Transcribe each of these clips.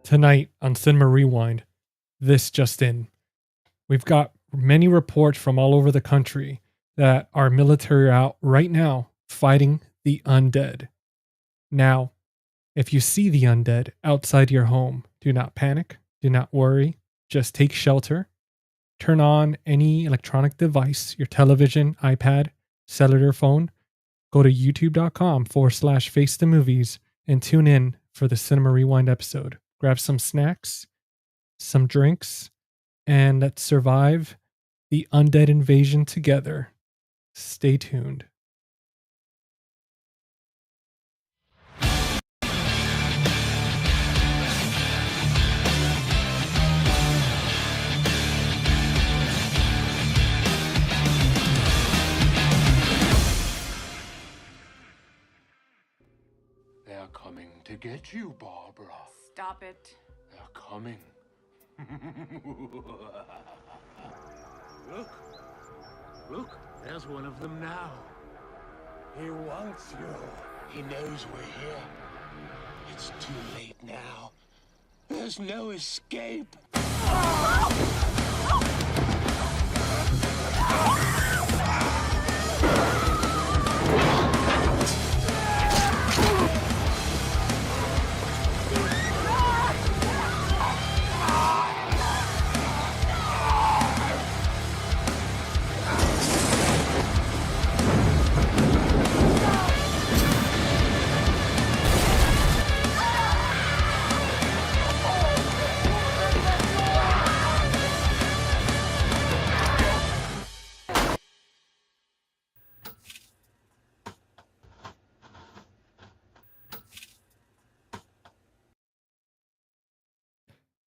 Tonight on Cinema Rewind, this just in. We've got many reports from all over the country that our military are out right now fighting the undead. Now, if you see the undead outside your home, do not panic, do not worry, just take shelter. Turn on any electronic device, your television, iPad, cellular phone. Go to youtube.com/face the movies and tune in for the Cinema Rewind episode. Grab some snacks, some drinks, and let's survive the undead invasion together. Stay tuned. They're coming to get you, Barbara. Stop it. They're coming. Look. Look, there's one of them now. He wants you. He knows we're here. It's too late now. There's no escape.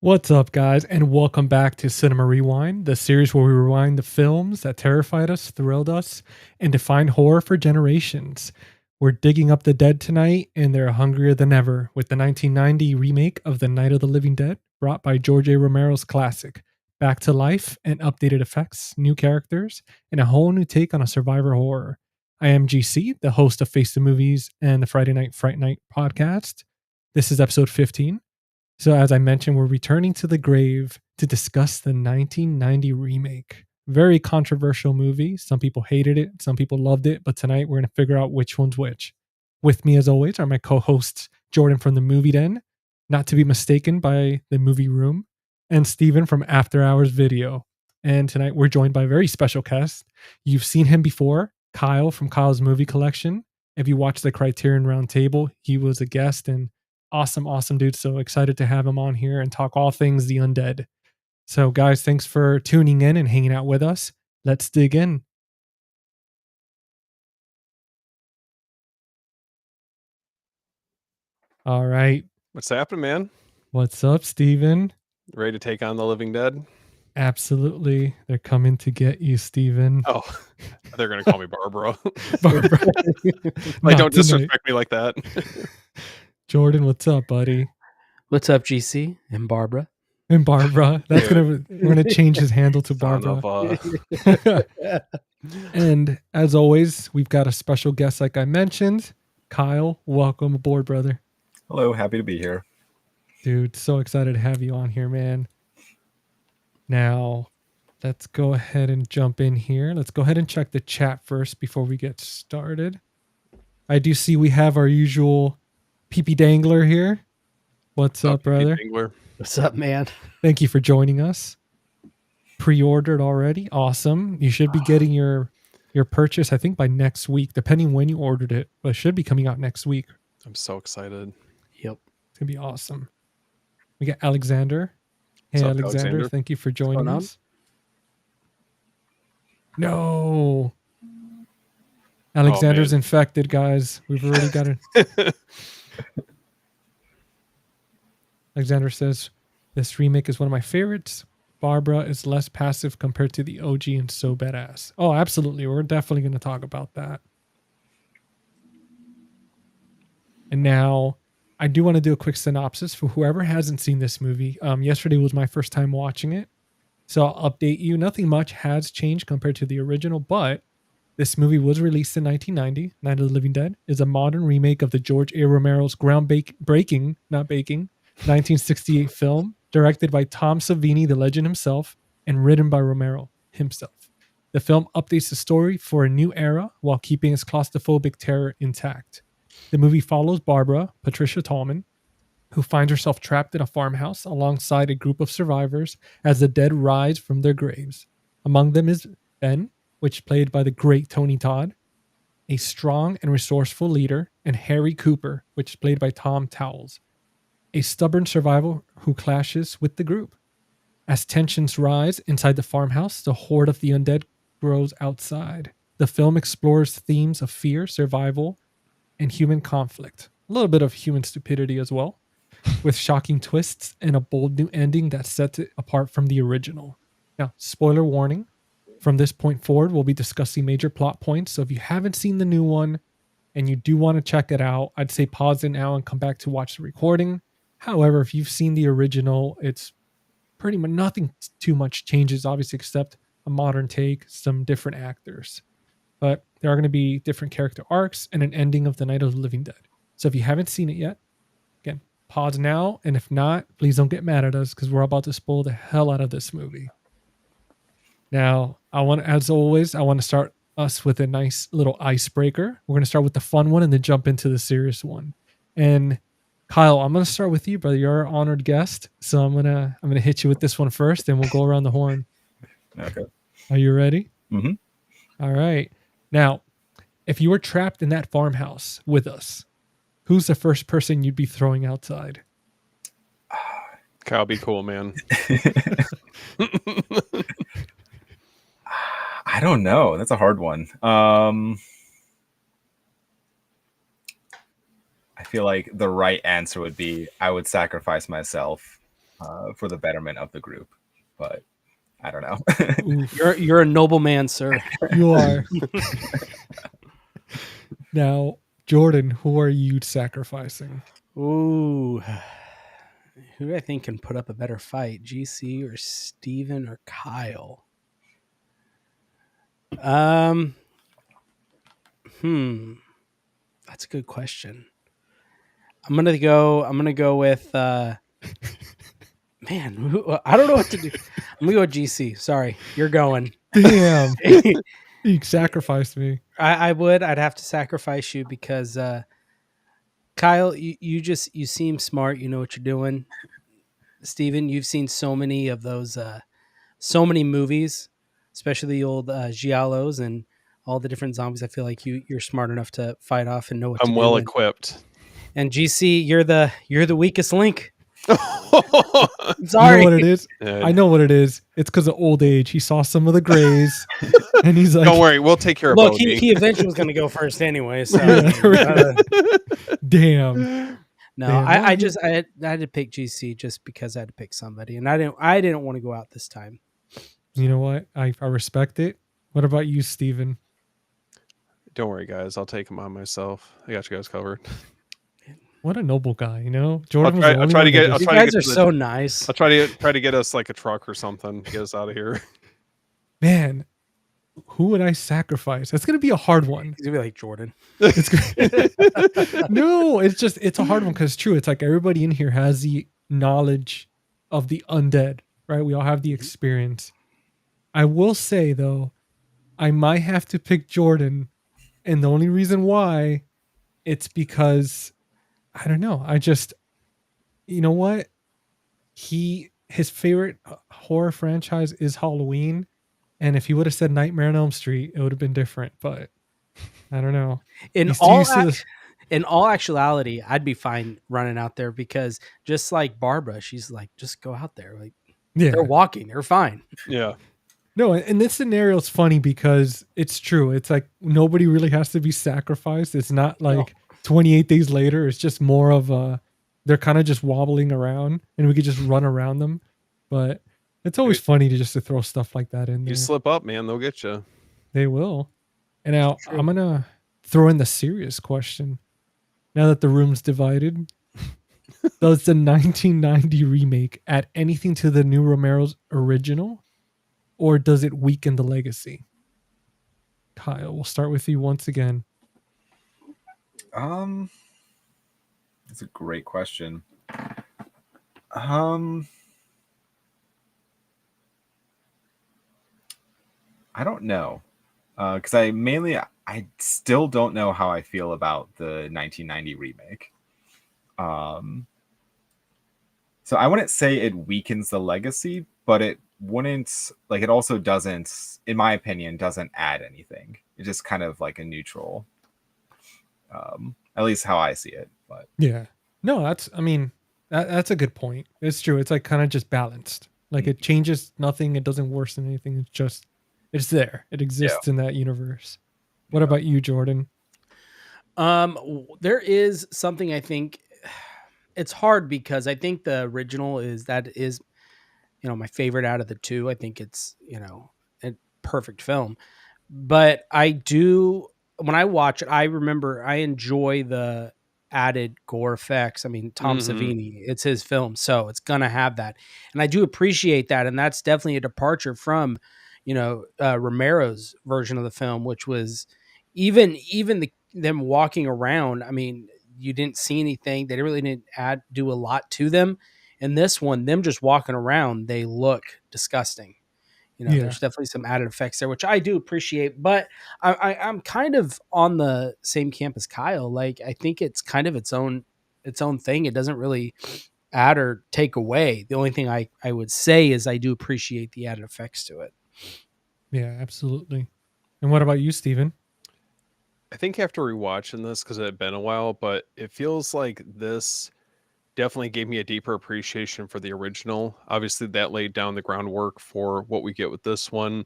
What's up, guys, and welcome back to Cinema Rewind, the series where we rewind the films that terrified us, thrilled us, and defined horror for generations. We're digging up the dead tonight, and they're hungrier than ever with the 1990 remake of The Night of the Living Dead, brought by George A. Romero's classic. Back to life and updated effects, new characters, and a whole new take on a survivor horror. I am GC, the host of Face the Movies and the Friday Night Fright Night podcast. This is episode 15. So as I mentioned, we're returning to the grave to discuss the 1990 remake. Very controversial movie. Some people hated it, some people loved it, but tonight we're going to figure out which one's which. With me, as always, are my co-hosts, Jordan from the Movie Den, not to be mistaken by the Movie Room, and Steven from After Hours Video. And tonight we're joined by a very special guest. You've seen him before, Kyle from Kyle's Movie Collection. If you watch the Criterion Roundtable, he was a guest and awesome dude. So excited to have him on here and talk all things the undead. So guys, thanks for tuning in and hanging out with us. Let's dig in. All right. What's happening, man? What's up, Steven? Ready to take on the living dead? Absolutely. They're coming to get you, Steven. Oh, they're going to call me Barbara. Barbara. Like, don't disrespect me like that. Jordan, what's up, buddy? What's up, GC and Barbara? And Barbara. We're gonna change his handle to Barbara. And as always, we've got a special guest, like I mentioned. Kyle, welcome aboard, brother. Hello, happy to be here. Dude, so excited to have you on here, man. Now, let's go ahead and jump in here. Let's go ahead and check the chat first before we get started. I do see we have our usual Pee-Pee Dangler here. What's up, brother? Dangler. What's up, man? Thank you for joining us. Pre-ordered already. Awesome. You should be getting your purchase, I think, by next week, depending when you ordered it. But it should be coming out next week. I'm so excited. Yep. It's going to be awesome. We got Alexander. Hey, What's up, Alexander. Thank you for joining us. No. Alexander's infected, guys. We've already got it. Alexander says, This remake is one of my favorites. Barbara is less passive compared to the OG and so badass. Oh, absolutely. We're definitely going to talk about that. And now I do want to do a quick synopsis for whoever hasn't seen this movie. Yesterday was my first time watching it. So I'll update you. Nothing much has changed compared to the original, but this movie was released in 1990. Night of the Living Dead is a modern remake of the George A. Romero's groundbreaking, 1968 film, directed by Tom Savini, the legend himself, and written by Romero himself. The film updates the story for a new era while keeping its claustrophobic terror intact. The movie follows Barbara, Patricia Tallman, who finds herself trapped in a farmhouse alongside a group of survivors as the dead rise from their graves. Among them is Ben, which played by the great Tony Todd, a strong and resourceful leader, and Harry Cooper, which is played by Tom Towles, a stubborn survivor who clashes with the group. As tensions rise inside the farmhouse, the horde of the undead grows outside. The film explores themes of fear, survival, and human conflict. A little bit of human stupidity as well, with shocking twists and a bold new ending that sets it apart from the original. Now, spoiler warning, from this point forward, we'll be discussing major plot points. So if you haven't seen the new one and you do want to check it out, I'd say pause it now and come back to watch the recording. However, if you've seen the original, it's pretty much nothing too much changes, obviously, except a modern take, some different actors. But there are going to be different character arcs and an ending of the Night of the Living Dead. So if you haven't seen it yet, again, pause now. And if not, please don't get mad at us because we're about to spoil the hell out of this movie. Now, as always, I want to start us with a nice little icebreaker. We're going to start with the fun one and then jump into the serious one. And Kyle, I'm going to start with you, brother. You're our honored guest, so I'm gonna hit you with this one first, and we'll go around the horn. Okay. Are you ready? Mm-hmm. All right. Now, if you were trapped in that farmhouse with us, who's the first person you'd be throwing outside? Kyle, be cool, man. I don't know. That's a hard one. I feel like the right answer would be I would sacrifice myself for the betterment of the group, but I don't know. You're a noble man, sir. You are. Now, Jordan, who are you sacrificing? Ooh. Who do I think can put up a better fight? GC or Steven or Kyle? That's a good question. I'm gonna go with man, I don't know what to do. I'm gonna go with GC. Sorry, you're going. Damn. You sacrificed me. I'd have to sacrifice you because Kyle, you seem smart, you know what you're doing. Steven, you've seen so many of those so many movies, especially the old giallos and all the different zombies. I feel like you're smart enough to fight off and know what to do. I'm well equipped. And GC, you're the weakest link. I'm sorry. You know what it is? I know what it is. It's because of old age. He saw some of the grays, and he's like, "Don't worry, we'll take care of." Look, he eventually was going to go first anyway. So, damn. No, Damn. I had to pick GC just because I had to pick somebody, and I didn't want to go out this time. You know what? I respect it. What about you, Steven? Don't worry, guys. I'll take him on myself. I got you guys covered. What a noble guy, you know. Jordan. I'll try to get. You guys are so nice. I'll try to get us like a truck or something. Get us out of here. Man, who would I sacrifice? That's gonna be a hard one. He's gonna be like Jordan. No, it's a hard one because true. It's like everybody in here has the knowledge of the undead, right? We all have the experience. I will say though, I might have to pick Jordan, and the only reason why, it's because I don't know. You know what? His favorite horror franchise is Halloween. And if he would have said Nightmare on Elm Street, it would have been different. But I don't know. In all actuality, I'd be fine running out there because just like Barbara, she's like, just go out there. Like, yeah, they're walking. They're fine. Yeah. No, and this scenario is funny because it's true. It's like nobody really has to be sacrificed. It's not like 28 days later. It's just more of they're kind of just wobbling around and we could just run around them. But it's always funny to throw stuff like that in there. You slip up, man, they'll get you. They will. And now True. I'm going to throw in the serious question. Now that the room's divided, does the 1990 remake add anything to the new Romero's original, or does it weaken the legacy? Kyle, we'll start with you once again. That's a great question. I don't know, because I still don't know how I feel about the 1990 remake. So I wouldn't say it weakens the legacy, but it wouldn't, like, it also doesn't, in my opinion, doesn't add anything. It's just kind of like a neutral, at least how I see it. But yeah, no, that's a good point. It's true. It's like kind of just balanced. Like it changes nothing. It doesn't worsen anything. It's there. It exists in that universe. What about you, Jordan? There is something I think it's hard because I think the original is my favorite out of the two. I think it's, a perfect film. But when I watch it, I remember I enjoy the added gore effects. I mean, Tom Savini, it's his film, so it's going to have that. And I do appreciate that. And that's definitely a departure from, Romero's version of the film, which was even them walking around. I mean, you didn't see anything. They really didn't do a lot to them. And this one, them just walking around, they look disgusting. There's definitely some added effects there, which I do appreciate. But I'm kind of on the same camp as Kyle. Like, I think it's kind of its own thing. It doesn't really add or take away. The only thing I would say is I do appreciate the added effects to it. Yeah, absolutely. And what about you, Steven? I think after rewatching this, because it had been a while, but it feels like this definitely gave me a deeper appreciation for the original. Obviously, that laid down the groundwork for what we get with this one.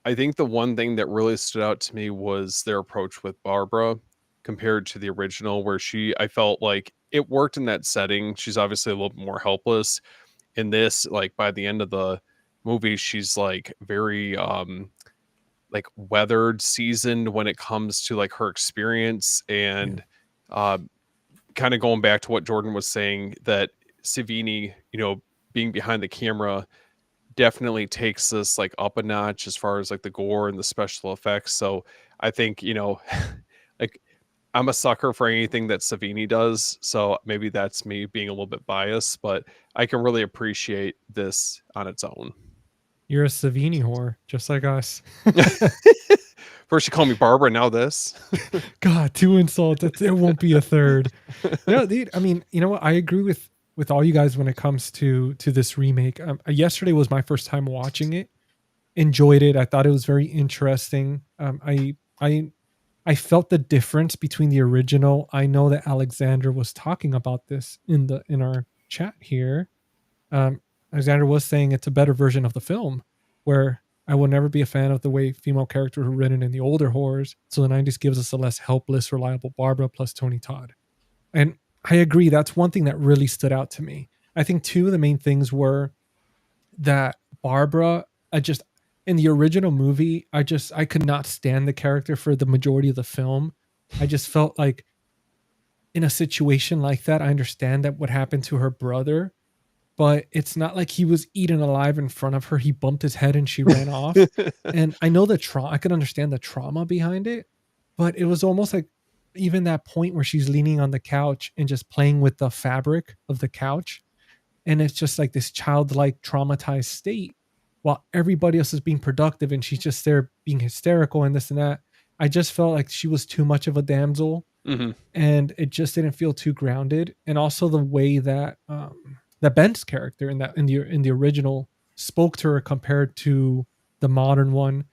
I think the one thing that really stood out to me was their approach with Barbara compared to the original, where I felt like it worked in that setting. She's obviously a little bit more helpless. In this, like by the end of the movie, she's like very like weathered, seasoned when it comes to like her experience. And kind of going back to what Jordan was saying, that Savini, being behind the camera definitely takes this like up a notch as far as like the gore and the special effects. So I think, like I'm a sucker for anything that Savini does. So maybe that's me being a little bit biased, but I can really appreciate this on its own. You're a Savini whore, just like us. First you call me Barbara, now this. God, 2 insults. It won't be a third. No, I mean, you know what? I agree with all you guys when it comes to this remake. Yesterday was my first time watching it. Enjoyed it. I thought it was very interesting. I felt the difference between the original. I know that Alexander was talking about this in our chat here. Alexander was saying it's a better version of the film, where I will never be a fan of the way female characters were written in the older horrors. So the 90s gives us a less helpless, reliable Barbara plus Tony Todd. And I agree. That's one thing that really stood out to me. I think two of the main things were that Barbara, in the original movie, I could not stand the character for the majority of the film. I just felt like in a situation like that, I understand that what happened to her brother, but it's not like he was eaten alive in front of her. He bumped his head and she ran off. And I know I could understand the trauma behind it, but it was almost like even that point where she's leaning on the couch and just playing with the fabric of the couch. And it's just like this childlike traumatized state while everybody else is being productive and she's just there being hysterical and this and that. I just felt like she was too much of a damsel, and it just didn't feel too grounded. And also the way that that Ben's character in the original spoke to her compared to the modern one.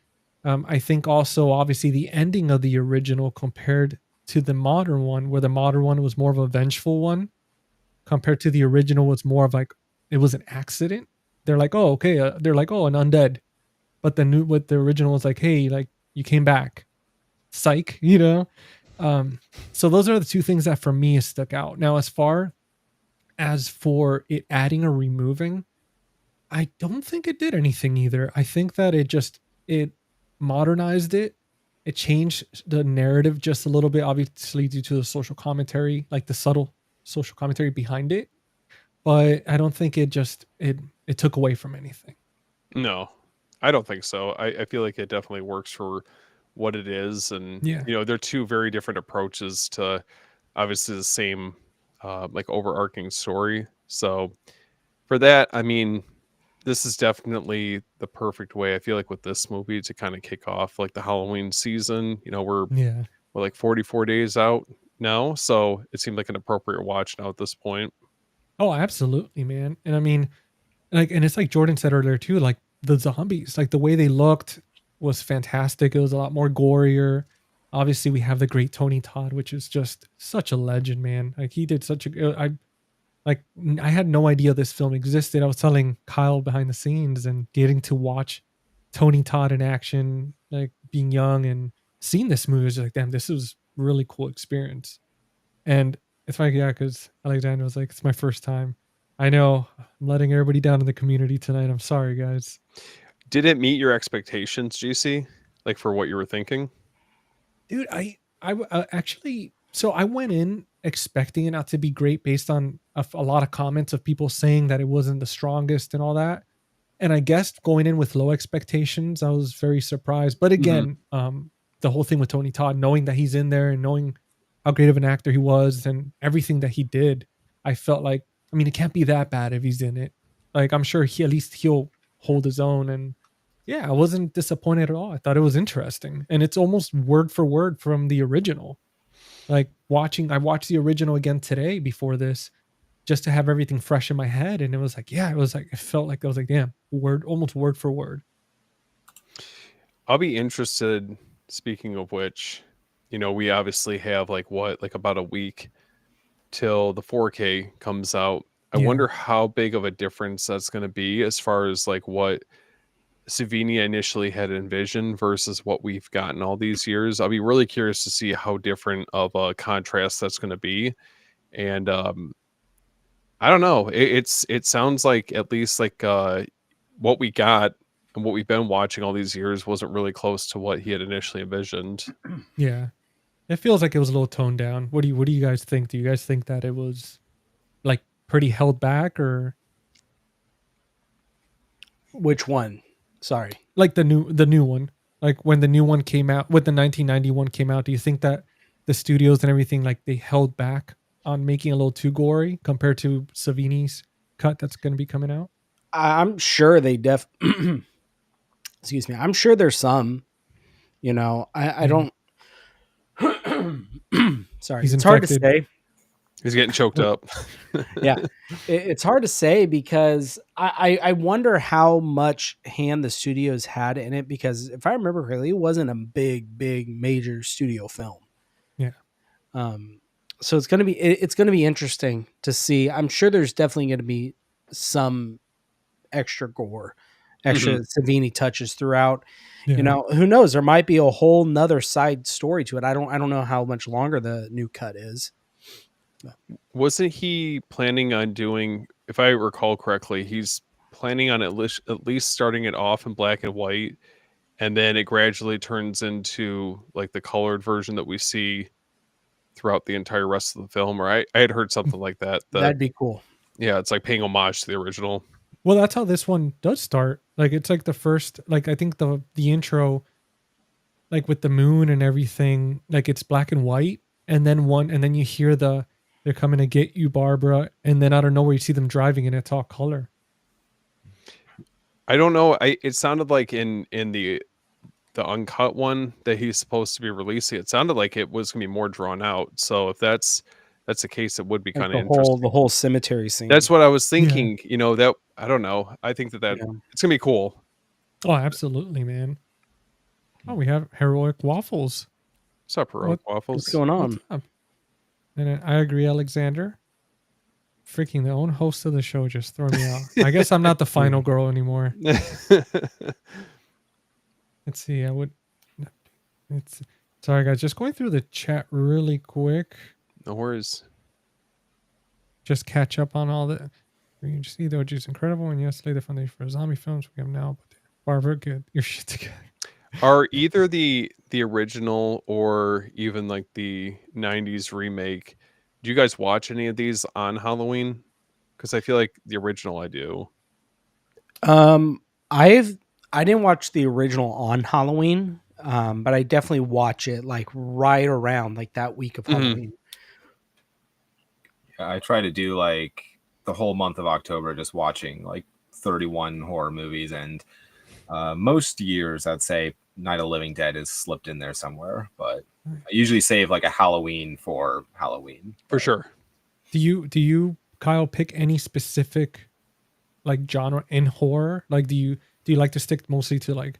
I think also obviously the ending of the original compared to the modern one, where the modern one was more of a vengeful one, compared to the original was more of like it was an accident. They're like, oh, okay, they're like, oh, an undead, but the original was like, hey, like you came back, psych, So those are the two things that for me stuck out. Now, as far as for it adding or removing, I don't think it did anything either. I think that it modernized it. It changed the narrative just a little bit, obviously due to the social commentary, like the subtle social commentary behind it. But I don't think it took away from anything. No, I don't think so. I feel like it definitely works for what it is, and Yeah. they're two very different approaches to obviously the same like overarching story. So for that, I mean, this is definitely the perfect way. I feel like with this movie to kind of kick off like the Halloween season. Yeah. We're like 44 days out now, so it seemed like an appropriate watch now at this point. Oh, absolutely, man. And I mean, and it's like Jordan said earlier too, like the zombies, like the way they looked was fantastic. It was a lot more gorier. Obviously, we have the great Tony Todd, which is just such a legend, man. Like he did such a I had no idea this film existed. I was telling Kyle behind the scenes and getting to watch Tony Todd in action, like being young and seeing this movie was like, damn, this was a really cool experience. And it's like, yeah, because Alexander was like, it's my first time. I know I'm letting everybody down in the community tonight. I'm sorry, guys. Did it meet your expectations, GC? Like for what you were thinking? Dude, actually, so I went in expecting it not to be great based on a lot of comments of people saying that it wasn't the strongest and all that. And I guess going in with low expectations, I was very surprised. But again, the whole thing with Tony Todd, knowing that he's in there and knowing how great of an actor he was and everything that he did, I felt like, I mean, it can't be that bad if he's in it. Like, I'm sure at least he'll hold his own. And yeah, I wasn't disappointed at all. I thought it was interesting. And it's almost word for word from the original. Like I watched the original again today before this just to have everything fresh in my head. And it was like, yeah, it felt like I was like, damn, almost word for word. I'll be interested, speaking of which, we obviously have like about a week till the 4K comes out. I Yeah. wonder how big of a difference that's going to be as far as like what Savini initially had envisioned versus what we've gotten all these years. I'll be really curious to see how different of a contrast that's going to be. And I don't know. It sounds like at least like what we got and what we've been watching all these years wasn't really close to what he had initially envisioned. Yeah. It feels like it was a little toned down. What do you guys think? Do you guys think that it was like pretty held back, or Which one? Sorry. like the new one? Like when the new one came out, with the 1991 came out, do you think that the studios and everything, like they held back on making a little too gory compared to Savini's cut that's going to be coming out? I'm sure they excuse me. I'm sure there's some, I don't, sorry. He's It's hard to infected. say. He's getting choked up. Yeah. It's hard to say because I wonder how much hand the studios had in it, because if I remember correctly, it wasn't a big major studio film. Yeah. So it's going to be interesting to see. I'm sure there's definitely going to be some extra gore, extra Savini touches throughout. Yeah. Who knows? There might be a whole nother side story to it. I don't know how much longer the new cut is. Wasn't he planning on doing, if I recall correctly, he's planning on at least starting it off in black and white, and then it gradually turns into like the colored version that we see throughout the entire rest of the film, or I had heard something like that. That'd be cool. Yeah, it's like paying homage to the original. Well, that's how this one does start. Like it's like the first, like I think the intro, like with the moon and everything, like it's black and white, and then you hear they're coming to get you, Barbara, and then out of nowhere you see them driving and it's all color. I don't know. It sounded like in the uncut one that he's supposed to be releasing, it sounded like it was gonna be more drawn out. So if that's the case, it would be Like kind of interesting. the whole cemetery scene. That's what I was thinking. That I don't know. I think that Yeah. it's gonna be cool. Oh, absolutely, man. Oh, we have Heroic Waffles. What's up, Heroic Waffles? What's going on? What's up? And I agree, Alexander. Freaking the own host of the show just throw me out. I guess I'm not the final girl anymore. Let's see. Sorry, guys. Just going through the chat really quick. No worries. just catch up on all the. You just see, though, just incredible. And yes, lay the foundation for zombie films we have now. But Barbara, get your shit together. Are either the original or even like the 90s remake, do you guys watch any of these on Halloween? Because I feel like the original I do. I didn't watch the original on Halloween, but I definitely watch it like right around like that week of Mhm. Halloween. I try to do like the whole month of October just watching like 31 horror movies, and most years I'd say Night of the Living Dead is slipped in there somewhere, but I usually save like a Halloween for Halloween. For sure. Do you Kyle pick any specific like genre in horror? Like do you like to stick mostly to like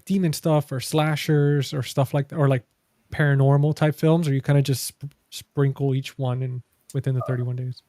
demon stuff or slashers or stuff like that, or like paranormal type films, or you kind of just sprinkle each one in within the 31 days?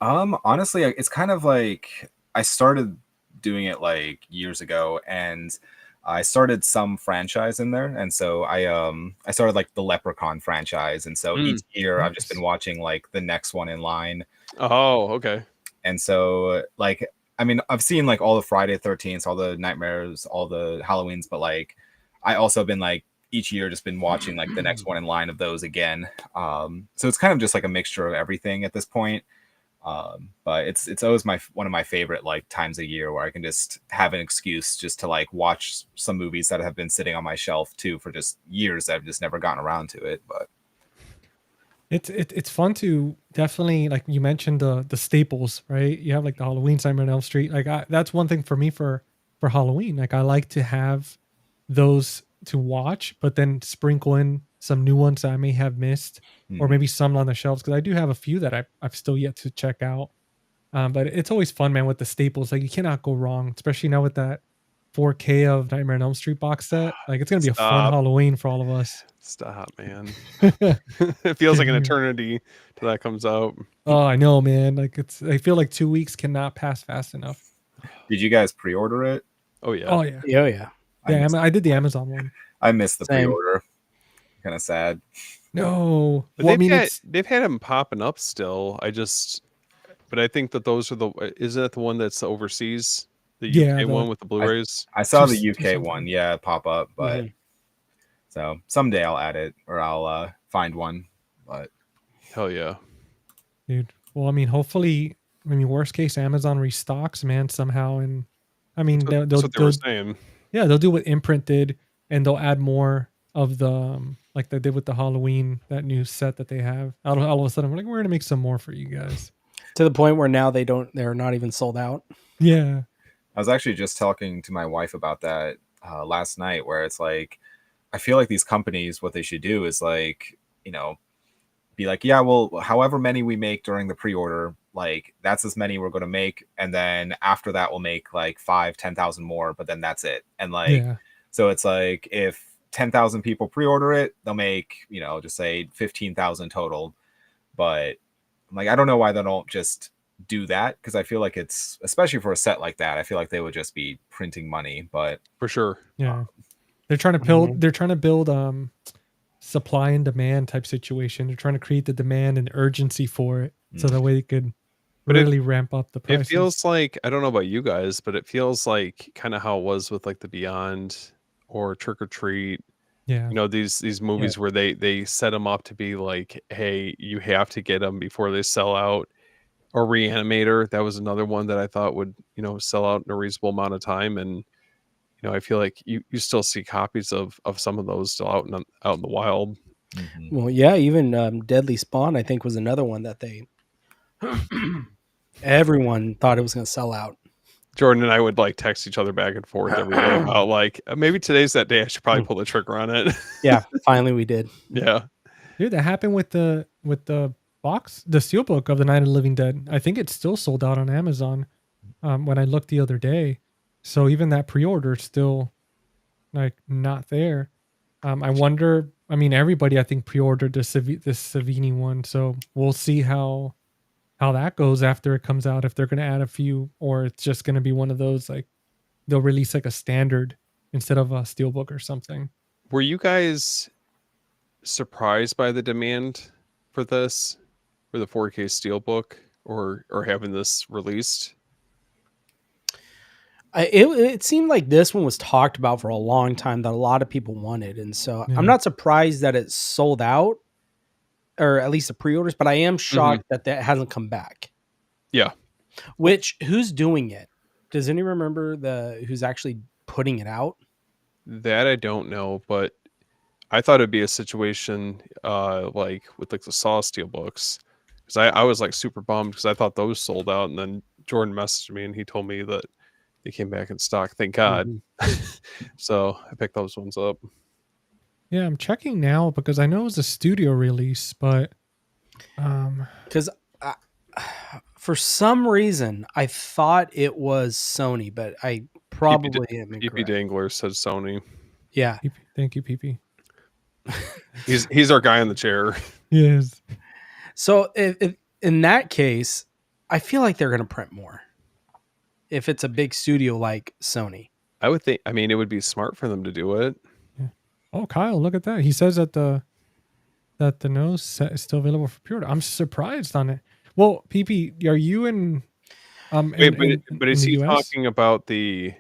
Honestly, it's kind of like I started doing it like years ago, and I started some franchise in there, and so I started like the Leprechaun franchise, and so each year I've just been watching like the next one in line. Oh, okay. And so like I mean, I've seen like all the Friday 13th, all the Nightmares, all the Halloweens, but like I also been like each year just been watching like the next one in line of those again. So it's kind of just like a mixture of everything at this point. But it's always one of my favorite like times a year where I can just have an excuse just to like watch some movies that have been sitting on my shelf too for just years that I've just never gotten around to it. But it's fun to definitely, like you mentioned, the staples, right? You have like the Halloween, Nightmare on Elm Street. Like that's one thing for me for Halloween. Like I like to have those to watch, but then sprinkle in some new ones that I may have missed, or maybe some on the shelves, because I do have a few that I've still yet to check out. But it's always fun, man, with the staples. Like you cannot go wrong, especially now with that 4K of Nightmare on Elm Street box set. Like it's gonna be a fun Halloween for all of us. Stop, man. It feels like an eternity till that comes out. Oh, I know, man. Like I feel like 2 weeks cannot pass fast enough. Did you guys pre-order it? Oh yeah. Oh yeah. Oh yeah. Yeah, I did the Amazon one. I missed the Same. pre-order. Kind of sad. No. But Well, they've had them popping up still. But I think that those are isn't that the one that's overseas? The UK one with the Blu-rays? I saw the UK one, yeah, pop up, but so someday I'll add it or I'll find one. But hell yeah. Dude. Well, I mean, hopefully, worst case, Amazon restocks, man, somehow. And I mean, that's what they were saying. Yeah, they'll do what Imprint did, and they'll add more of the like they did with the Halloween, that new set that they have. All of a sudden, we're gonna make some more for you guys. To the point where now they're not even sold out. Yeah. I was actually just talking to my wife about that last night, where it's like, I feel like these companies, what they should do is like, be like, yeah, well, however many we make during the pre-order, like that's as many we're going to make. And then after that, we'll make like 5,000-10,000 more, but then that's it. And like, so it's like, if 10,000 people pre-order it, they'll make, just say 15,000 total. But like, I don't know why they don't just do that, because I feel like it's, especially for a set like that, I feel like they would just be printing money. But for sure, yeah, they're trying to build supply and demand type situation. They're trying to create the demand and urgency for it, so that way they could really ramp up the prices. It feels like, I don't know about you guys, but it feels like kind of how it was with like the Beyond or Trick or Treat. Yeah, these movies where they set them up to be like, hey, you have to get them before they sell out. Or Reanimator, that was another one that I thought would sell out in a reasonable amount of time, and I feel like you still see copies of some of those still out in the wild. Well, yeah, even Deadly Spawn, I think, was another one that they everyone thought it was going to sell out. Jordan and I would like text each other back and forth every day about like, maybe today's that day. I should probably pull the trigger on it. Yeah, finally we did. Yeah, dude, that happened with the box, the steelbook of the Night of the Living Dead. I think it's still sold out on Amazon. When I looked the other day, so even that pre-order is still like not there. I wonder. I mean, everybody I think pre-ordered this Savini one, so we'll see how that goes after it comes out. If they're going to add a few, or it's just going to be one of those like they'll release like a standard instead of a steelbook or something. Were you guys surprised by the demand for this, for the 4K steelbook? or having this released. It seemed like this one was talked about for a long time that a lot of people wanted, and so Yeah. I'm not surprised that it's sold out, or at least the pre-orders. But I am shocked that hasn't come back. Yeah. Which who's doing it? Does anyone remember who's actually putting it out? That I don't know, but I thought it'd be a situation like with like the Saw steel books, because I was like super bummed because I thought those sold out, and then Jordan messaged me and he told me that they came back in stock. Thank God. So I picked those ones up. Yeah, I'm checking now because I know it was a studio release, but because for some reason I thought it was Sony, but I probably am PP incorrect. Dangler says Sony. Yeah, thank you, PP. He's our guy in the chair. Yes. So if in that case, I feel like they're going to print more. If it's a big studio like Sony, I would think. I mean, it would be smart for them to do it. Yeah. Oh, Kyle, look at that. He says that the nose set is still available for pre-order. I'm surprised on it. Well, PP, are you in? Wait, but is in he the US? talking about the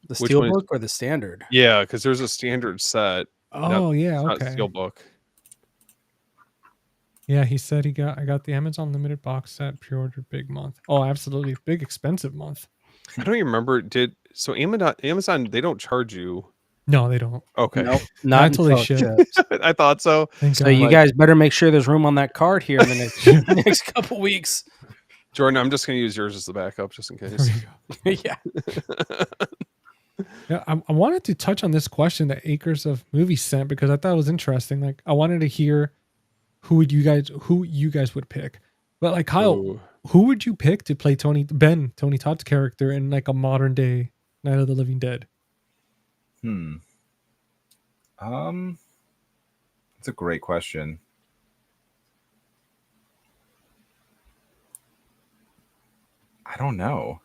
steelbook or the standard? Yeah, because there's a standard set. Oh, yeah, not okay. steelbook. Yeah, he said I got the Amazon limited box set pre-ordered big month. Oh, absolutely, big expensive month. I don't even remember. Amazon they don't charge you? No, they don't. Okay, nope, not until they ship. I thought so. So you guys better make sure there's room on that card here in the next couple weeks. Jordan, I'm just going to use yours as the backup just in case. Yeah. Yeah, I wanted to touch on this question that Acres of Movies sent because I thought it was interesting. Like, I wanted to hear who you guys would pick. But like Kyle, Ooh. who would you pick to play Tony Todd's character in like a modern day Night of the Living Dead? That's a great question. I don't know.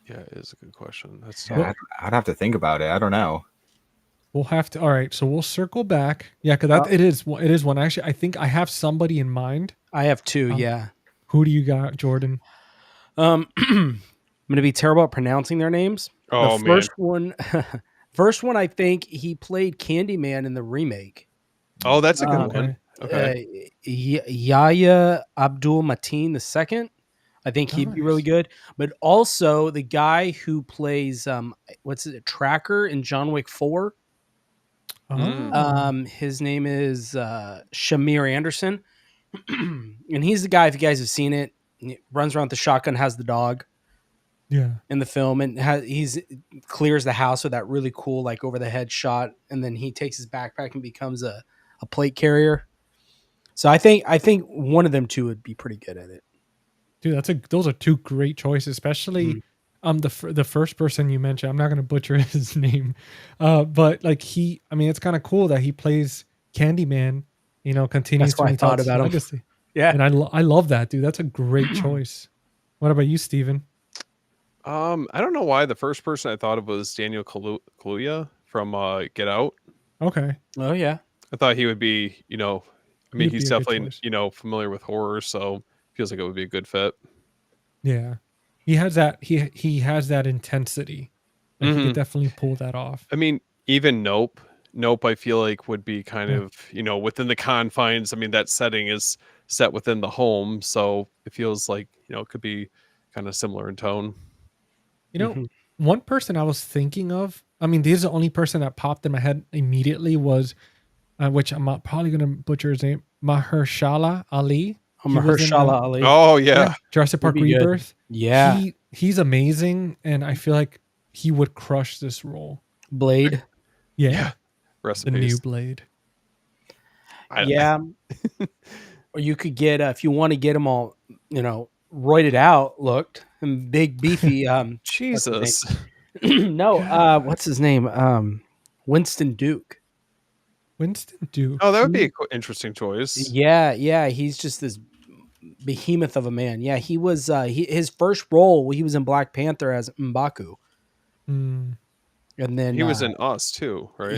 Yeah, it is a good question. That's I'd have to think about it. I don't know. We'll have to. All right, so we'll circle back. Yeah, because it is one. Actually, I think I have somebody in mind. I have two. Yeah. Who do you got, Jordan? I'm gonna be terrible at pronouncing their names. Oh, the first one, first one, I think he played Candyman in the remake. Oh, that's a good one. Okay. Yahya Abdul Mateen II. I think he'd be really good. But also the guy who plays Tracker in John Wick 4. His name is Shamir Anderson. And he's the guy, if you guys have seen it, he runs around with the shotgun, has the dog. Yeah. In the film, and he's clears the house with that really cool like over the head shot, and then he takes his backpack and becomes a plate carrier. So I think one of them two would be pretty good at it. Dude, those are two great choices, especially the first person you mentioned. I'm not going to butcher his name, but like it's kind of cool that he plays Candyman. You know, continues to thought about legacy. Him. Yeah, and I love that, dude. That's a great choice. What about you, Steven? I don't know why the first person I thought of was Daniel Kaluuya from Get Out. Okay. Oh yeah. I thought he would be, he's definitely, familiar with horror, so feels like it would be a good fit. Yeah. He has that he has that intensity. Like he could definitely pull that off. I mean, even Nope I feel like would be kind of, within the confines. I mean, that setting is set within the home, so it feels like, it could be kind of similar in tone. One person I was thinking of, this is the only person that popped in my head immediately was, which I'm probably going to butcher his name, Mahershala Ali. Mahershala Ali. Oh, yeah. Jurassic Park Rebirth. Good. Yeah. He's amazing, and I feel like he would crush this role. Blade. Yeah. Recipes. The new Blade. Yeah. Or you could get, if you want to get them all, roided out, looked, and big, beefy. Jesus. No, what's his name? Winston Duke. Winston Duke. Oh, that would be an interesting choice. Yeah. He's just this behemoth of a man. Yeah, he was. His first role, he was in Black Panther as M'Baku. Mm. And then he was in Us too, right?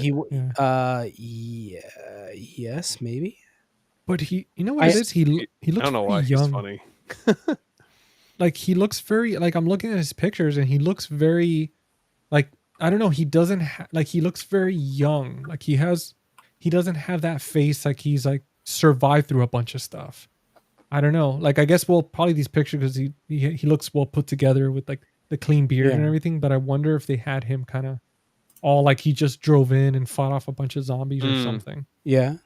Yes, maybe. But he, you know what I- it is? He I looks don't know pretty why young. he's funny. Like he looks very like I'm looking at his pictures and he looks very like I don't know. He doesn't like he looks very young. Like he doesn't have that face like he's like survived through a bunch of stuff. I don't know. Like I guess probably these pictures because he looks well put together with like the clean beard and Yeah. everything. But I wonder if they had him kind of all like he just drove in and fought off a bunch of zombies or Mm. something. Yeah.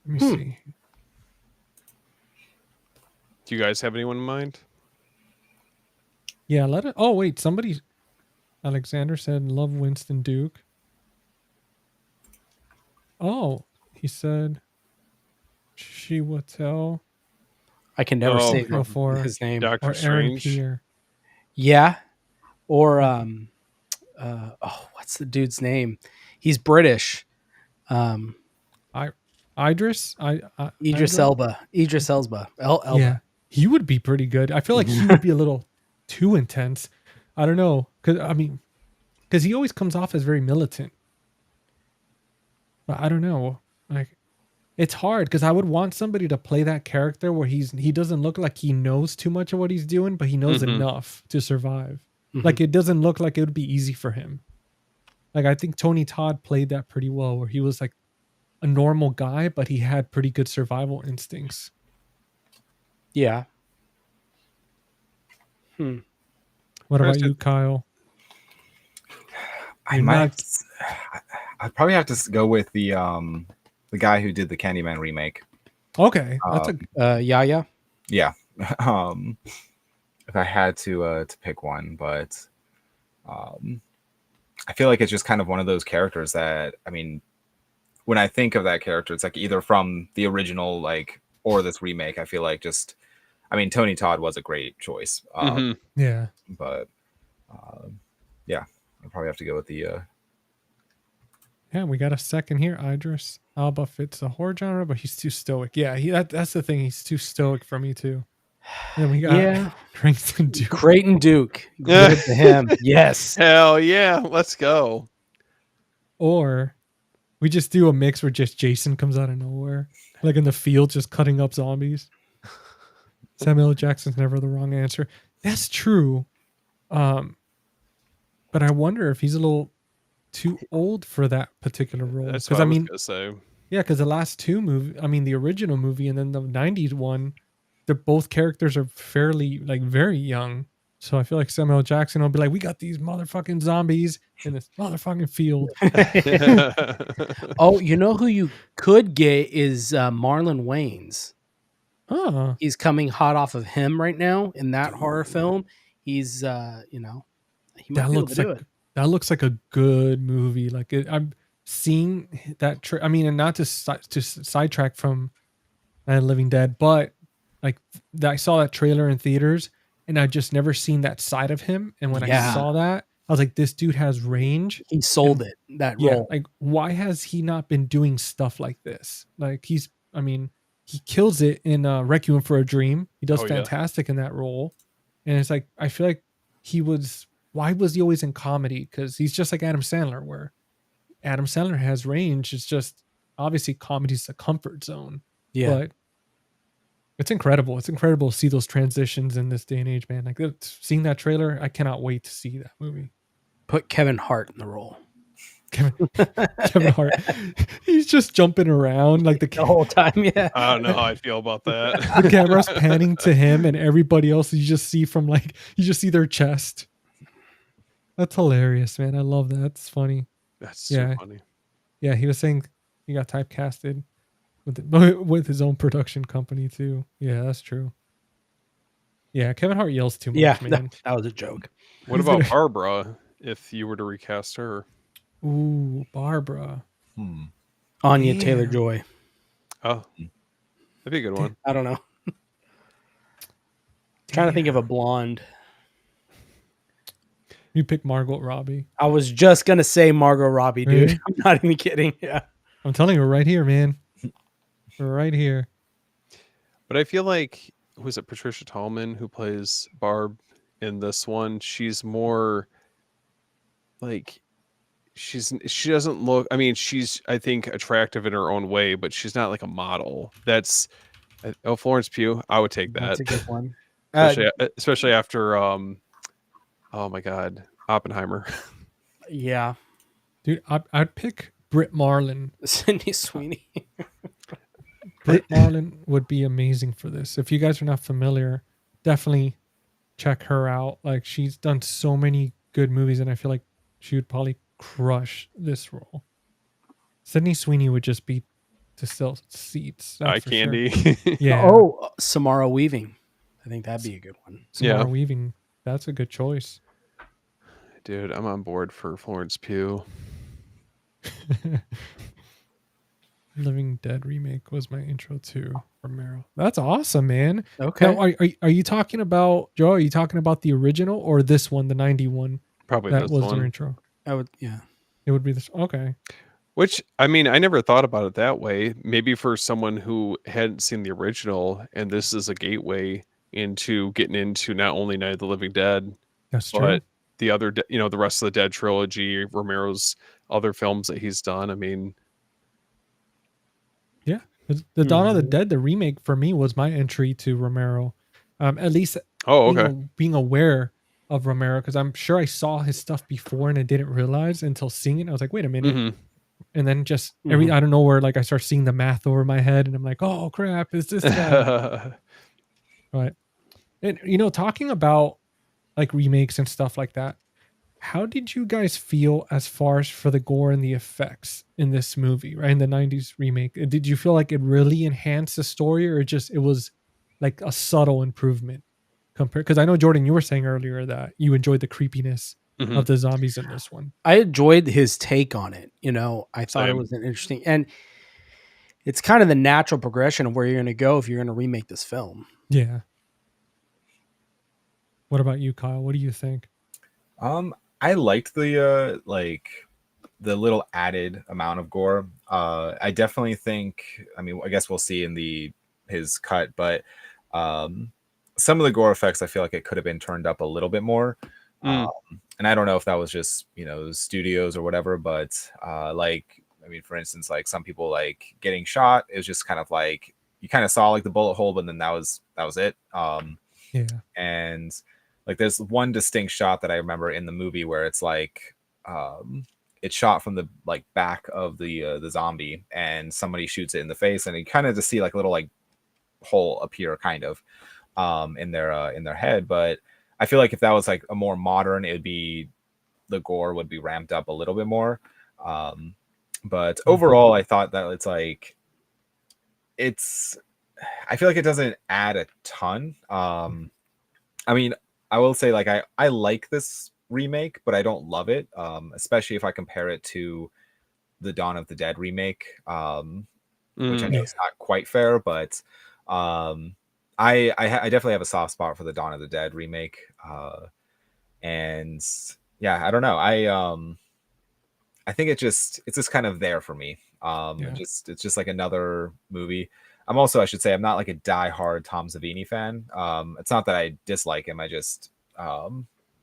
Let me see. Do you guys have anyone in mind? Yeah, let it. Oh wait, somebody. Alexander said love Winston Duke. Oh, he said she will tell I can never Oh, say Pro for his name. Doctor or Aaron Strange. Pierre. Yeah. Or what's the dude's name? He's British. Idris. Idris Elba. Idris Elba. Elba. Yeah, he would be pretty good. I feel like he would be a little too intense. I don't know, because he always comes off as very militant. But I don't know, like it's hard because I would want somebody to play that character where he doesn't look like he knows too much of what he's doing, but he knows Mhm. enough to survive. Mhm. Like it doesn't look like it would be easy for him. Like I think Tony Todd played that pretty well, where he was like a normal guy, but he had pretty good survival instincts. Yeah. What about Kristen. you, Kyle? I You're might. not- I'd probably have to go with the guy who did the Candyman remake. Okay, that's a Yaya. Yeah. If I had to pick one, but I feel like it's just kind of one of those characters that, I mean, when I think of that character, it's like either from the original, like, or this remake. I feel like just, I mean, Tony Todd was a great choice, Mhm. yeah. but yeah, I'd probably have to go with the. Yeah, we got a second here. Idris Alba fits the horror genre, but he's too stoic. Yeah, that's the thing. He's too stoic for me too. And then we got Yeah. Cranston Duke. Creighton Duke. Give it to him. Yes. Hell yeah, let's go. Or we just do a mix where just Jason comes out of nowhere, like in the field, just cutting up zombies. Samuel L. Jackson's never the wrong answer. That's true. But I wonder if he's a little too old for that particular role. That's Because what I I was mean, gonna say. yeah, because the last two movies, I mean, the original movie and then the 90s one, they're both characters are fairly, like, very young. So I feel like Samuel L. Jackson will be like, we got these motherfucking zombies in this motherfucking field. Oh, you know who you could get is Marlon Wayans. Oh, He's coming hot off of him right now in that horror film. He's, he might that be able looks to do like it. that looks like a good movie. Like I'm seeing that. I mean, and not to sidetrack from Night of the Living Dead, but like I saw that trailer in theaters, and I just never seen that side of him. And when I Yeah. saw that, I was like, this dude has range. He sold it, that Yeah, role. like why has he not been doing stuff like this? Like I mean, he kills it in Requiem for a Dream. He does Oh, yeah. fantastic in that role. And it's like I feel like why was he always in comedy? Because he's just like Adam Sandler, where Adam Sandler has range. It's just obviously comedy's a comfort zone. Yeah. But it's incredible. It's incredible to see those transitions in this day and age, man. Like seeing that trailer, I cannot wait to see that movie. Put Kevin Hart in the role. Kevin Hart, he's just jumping around like The whole time, yeah. I don't know how I feel about that. the camera's panning to him and everybody else you just see their chest. That's hilarious, man. I love that. It's funny. That's so Yeah. funny. Yeah, he was saying he got typecasted with his own production company too. Yeah, that's true. Yeah, Kevin Hart yells too much, Yeah, man. that was a joke. What He's about gonna- Barbara? If you were to recast her, Ooh, Barbara. Anya Damn. Taylor-Joy. oh, that'd be a good one. I don't know. Trying to think of a blonde. You pick Margot Robbie. I was just gonna say Margot Robbie, dude. Really? I'm not even kidding. Yeah. I'm telling you, we're right here, man. We're right here. But I feel like was it Patricia Tallman who plays Barb in this one? She's more like she doesn't look. I mean, she's I think attractive in her own way, but she's not like a model. That's Florence Pugh. I would take That's that, a good one. especially after oh my god, Oppenheimer. Yeah, Dude, I'd pick Britt Marlin. Sydney Sweeney. Britt Marlin would be amazing for this. If you guys are not familiar, definitely check her out. Like, she's done so many good movies, and I feel like she would probably crush this role. Sydney Sweeney would just be to sell seats. Eye That's for sure. candy. Yeah. Oh, Samara Weaving. I think that'd be a good one. Samara Yeah. Weaving. That's a good choice. Dude, I'm on board for Florence Pugh. Living Dead remake was my intro to Romero. That's awesome, man. Okay. Now, are you talking about, Joe? Are you talking about the original or this one, the 91? Probably That this was one. your intro. I would, yeah. It would be this. Okay. Which, I mean, I never thought about it that way. Maybe for someone who hadn't seen the original, and this is a gateway into getting into not only Night of the Living Dead, That's true. but the other, the rest of the Dead trilogy, Romero's other films that he's done. I mean, Yeah. The Dawn of the Dead, the remake for me was my entry to Romero. At least being aware of Romero, because I'm sure I saw his stuff before and I didn't realize until seeing it. I was like, wait a minute. Mhm. And then just I don't know where, like, I start seeing the math over my head and I'm like, oh crap, is this guy? Right. And talking about like remakes and stuff like that, how did you guys feel as far as for the gore and the effects in this movie, right? In the 90s remake? Did you feel like it really enhanced the story, or it was like a subtle improvement compared? Because I know, Jordan, you were saying earlier that you enjoyed the creepiness of the zombies in this one. I enjoyed his take on it. I thought it Same. was an interesting, and it's kind of the natural progression of where you're going to go if you're going to remake this film. Yeah. What about you, Kyle? What do you think? I liked the the little added amount of gore. I definitely think, I mean, I guess we'll see in his cut, but some of the gore effects, I feel like it could have been turned up a little bit more. And I don't know if that was just, the studios or whatever, but I mean, for instance, like some people like getting shot, it was just kind of like, you kind of saw like the bullet hole, but then that was it. Yeah. And like there's one distinct shot that I remember in the movie where it's like it's shot from the like back of the zombie, and somebody shoots it in the face, and you kind of just see like a little like hole appear kind of in their head. But I feel like if that was like a more modern, the gore would be ramped up a little bit more. But overall, I thought that I feel like it doesn't add a ton. I mean, I will say, like, I like this remake, but I don't love it, especially if I compare it to the Dawn of the Dead remake, which I know is not quite fair, but I definitely have a soft spot for the Dawn of the Dead remake. And yeah, I don't know. I think it's just kind of there for me. It's just like another movie. I'm also, I should say, I'm not like a diehard Tom Savini fan. It's not that I dislike him. I just,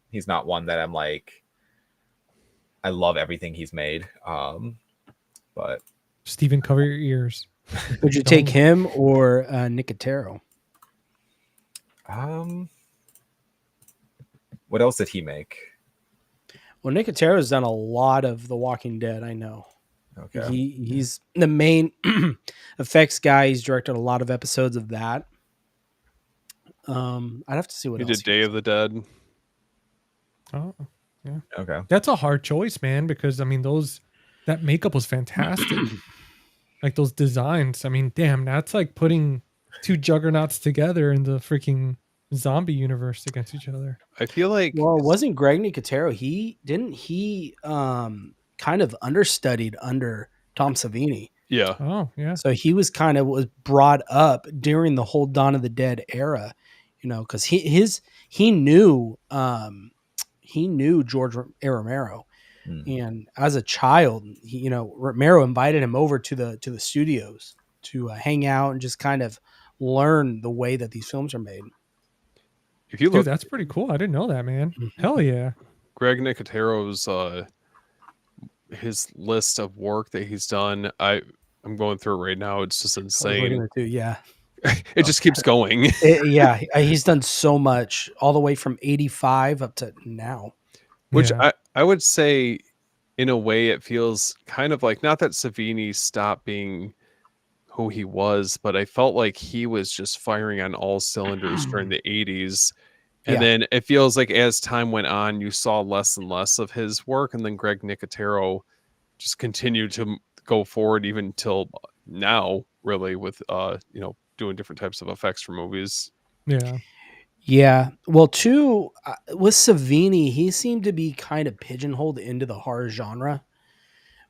he's not one that I'm like, I love everything he's made. But Steven, cover your ears. Would you take him or Nicotero? What else did he make? Well, Nicotero's done a lot of The Walking Dead, I know. Okay. He's the main effects guy. He's directed a lot of episodes of that. I'd have to see what He else did Day of the Dead. Oh, yeah. Okay. That's a hard choice, man, because I mean that makeup was fantastic. Like those designs. I mean, damn, that's like putting two juggernauts together in the freaking zombie universe against each other. I feel like wasn't Greg Nicotero? He kind of understudied under Tom Savini. Yeah. Oh, yeah. So he was brought up during the whole Dawn of the Dead era, because he knew George A. Romero, and as a child, Romero invited him over to the studios to hang out and just kind of learn the way that these films are made. If you look, Dude, that's pretty cool. I didn't know that, man. Hell yeah. Greg Nicotero's his list of work that he's done, I'm going through it right now. It's just I was looking insane. at too. Yeah. It just keeps going. Yeah. He's done so much all the way from 85 up to now. Which Yeah. I would say, in a way, it feels kind of like, not that Savini stopped being who he was, but I felt like he was just firing on all cylinders during the 80s. And Yeah. then it feels like as time went on, you saw less and less of his work. And then Greg Nicotero just continued to go forward even till now, really, with doing different types of effects for movies. Yeah. Yeah. Well, too, with Savini, he seemed to be kind of pigeonholed into the horror genre,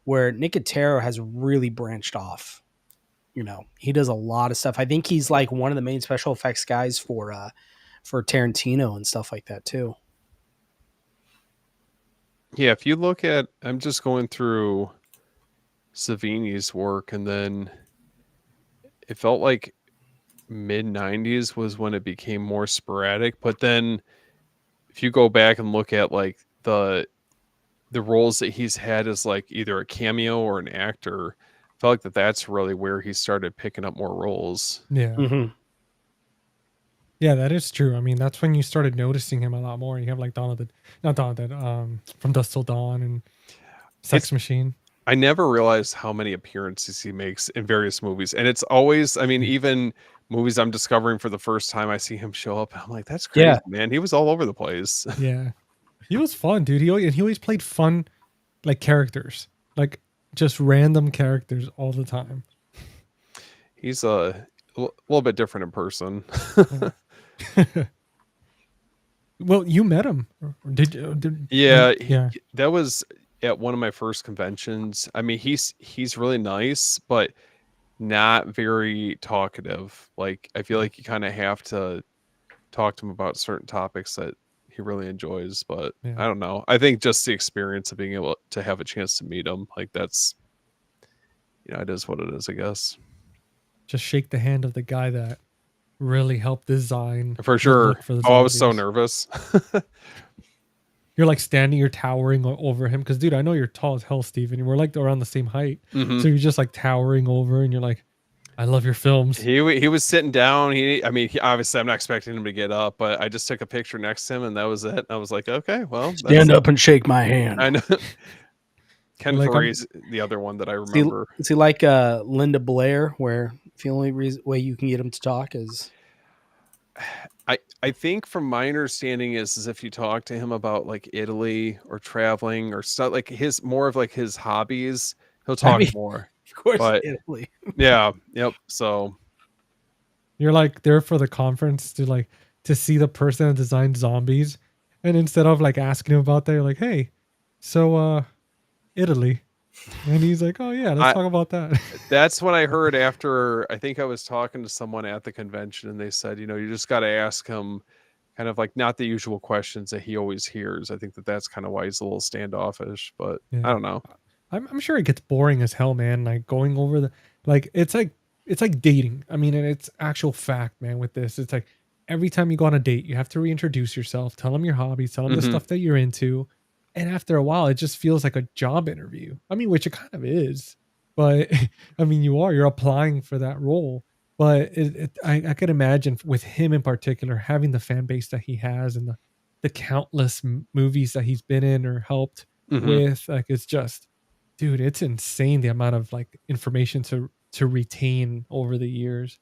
where Nicotero has really branched off. He does a lot of stuff. I think he's like one of the main special effects guys for Tarantino and stuff like that too. Yeah, if you look at, I'm just going through Savini's work, and then it felt like mid 90s was when it became more sporadic. But then if you go back and look at like the roles that he's had as like either a cameo or an actor, I felt like that's really where he started picking up more roles. Yeah. Mm-hmm. Yeah, that is true. I mean, that's when you started noticing him a lot more. You have like not Dawn of the Dead, From Dusk Till Dawn and Sex Machine. I never realized how many appearances he makes in various movies. And it's always, I mean, even movies I'm discovering for the first time, I see him show up. And I'm like, that's crazy, man. He was all over the place. Yeah. He was fun, dude. He always played fun, like, characters. Like, just random characters all the time. He's a little bit different in person. Well, you met him. Did you? Yeah. That was at one of my first conventions. I mean, he's really nice, but not very talkative. Like, I feel like you kind of have to talk to him about certain topics that he really enjoys, but I don't know. I think just the experience of being able to have a chance to meet him, like, that's, it is what it is, I guess. Just shake the hand of the guy that really helped design. For sure. For I was so nervous. You're like standing, you're towering over him. Because, dude, I know you're tall as hell, Steven. We're like around the same height. Mm-hmm. So you're just like towering over and you're like, I love your films. He was sitting down. Obviously I'm not expecting him to get up, but I just took a picture next to him and that was it. I was like, okay, well, stand up and shake my hand. I know. Ken Foree's the other one that I remember. Is he like Linda Blair, where the only way you can get him to talk is... I think from my understanding is if you talk to him about like Italy or traveling or stuff, like more of like his hobbies, he'll talk more. Of course, but, Italy. Yeah. Yep. So you're like there for the conference to see the person that designed zombies. And instead of like asking him about that, you're like, hey, so Italy. And he's like, oh yeah, let's talk about that. That's what I heard after, I think I was talking to someone at the convention and they said, you just got to ask him kind of like not the usual questions that he always hears. I think that's kind of why he's a little standoffish, but I don't know. I'm sure it gets boring as hell, man. Like going over it's like dating. I mean, and it's actual fact, man, with this. It's like every time you go on a date, you have to reintroduce yourself, tell them your hobbies, tell them the stuff that you're into. And after a while, it just feels like a job interview. I mean, which it kind of is. But I mean, you're applying for that role. But I could imagine with him in particular, having the fan base that he has and the countless movies that he's been in or helped with, like, it's just, dude, it's insane the amount of like information to retain over the years,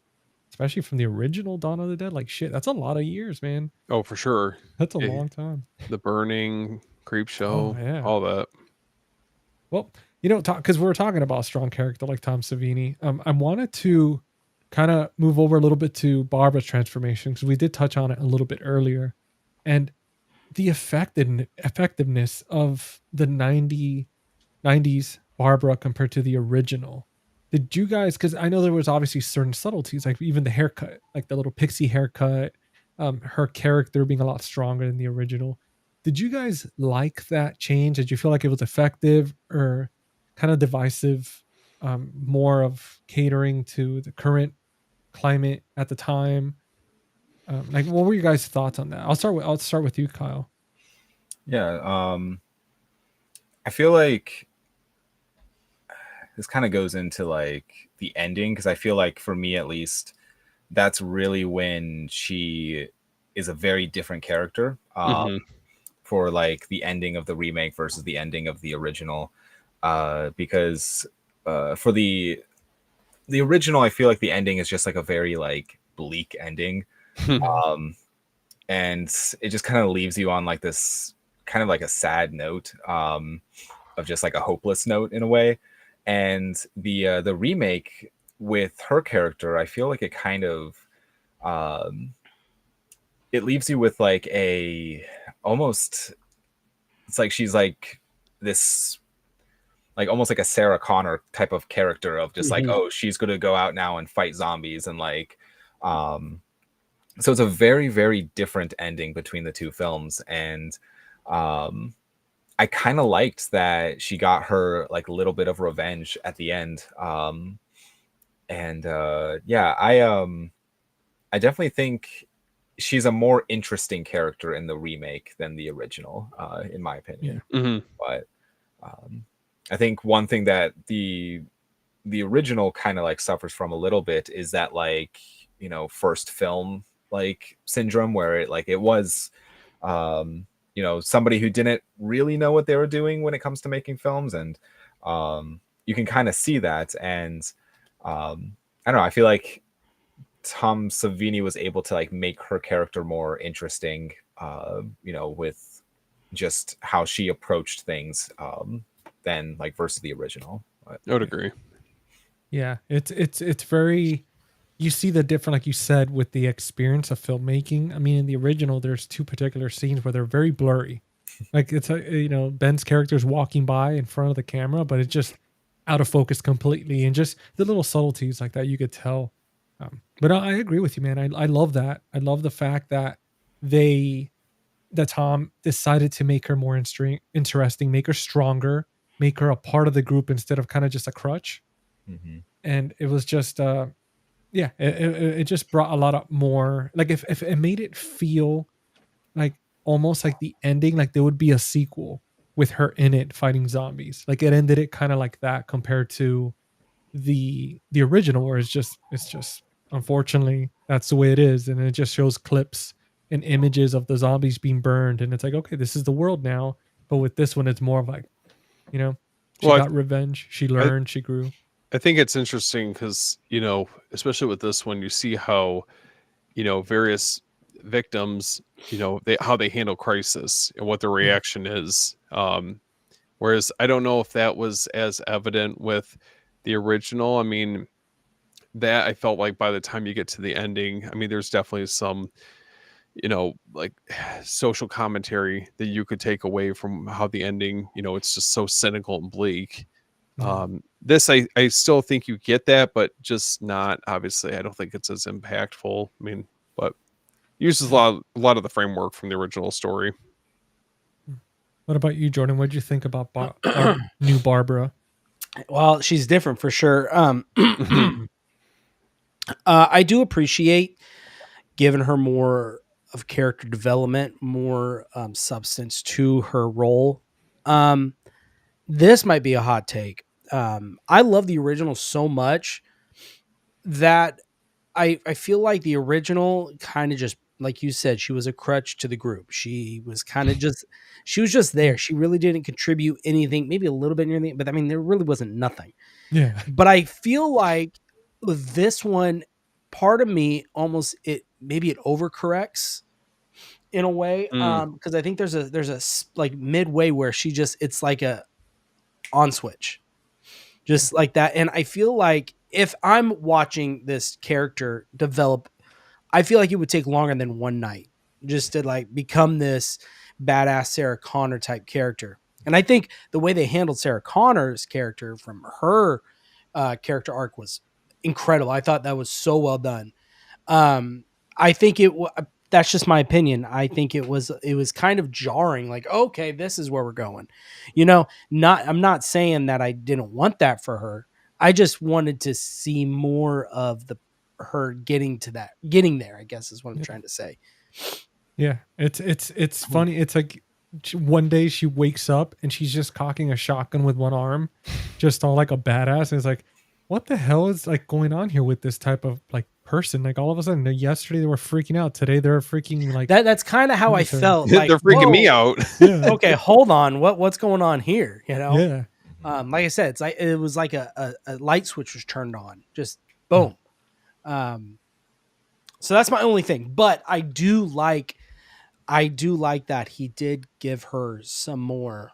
especially from the original Dawn of the Dead. Like, shit, that's a lot of years, man. Oh, for sure. That's a long time. The Burning, Creep Show, all that. Well, because we're talking about a strong character like Tom Savini. I wanted to kind of move over a little bit to Barbara's transformation because we did touch on it a little bit earlier, and the effectiveness of the 90s Barbara compared to the original. Did you guys? Because I know there was obviously certain subtleties, like even the haircut, like the little pixie haircut, her character being a lot stronger than the original. Did you guys like that change? Did you feel like it was effective or kind of divisive, more of catering to the current climate at the time? Like, what were your guys' thoughts on that? I'll start with you, Kyle. Yeah, I feel like this kind of goes into like the ending, because I feel like for me at least, that's really when she is a very different character. Mhm. For like the ending of the remake versus the ending of the original, because for the original, I feel like the ending is just like a very like bleak ending, and it just kind of leaves you on like this kind of like a sad note, of just like a hopeless note in a way. And the remake with her character, I feel like it kind of um, it leaves you with like a almost, it's like she's like this, like almost like a Sarah Connor type of character of just like, Mhm. oh, she's going to go out now and fight zombies, and like so it's a very very different ending between the two films. And um I kind of liked that she got her like little bit of revenge at the end. And yeah, I definitely think she's a more interesting character in the remake than the original, in my opinion. Mhm. But um, I think one thing that the original kind of like suffers from a little bit is that, like, you know, first film like syndrome, where it like it was you know, somebody who didn't really know what they were doing when it comes to making films. And you can kind of see that. And I don't know, I feel like Tom Savini was able to like make her character more interesting, you know, with just how she approached things, than like versus the original. But, I would agree. Yeah, it's very, you see the different, like you said, with the experience of filmmaking. I mean, in the original, there's two particular scenes where they're very blurry. Like it's a, you know, Ben's character's walking by in front of the camera, but it's just out of focus completely, and just the little subtleties like that you could tell. But I agree with you, man. I love that. I love the fact that they that Tom decided to make her more interesting, make her stronger, make her a part of the group instead of kind of just a crutch. mhm. And it was just yeah, it just brought a lot of more, like if it made it feel like almost like the ending, like there would be a sequel with her in it fighting zombies. Like it ended it kind of like that compared to the original, where it's just unfortunately that's the way it is, and it just shows clips and images of the zombies being burned, and it's like, okay, this is the world now. But with this one, it's more of like, you know, she Well, got revenge, she I learned, she grew. I think it's interesting because, you know, especially with this one, you see how, you know, various victims, you know, how they handle crisis and what their Mhm. reaction is. Whereas I don't know if that was as evident with the original. I mean, that I felt like by the time you get to the ending, I mean, there's definitely some, you know, like social commentary that you could take away from how the ending, you know, it's just so cynical and bleak. Yeah. This I still think you get that, but just not, obviously I don't think it's as impactful. I mean, but uses Yeah. a lot of the framework from the original story. Mm. What about you, Jordan? What did you think about our new Barbara? Well, she's different for sure. Mhm. I do appreciate giving her more of character development, more substance to her role. Um, this might be a hot take. I love the original so much that I feel like the original kind of just, like you said, she was a crutch to the group. She was kind of just, she was just there. Mm. She really didn't contribute anything, maybe a little bit in anything, but I mean, there really wasn't nothing. Yeah. But I feel like with this one, part of me almost, it maybe it overcorrects in a way, Mm, because I think like midway where she just, it's like a on switch, Yeah. just like that. And I feel like if I'm watching this character develop, I feel like it would take longer than one night just to like become this badass Sarah Connor type character. And I think the way they handled Sarah Connor's character from her character arc was incredible. I thought that was so well done. I think that's just my opinion. I think it was kind of jarring. Like, okay, this is where we're going. Not I'm not saying that I didn't want that for her. I just wanted to see more of her getting there. I guess is what I'm Yeah. trying to say. Yeah. It's funny. It's like one day she wakes up and she's just cocking a shotgun with one arm, just all like a badass. And it's like, what the hell is like going on here with this type of like person? Like all of a sudden, yesterday they were freaking out. Today they're freaking like That's kind of how I military. felt. Like, They're freaking me whoa, out. Yeah. Okay, hold on. What's going on here? You know? Yeah. Like I said, it was like a light switch was turned on. Just boom. So that's my only thing. But I do like that he did give her some more,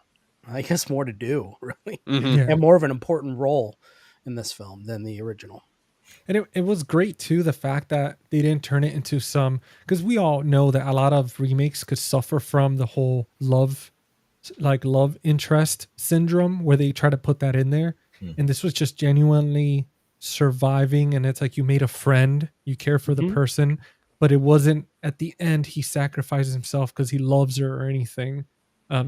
I guess, more to do, really, Mhm. Yeah. and more of an important role in this film than the original. And it was great too, the fact that they didn't turn it into some, because we all know that a lot of remakes could suffer from the whole love interest syndrome where they try to put that in there. And this was just genuinely surviving, and it's like you made a friend, you care for the person, but it wasn't at the end he sacrifices himself because he loves her or anything.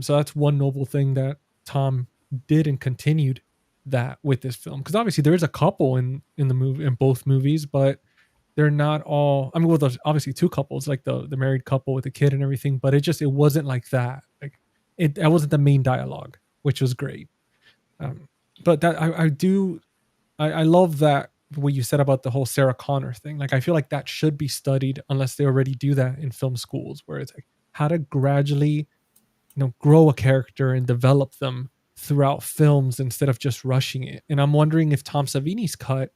So that's one noble thing that Tom did and continued that with this film, because obviously there is a couple in the movie, in both movies, but they're not all, I mean, well, there's obviously two couples, like the married couple with the kid and everything, but it wasn't like that. Like that wasn't the main dialogue, which was great. But that I love that what you said about the whole Sarah Connor thing. Like I feel like that should be studied, unless they already do that in film schools, where it's like how to gradually, grow a character and develop them throughout films instead of just rushing it. And I'm wondering if Tom Savini's cut,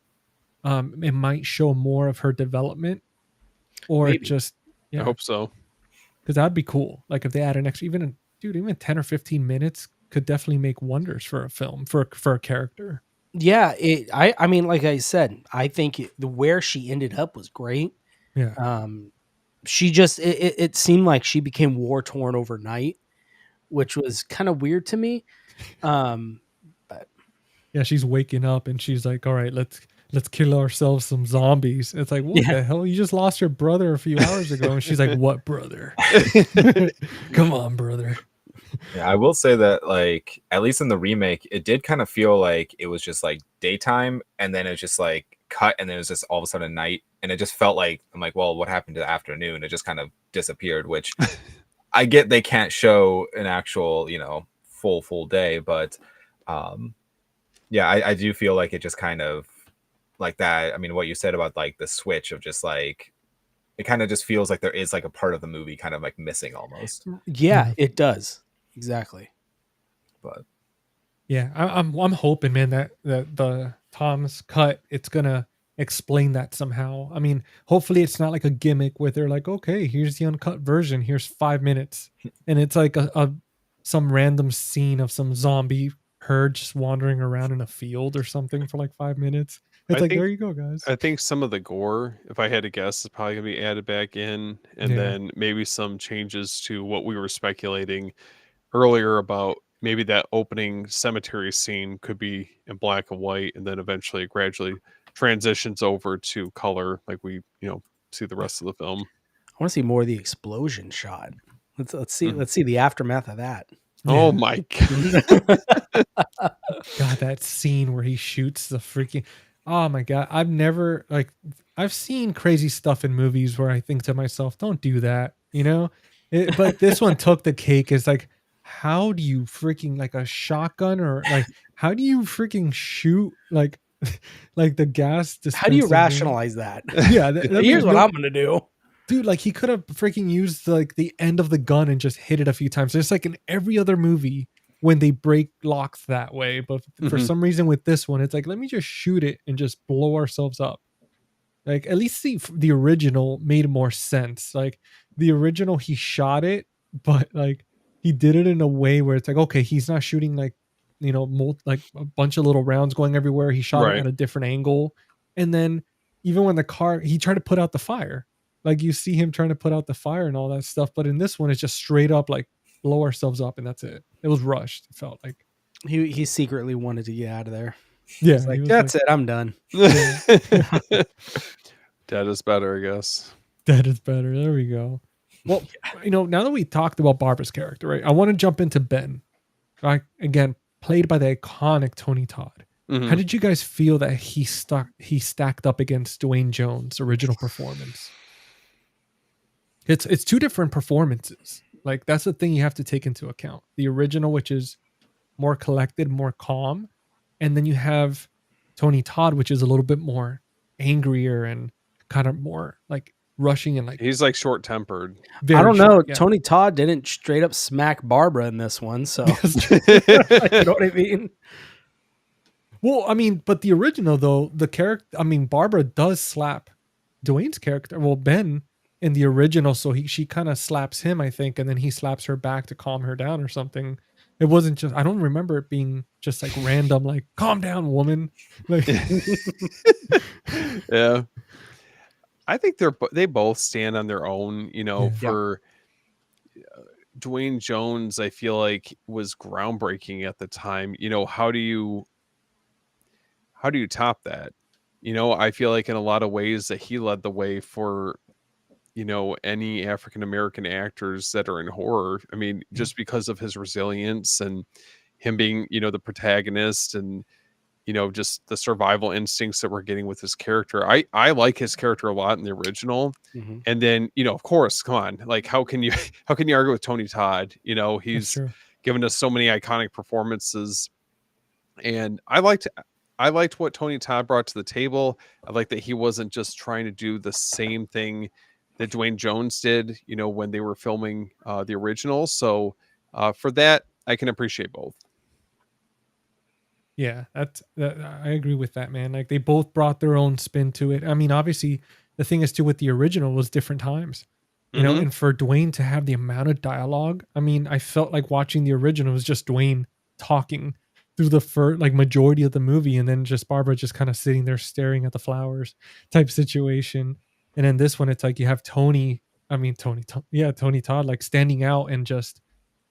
it might show more of her development, or Maybe. just I hope so. because that'd be cool. Like if they add an extra, even 10 or 15 minutes could definitely make wonders for a film, for a character. Yeah, I mean, like I said, I think where she ended up was great. Yeah. She just it seemed like she became war torn overnight, which was kind of weird to me. Yeah, she's waking up and she's like, all right, let's kill ourselves some zombies. It's like, what the hell? You just lost your brother a few hours ago. And she's like, what brother? Come on, brother. Yeah, I will say that, like, at least in the remake, it did kind of feel like it was just like daytime, and then it just like cut, and then it was just all of a sudden night, and it just felt like, I'm like, well, what happened to the afternoon? It just kind of disappeared, which I get they can't show an actual, full day, but yeah, I do feel like it just kind of like that. I mean, what you said about like the switch of just like, it kind of just feels like there is like a part of the movie kind of like missing almost. Yeah, it does. Exactly. But yeah, I'm hoping, man, that the Tom's cut, it's gonna explain that somehow. I mean, hopefully it's not like a gimmick where they're like, okay, here's the uncut version, here's 5 minutes, and it's like a some random scene of some zombie herd just wandering around in a field or something for like 5 minutes. It's there you go, guys. I think some of the gore, if I had to guess, is probably gonna be added back in, and then maybe some changes to what we were speculating earlier about maybe that opening cemetery scene could be in black and white, and then eventually gradually transitions over to color, like we see the rest of the film. I want to see more of the explosion shot. Let's see the aftermath of that. Oh my god. God, that scene where he shoots the freaking, oh my god, I've seen crazy stuff in movies where I think to myself, don't do that, but this one took the cake. It's like, how do you freaking, like a shotgun, or like how do you freaking shoot like the gas dispensing? How do you rationalize that? Yeah, here's what I'm gonna do, dude. Like he could have freaking used like the end of the gun and just hit it a few times. Just like in every other movie when they break locks that way, but for some reason with this one, it's like, let me just shoot it and just blow ourselves up. Like at least the original made more sense. Like the original, he shot it, but like he did it in a way where it's like, okay, he's not shooting like, like a bunch of little rounds going everywhere. He shot it at a different angle. And then even when he tried to put out the fire, like you see him trying to put out the fire and all that stuff. But in this one, it's just straight up like blow ourselves up and that's it. It was rushed. It felt like he secretly wanted to get out of there. Yeah. He's like, that's it. I'm done. Dead is better, I guess. Dead is better. There we go. Well, now that we talked about Barbara's character, right? I want to jump into Ben. Right? Again, played by the iconic Tony Todd. Mm-hmm. How did you guys feel that he stacked up against Dwayne Jones' original performance? It's two different performances. Like that's the thing you have to take into account. The original, which is more collected, more calm, and then you have Tony Todd, which is a little bit more angrier and kind of more like rushing and like He's like short tempered. I very don't know. short, yeah. Tony Todd didn't straight up smack Barbara in this one, so That's like, you know what I mean? Well, I mean, but the original though, the character, I mean, Barbara does slap Dwayne's character. Well, Ben in the original, so she kind of slaps him, I think, and then he slaps her back to calm her down or something. It wasn't just. I don't remember it being just like random, like "calm down, woman." Like, Yeah, I think they both stand on their own. You know, Yeah. for Dwayne Jones, I feel like was groundbreaking at the time. You know, how do you top that? You know, I feel like in a lot of ways that he led the way for, you know, any African American actors that are in horror. I mean, just because of his resilience and him being, you know, the protagonist and, you know, just the survival instincts that we're getting with his character. I like his character a lot in the original. Mhm. And then, you know, of course, come on, like how can you argue with Tony Todd? You know, that's he's true. given us so many iconic performances. And I liked what Tony Todd brought to the table. I like that he wasn't just trying to do the same thing that Dwayne Jones did, you know, when they were filming the original. So for that, I can appreciate both. Yeah, I agree with that, man. Like they both brought their own spin to it. I mean, obviously, the thing is too with the original was different times, you know. Mhm. And for Dwayne to have the amount of dialogue, I mean, I felt like watching the original was just Dwayne talking through the like majority of the movie, and then just Barbara just kind of sitting there staring at the flowers type situation. And then this one, it's like you have Tony. I mean, Tony Todd, like standing out and just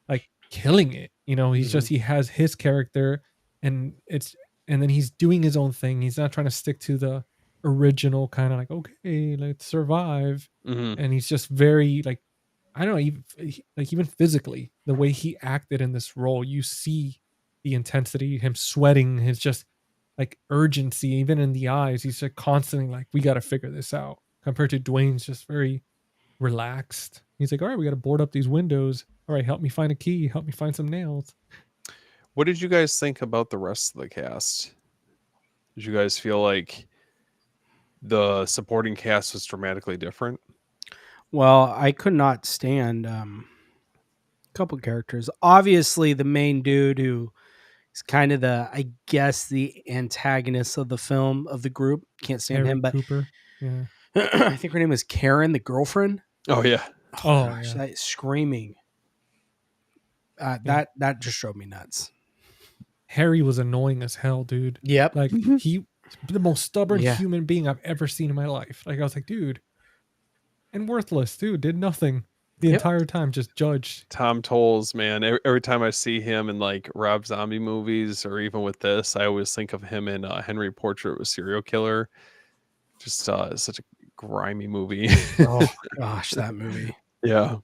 like killing it. You know, he's just he has his character and it's and then he's doing his own thing. He's not trying to stick to the original kind of like, okay, let's survive. Mhm. And he's just very like I don't know, even physically, the way he acted in this role, you see the intensity, him sweating, his just like urgency, even in the eyes. He's like constantly like, we got to figure this out. Compared to Dwayne's just very relaxed. He's like, all right, we got to board up these windows. All right, help me find a key. Help me find some nails. What did you guys think about the rest of the cast? Did you guys feel like the supporting cast was dramatically different? Well, I could not stand a couple characters. Obviously, the main dude who is kind of I guess, the antagonist of the film of the group. Can't stand Harry him, but Cooper. Yeah. I think her name is Karen, the girlfriend. Oh yeah. Oh, Gosh, yeah. that screaming. Yeah. That just drove me nuts. Harry was annoying as hell, dude. Yep. Like he the most stubborn Yeah. human being I've ever seen in my life. Like I was like, dude, and worthless, dude. Did nothing the Yep. entire time. Just judged. Tom Tolles, man. Every time I see him in like Rob Zombie movies or even with this, I always think of him in Henry Portrait of a Serial Killer. Just such a grimy movie. Oh gosh, that movie. Yeah.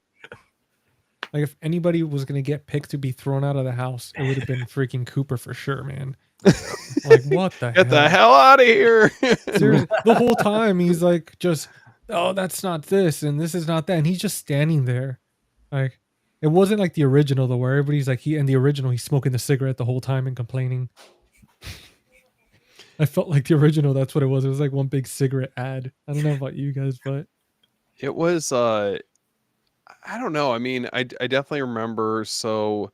Like if anybody was gonna get picked to be thrown out of the house, it would have been freaking Cooper for sure, man. Like what the Get the hell? hell out of here. Seriously, the whole time he's like just, oh, that's not this and this is not that, and he's just standing there. Like it wasn't like the original though, where everybody's like in the original he's smoking the cigarette the whole time and complaining. I felt like the original, that's what it was. It was like one big cigarette ad. I don't know about you guys, but It was I don't know. I mean, I definitely remember. So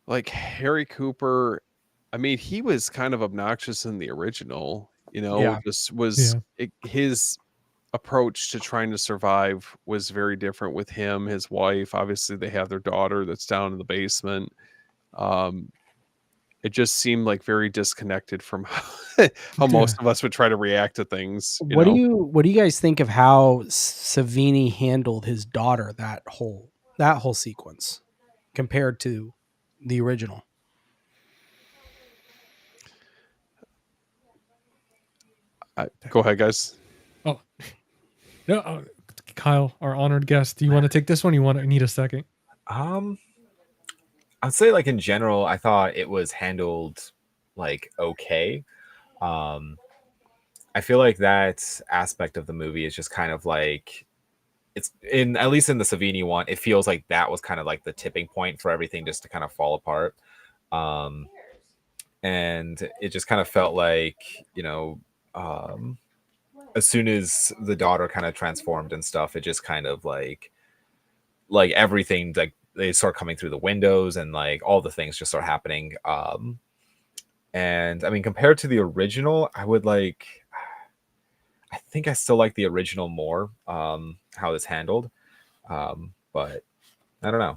like Harry Cooper, I mean, he was kind of obnoxious in the original, you know, Yeah. just was yeah, his approach to trying to survive was very different with him, his wife. Obviously, they have their daughter that's down in the basement. Um, it just seemed like very disconnected from how most of us would try to react to things. You What know? do you guys think of how Savini handled his daughter that whole sequence compared to the original? Go ahead, guys. Oh, no, Kyle, our honored guest. Do you want to take this one? Or you want to need a second? I'd say like in general, I thought it was handled like okay. I feel like that aspect of the movie is just kind of like it's in, at least in the Savini one, it feels like that was kind of like the tipping point for everything just to kind of fall apart. And it just kind of felt like, as soon as the daughter kind of transformed and stuff, it just kind of like everything, like they start coming through the windows and like all the things just start happening. And I mean, compared to the original, I think I still like the original more, how it's handled. But I don't know.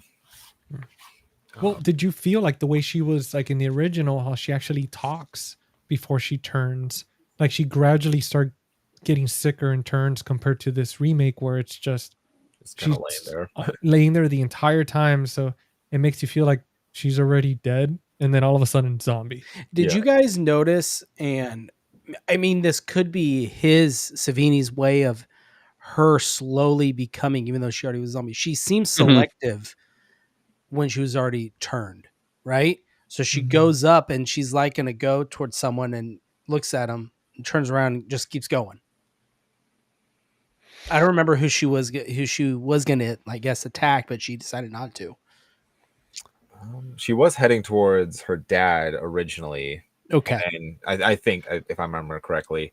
Well, did you feel like the way she was like in the original, how she actually talks before she turns? Like she gradually started getting sicker and turns compared to this remake where it's just It's kind of she's laying there. laying there the entire time. So it makes you feel like she's already dead. And then all of a sudden, zombie. Did you guys notice? And I mean, this could be Savini's way of her slowly becoming, even though she already was a zombie. She seems selective when she was already turned, right? So she goes up and she's like going to go towards someone and looks at him and turns around and just keeps going. I don't remember who she was going to, I guess, attack, but she decided not to. She was heading towards her dad originally. Okay. And I think, if I remember correctly,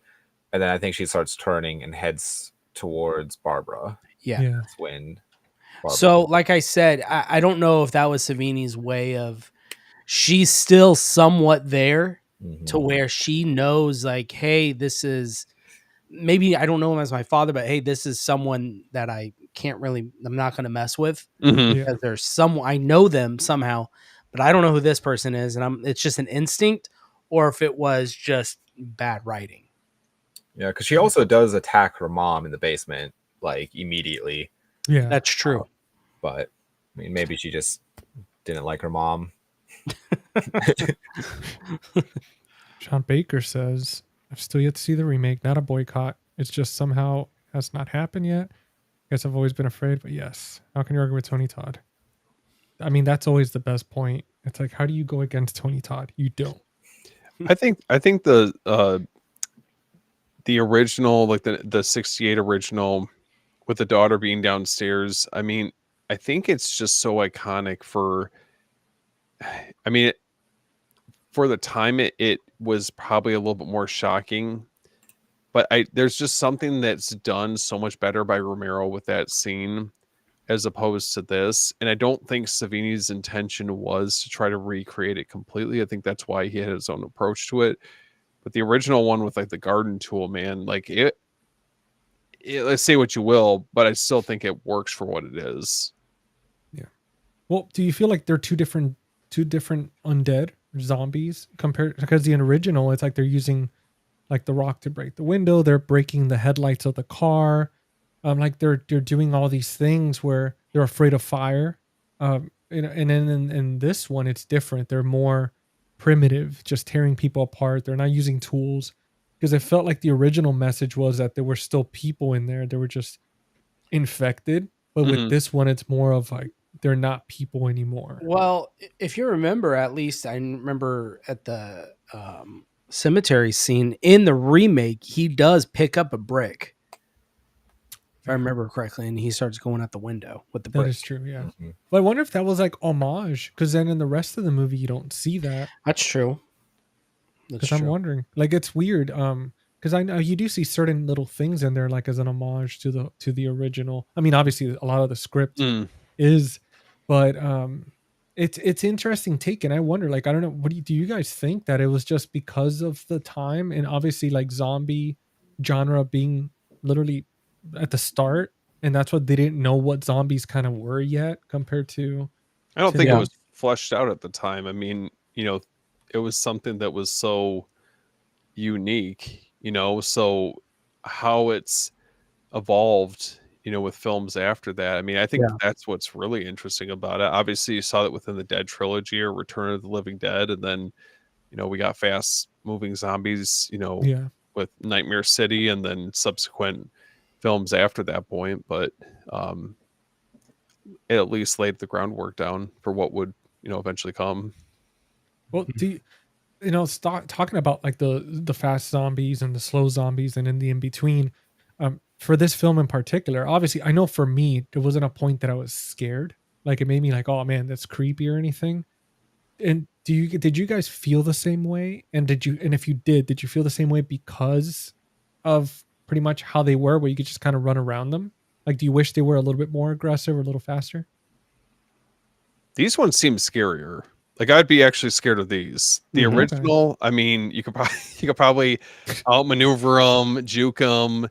and then I think she starts turning and heads towards Barbara. Yeah. That's when Barbara. So, like I said, I don't know if that was Savini's way of, she's still somewhat there to where she knows, like, hey, this is, maybe I don't know him as my father, but hey, this is someone that I'm not going to mess with because there's someone, I know them somehow, but I don't know who this person is. And it's just an instinct, or if it was just bad writing. Yeah. Cause she also does attack her mom in the basement, like immediately. Yeah, that's true. But I mean, maybe she just didn't like her mom. Sean Baker says, I've still yet to see the remake, not a boycott. It's just somehow has not happened yet. I guess I've always been afraid, but yes. How can you argue with Tony Todd? I mean, that's always the best point. It's like, how do you go against Tony Todd? You don't. I think the original, like the 68 original with the daughter being downstairs, I mean, I think it's just so iconic for the time it was probably a little bit more shocking, but there's just something that's done so much better by Romero with that scene as opposed to this. And I don't think Savini's intention was to try to recreate it completely. I think that's why he had his own approach to it. But the original one with like the garden tool, man, like it let's say what you will, but I still think it works for what it is. Yeah. Well, do you feel like they're two different undead zombies compared, because the original, it's like they're using like the rock to break the window, they're breaking the headlights of the car, like they're doing all these things where they're afraid of fire, and then in this one it's different. They're more primitive, just tearing people apart. They're not using tools, because it felt like the original message was that there were still people in there, they were just infected. But with this one, it's more of like they're not people anymore. Well, if you remember, at least I remember at the cemetery scene in the remake, he does pick up a brick, if I remember correctly, and he starts going out the window with the brick. That is true, yeah. But I wonder if that was like homage, because then in the rest of the movie you don't see that. That's true. Because I'm wondering, like, it's weird, because I know you do see certain little things in there, like as an homage to the original. I mean, obviously a lot of the script is, but it's interesting take. And I wonder, like, I don't know, what do you guys think that it was just because of the time, and obviously like zombie genre being literally at the start, and that's what they didn't know what zombies kind of were yet compared to. I don't think it was fleshed out at the time. I mean, it was something that was so unique, so how it's evolved, with films after that. I mean, I think that's what's really interesting about it. Obviously, you saw that within the Dead trilogy or Return of the Living Dead, and then, we got fast moving zombies, with Nightmare City, and then subsequent films after that point. But it at least laid the groundwork down for what would, eventually come. Well, do you, start talking about like the fast zombies and the slow zombies and in the in between. For this film in particular, obviously, I know for me, there wasn't a point that I was scared. Like it made me like, oh man, that's creepy or anything. And did you guys feel the same way? And if you did you feel the same way because of pretty much how they were, where you could just kind of run around them? Like, do you wish they were a little bit more aggressive or a little faster? These ones seem scarier. Like I'd be actually scared of these. The Mhm. original, I mean, you could probably outmaneuver them, juke them.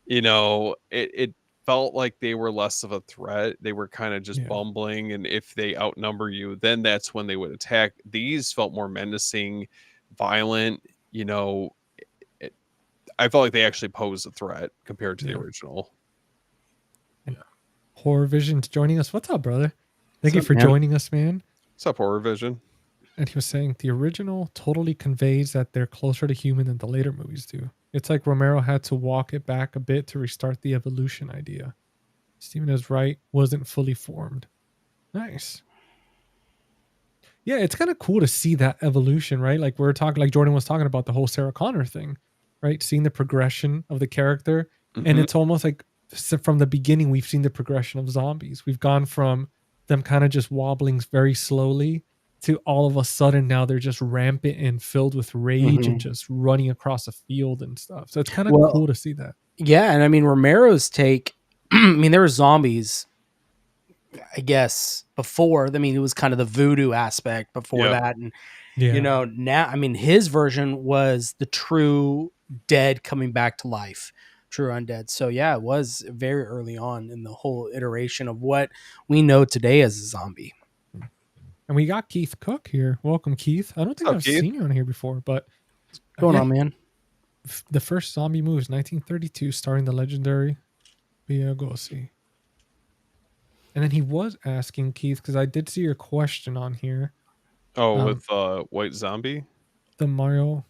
You know, it felt like they were less of a threat. They were kind of just Yeah. bumbling, and if they outnumber you, then that's when they would attack. These felt more menacing, violent. You know, it, I felt like they actually posed a threat compared to the Yeah. original. Horror Vision's joining us. What's up, brother? Thank What's you up, for man? joining us, man. What's up, Horror Vision? And he was saying the original totally conveys that they're closer to human than the later movies do. It's like Romero had to walk it back a bit to restart the evolution idea. Steven is right, wasn't fully formed. Nice. Yeah, it's kind of cool to see that evolution, right? Like like Jordan was talking about the whole Sarah Connor thing, right? Seeing the progression of the character. And Mhm. it's almost like from the beginning, we've seen the progression of zombies. We've gone from them kind of just wobbling very slowly to all of a sudden now they're just rampant and filled with rage and Mhm. just running across a field and stuff. So it's kind of Well, cool to see that. Yeah, and I mean Romero's take. I mean, there were zombies, I guess, before. I mean, it was kind of the voodoo aspect before Yep. that, and Yeah. you know, now I mean, his version was the true dead coming back to life, true undead. So yeah, it was very early on in the whole iteration of what we know today as a zombie. And we got Keith Cook here. Welcome, Keith. I don't think What's up, I've Keith? seen you on here before, but What's going yeah, on, man? the first zombie movie was 1932, starring the legendary Bela Lugosi. And then he was asking Keith, because I did see your question on here, Oh, with White Zombie. the Mario.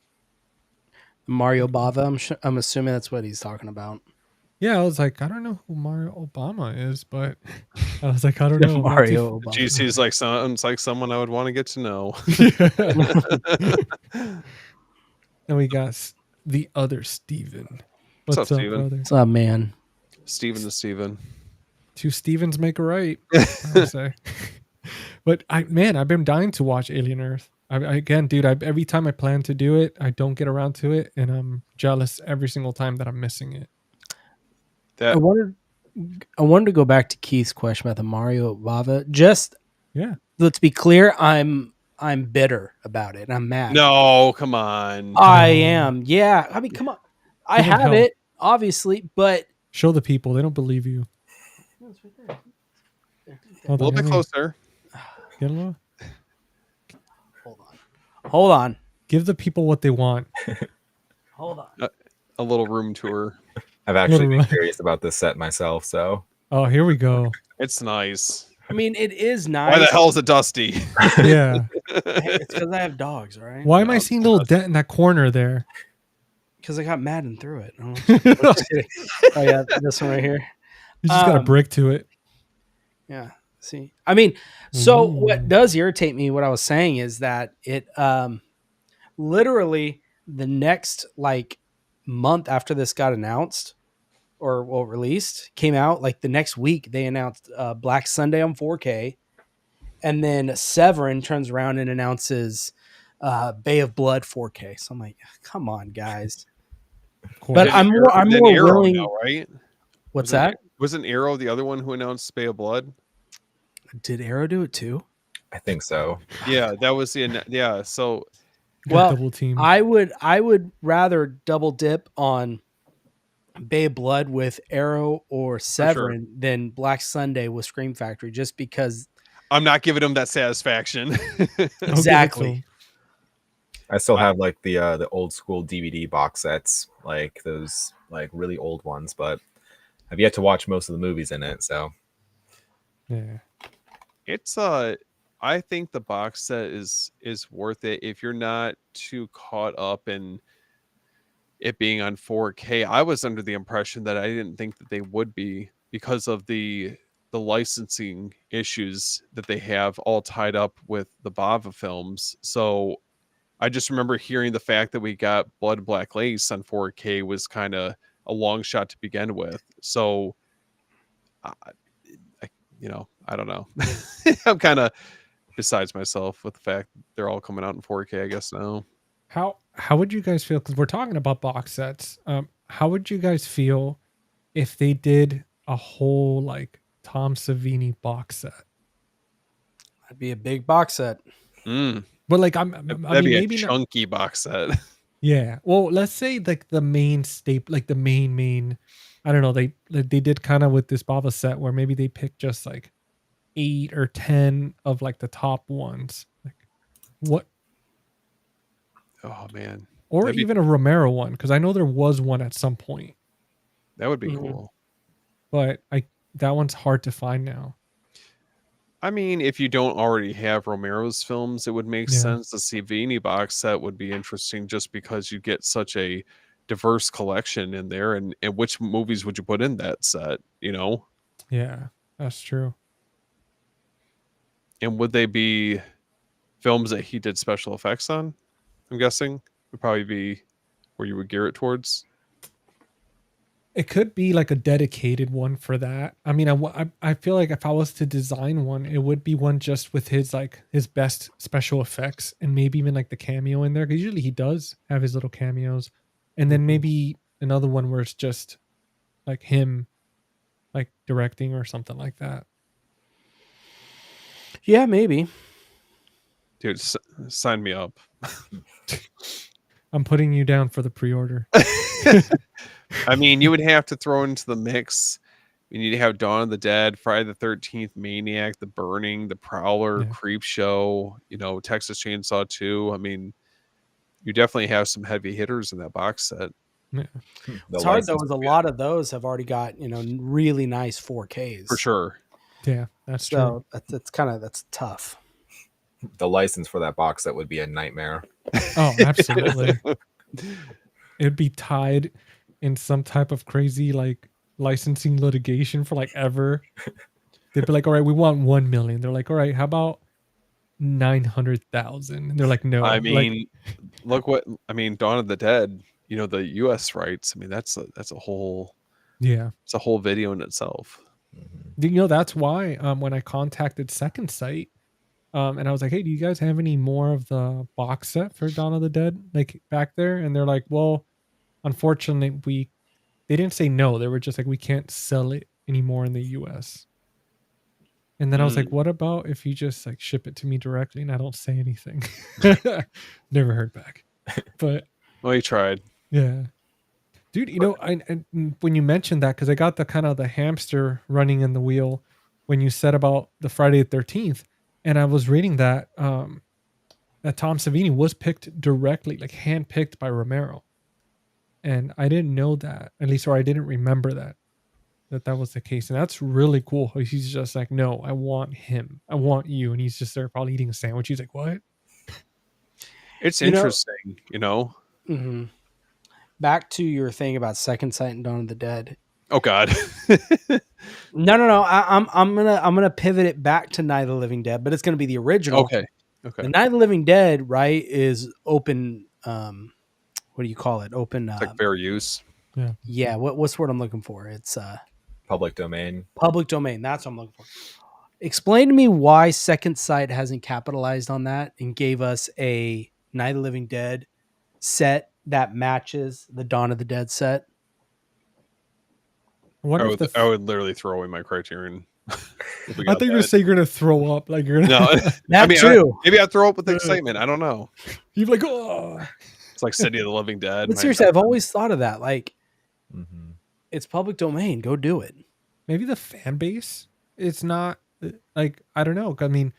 Mario Bava. I'm assuming that's what he's talking about. Yeah, I was like, I don't know who Mario Obama is, but I was like, I don't know. I'm not Mario too- Obama. GC's like sounds like someone I would want to get to know. And we got the other Steven. What's up, Steven? brother? What's up, man? Steven the Steven. Two Stevens make a right, I would say. But I've been dying to watch Alien Earth. Again, dude, every time I plan to do it, I don't get around to it, and I'm jealous every single time that I'm missing it. I wanted to go back to Keith's question about the Mario Bava. Just let's be clear, I'm bitter about it. I'm mad. No, come on. I am. Yeah. I mean, come on. I Give him have hell. it, obviously, but Show the people; they don't believe you. A little bit closer. Get a little. hold on. Give the people what they want. Hold on. A little room tour. I've actually been Little- curious about this set myself, so Oh, here we go. It's nice. I mean, it is nice. Why the hell is it dusty? Yeah. It's because I have dogs, all right? Why am I seeing a little dent in that corner there? Because I got mad and threw it. Oh, just kidding. Oh, yeah, this one right here. You just got a Um, brick to it. Yeah. See, I mean, so Ooh. what does irritate me, what I was saying is that it literally the next like month after this got announced or released, came out, like the next week they announced Black Sunday on 4K, and then Severin turns around and announces Bay of Blood 4K. So I'm like, come on, guys. Of course. But I'm more Then Arrow willing. now, right? What's Wasn't- that? Wasn't Arrow the other one who announced Bay of Blood? Did Arrow do it too? I think so. Yeah, that was the yeah. So Got well, double team. I would rather double dip on Bay of Blood with Arrow or Severin than Black Sunday with Scream Factory, just because I'm not giving them that satisfaction. I'll give it to exactly. him. I still have like the old school DVD box sets, like those like really old ones, but I've yet to watch most of the movies in it. So Yeah. It's I think the box set is worth it if you're not too caught up in it being on 4K. I was under the impression that I didn't think that they would be because of the licensing issues that they have all tied up with the Bava films. So I just remember hearing the fact that we got Blood Black Lace on 4K was kind of a long shot to begin with. So, I, I don't know. I'm kind of besides myself with the fact that they're all coming out in 4K, I guess now. How would you guys feel? Because we're talking about box sets. How would you guys feel if they did a whole like Tom Savini box set? That'd be a big box set. But like I That'd mean, be a maybe not. chunky box set. Yeah. Well, let's say like the main staple, like the main. I don't know. They did kind of with this Bava set where maybe they picked just like 8 or 10 of like the top ones. Like what? Oh man. Or That'd be- even a Romero one, because I know there was one at some point, That would be Mhm. cool. but that one's hard to find now. I mean, if you don't already have Romero's films, it would make Yeah. sense. The Savini box set would be interesting just because you get such a diverse collection in there. And which movies would you put in that set, you know? Yeah, that's true. And would they be films that he did special effects on? I'm guessing would probably be where you would gear it towards. It could be like a dedicated one for that. I mean, I feel like if I was to design one, it would be one just with his like his best special effects and maybe even like the cameo in there, because usually he does have his little cameos, and then maybe another one where it's just like him like directing or something like that. Yeah, maybe. Dude, sign me up. I'm putting you down for the pre-order. I mean, you would have to throw into the mix. You need to have Dawn of the Dead, Friday the 13th, Maniac, The Burning, The Prowler, Yeah. Creep Show, Texas Chainsaw 2. I mean, you definitely have some heavy hitters in that box set. Yeah. It's hard though, as a lot of those have already got really nice 4Ks For sure. Yeah, that's true. So that's tough. The license for that box set would be a nightmare. Oh, absolutely. It'd be tied in some type of crazy like licensing litigation for like ever. They'd be like, all right, we want 1 million. They're like, all right, how about 900,000? And they're like, no. I Like, mean, Dawn of the Dead, the US rights. I mean, that's a whole yeah. it's a whole video in itself. That's why when I contacted Second Sight, and I was like, hey, do you guys have any more of the box set for Dawn of the Dead like back there? And they're like, well, unfortunately, they didn't say no. They were just like, we can't sell it anymore in the US. And then I was like, what about if you just like ship it to me directly and I don't say anything? Never heard back. But Well, you tried. yeah. Dude, I when you mentioned that, because I got the kind of the hamster running in the wheel when you said about the Friday the 13th, and I was reading that that Tom Savini was picked directly, like handpicked by Romero. And I didn't know that, at least, or I didn't remember that was the case. And that's really cool. He's just like, no, I want him. I want you. And he's just there probably eating a sandwich. He's like, what? It's interesting, Mm-hmm. Back to your thing about Second Sight and Dawn of the Dead. Oh God. No. I'm gonna pivot it back to Night of the Living Dead, but it's gonna be the original. Okay. The Night of the Living Dead, right, is open. What do you call it? Open. It's like fair use. Yeah. What's the word I'm looking for? It's Public domain. public domain. That's what I'm looking for. Explain to me why Second Sight hasn't capitalized on that and gave us a Night of the Living Dead set that matches the Dawn of the Dead set. I wonder if I would literally throw away my Criterion. I thought you were going to say you're going to throw up. Like you're gonna, No, That too. maybe I'd throw up with excitement. I don't know. you're like, oh. It's like City of the Living Dead. But seriously, I've always thought of that. Like, Mm-hmm. it's public domain. Go do it. Maybe the fan base. It's not like, I don't know. I mean,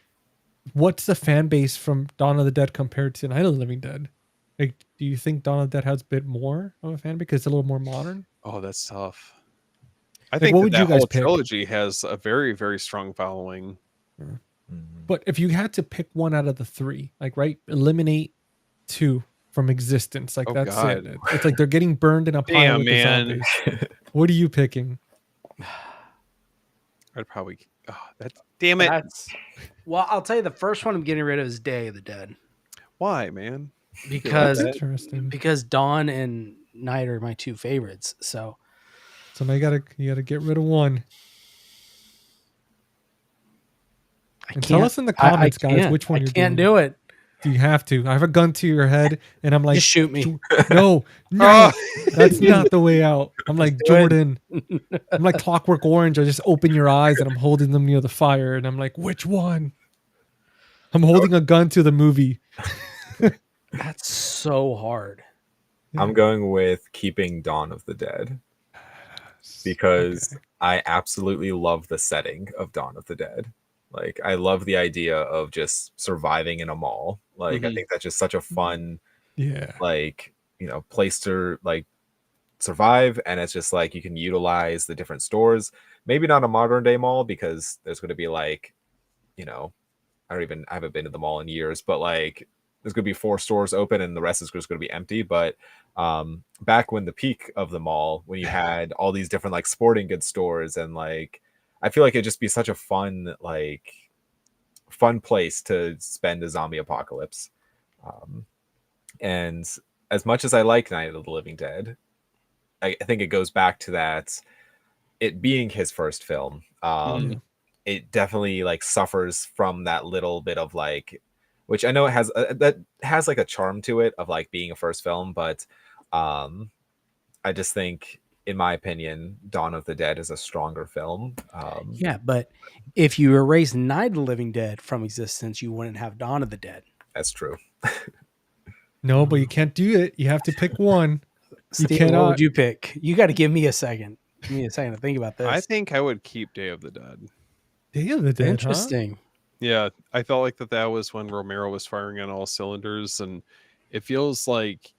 what's the fan base from Dawn of the Dead compared to Night of the Living Dead? Like, do you think Dawn of the Dead has a bit more of a fan base because it's a little more modern? Oh, that's tough. I Like, think what would you that guys whole pick? trilogy has a very, very strong following. Mm-hmm. But if you had to pick one out of the three, like, right, eliminate 2 from existence, like Oh, that's God. it. It's like they're getting burned in a pile Damn, with the man. zombies. What are you picking? I'd probably. Oh, damn it! Well, I'll tell you, the first one I'm getting rid of is Day of the Dead Why, man? because That's interesting. Dawn and Night are my two favorites. So now you gotta get rid of one. And tell us in the comments, guys, which one I you're can't doing. do it. Do you have to? I have a gun to your head, and I'm like, Just shoot me. No, Oh. that's not the way out. I'm like do it. Jordan. I'm like Clockwork Orange. I just open your eyes, and I'm holding them near the fire, and I'm like, which one? I'm holding a gun to the movie. That's so hard. I'm going with keeping Dawn of the Dead because I absolutely love the setting of Dawn of the Dead. Like, I love the idea of just surviving in a mall. Like, I think that's just such a fun, like, you know, place to like survive. And it's just like you can utilize the different stores. Maybe not a modern day mall because there's going to be like, you know, I haven't been to the mall in years, but like there's going to be 4 stores open and the rest is just going to be empty. But back when the peak of the mall, when you had all these different like sporting goods stores and like, I feel like it'd just be such a fun place to spend a zombie apocalypse. And as much as I like Night of the Living Dead, I think it goes back to that, it being his first film. It definitely like suffers from that little bit of like, which I know it has that has like a charm to it of like being a first film, but I just think, in my opinion, Dawn of the Dead is a stronger film. Yeah, but if you erase Night of the Living Dead from existence, you wouldn't have Dawn of the Dead. That's true. No, but you can't do it. You have to pick one. Steve, what would you pick? You got to give me a second. Give me a second to think about this. I think I would keep Day of the Dead. Day of the Dead, Interesting. Huh? Yeah, I felt like that was when Romero was firing on all cylinders, and it feels like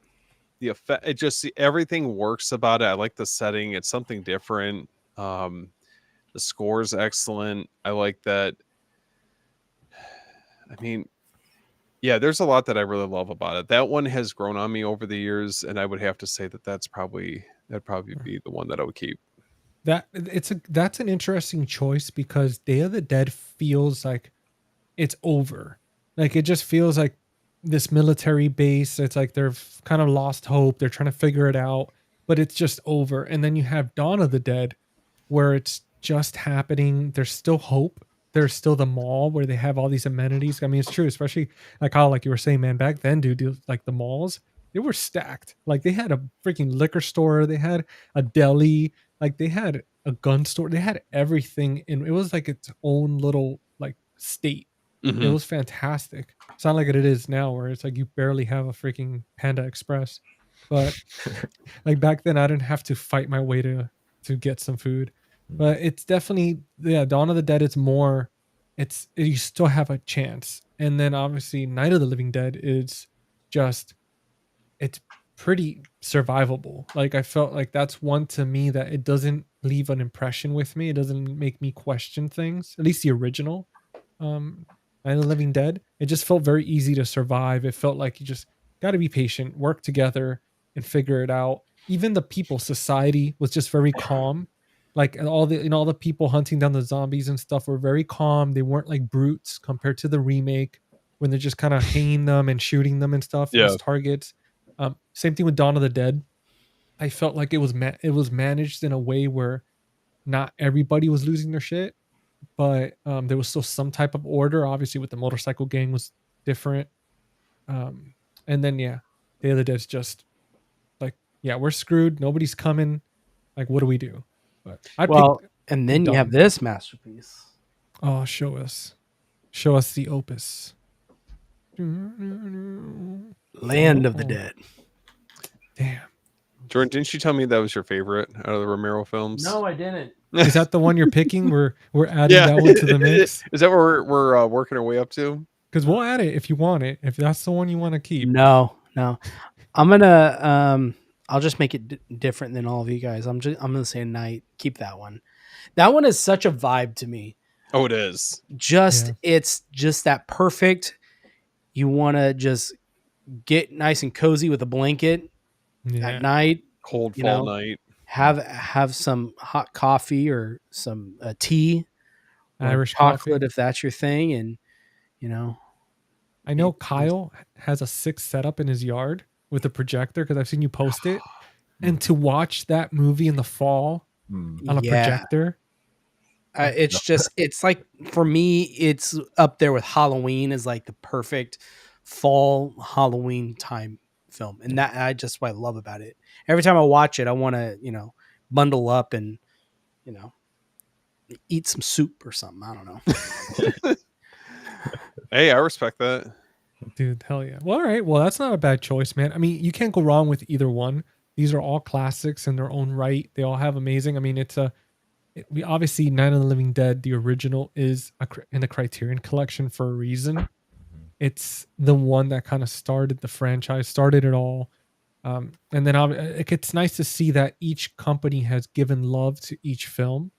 the effect, it just, everything works about it. I like the setting. It's something different. The score is excellent. I like that. I mean, yeah, there's a lot that I really love about it. That one has grown on me over the years, and I would have to say that'd probably be the one that I would keep. That's an interesting choice because Day of the Dead feels like it's over. Like, it just feels like this military base. It's like they've kind of lost hope. They're trying to figure it out, but it's just over. And then you have Dawn of the Dead, where it's just happening. There's still hope. There's still the mall where they have all these amenities. I mean, it's true, especially like how, like you were saying, man, back then, dude, like the malls, they were stacked. Like, they had a freaking liquor store. They had a deli. Like, they had a gun store. They had everything. And it was like its own little like state. It was fantastic. It's not like it is now where it's like you barely have a freaking Panda Express. But like back then, I didn't have to fight my way to get some food. But it's definitely, Dawn of the Dead, it's more, you still have a chance. And then obviously Night of the Living Dead is just, it's pretty survivable. Like, I felt like that's one to me that it doesn't leave an impression with me. It doesn't make me question things, at least the original. Night of the Living Dead, it just felt very easy to survive. It felt like you just got to be patient, work together, and figure it out. Even the people, society was just very calm. Like, all the people hunting down the zombies and stuff were very calm. They weren't like brutes compared to the remake when they're just kind of hanging them and shooting them and stuff as targets. Same thing with Dawn of the Dead. I felt like it was managed in a way where not everybody was losing their shit, but there was still some type of order. Obviously, with the motorcycle gang was different. And then Day of the Dead's just like, we're screwed. Nobody's coming. Like, what do we do? But and then you have this masterpiece. Oh, show us the opus. Land of the Dead. Damn. Jordan, didn't you tell me that was your favorite out of the Romero films? No, I didn't. Is that the one you're picking? We're adding that one to the mix. Is that what we're working our way up to? Because we'll add it if you want it. If that's the one you want to keep. No. I'm gonna I'll just make it different than all of you guys. I'm gonna say Night. Keep that one. That one is such a vibe to me. Oh, it is. It's just that perfect. You want to just get nice and cozy with a blanket at night, cold fall night. Have some hot coffee or some tea, Irish chocolate coffee, if that's your thing, and I know Kyle has a 6 setup in his yard with a projector because I've seen you post it. And to watch that movie in the fall Mm. on a projector. It's like, for me, it's up there with Halloween as like the perfect fall Halloween time film. And I just what I love about it. Every time I watch it, I want to, bundle up and, eat some soup or something. I don't know. Hey, I respect that. Dude, hell yeah. Well, all right. Well, that's not a bad choice, man. I mean, you can't go wrong with either one. These are all classics in their own right. They all have amazing. I mean, we obviously Night of the Living Dead, the original, is in the Criterion Collection for a reason. It's the one that kind of started the franchise, started it all. And then it's nice to see that each company has given love to each film.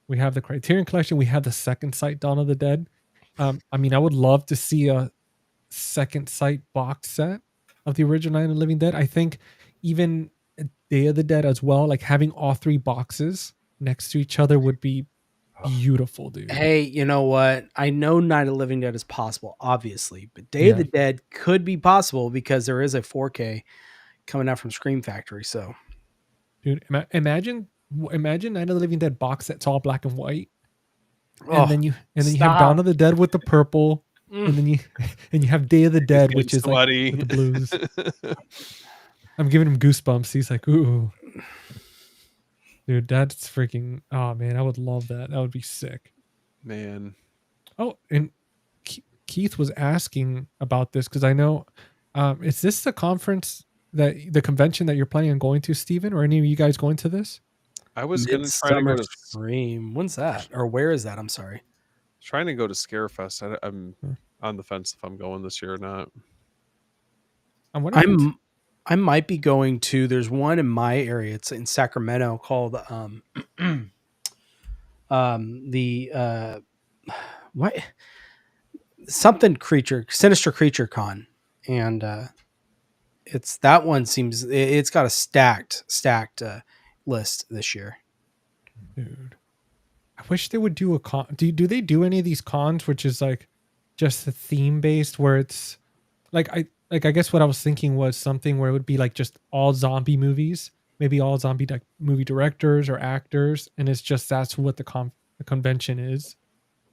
We have the Criterion Collection. We have the Second Sight Dawn of the Dead. I mean, I would love to see a Second Sight box set of the original Night of the Living Dead. I think even Day of the Dead as well, like having all three boxes next to each other would be beautiful, dude. Hey, you know what? I know Night of the Living Dead is possible, obviously, but Day of the Dead could be possible because there is a 4K coming out from Scream Factory. So, dude, imagine Night of the Living Dead box that's all black and white, Oh, and then you have Dawn of the Dead with the purple, and then you have Day of the Dead, which is like with the blues. I'm giving him goosebumps. He's like, ooh. Dude, that's freaking... Oh, man, I would love that. That would be sick. Man. Oh, and Keith was asking about this because I know... is this the convention that you're planning on going to, Steven? Or any of you guys going to this? I was going to try to go to... Scream. When's that? Or where is that? I'm sorry. Trying to go to Scarefest. I'm on the fence if I'm going this year or not. I might be going to. There's one in my area. It's in Sacramento called what something creature, Sinister Creature Con, and it's that one seems it's got a stacked list this year. Dude, I wish they would do a con. Do they do any of these cons which is like just the theme based where it's like I guess what I was thinking was something where it would be like just all zombie movies, maybe all zombie movie directors or actors, and it's just that's what the convention is.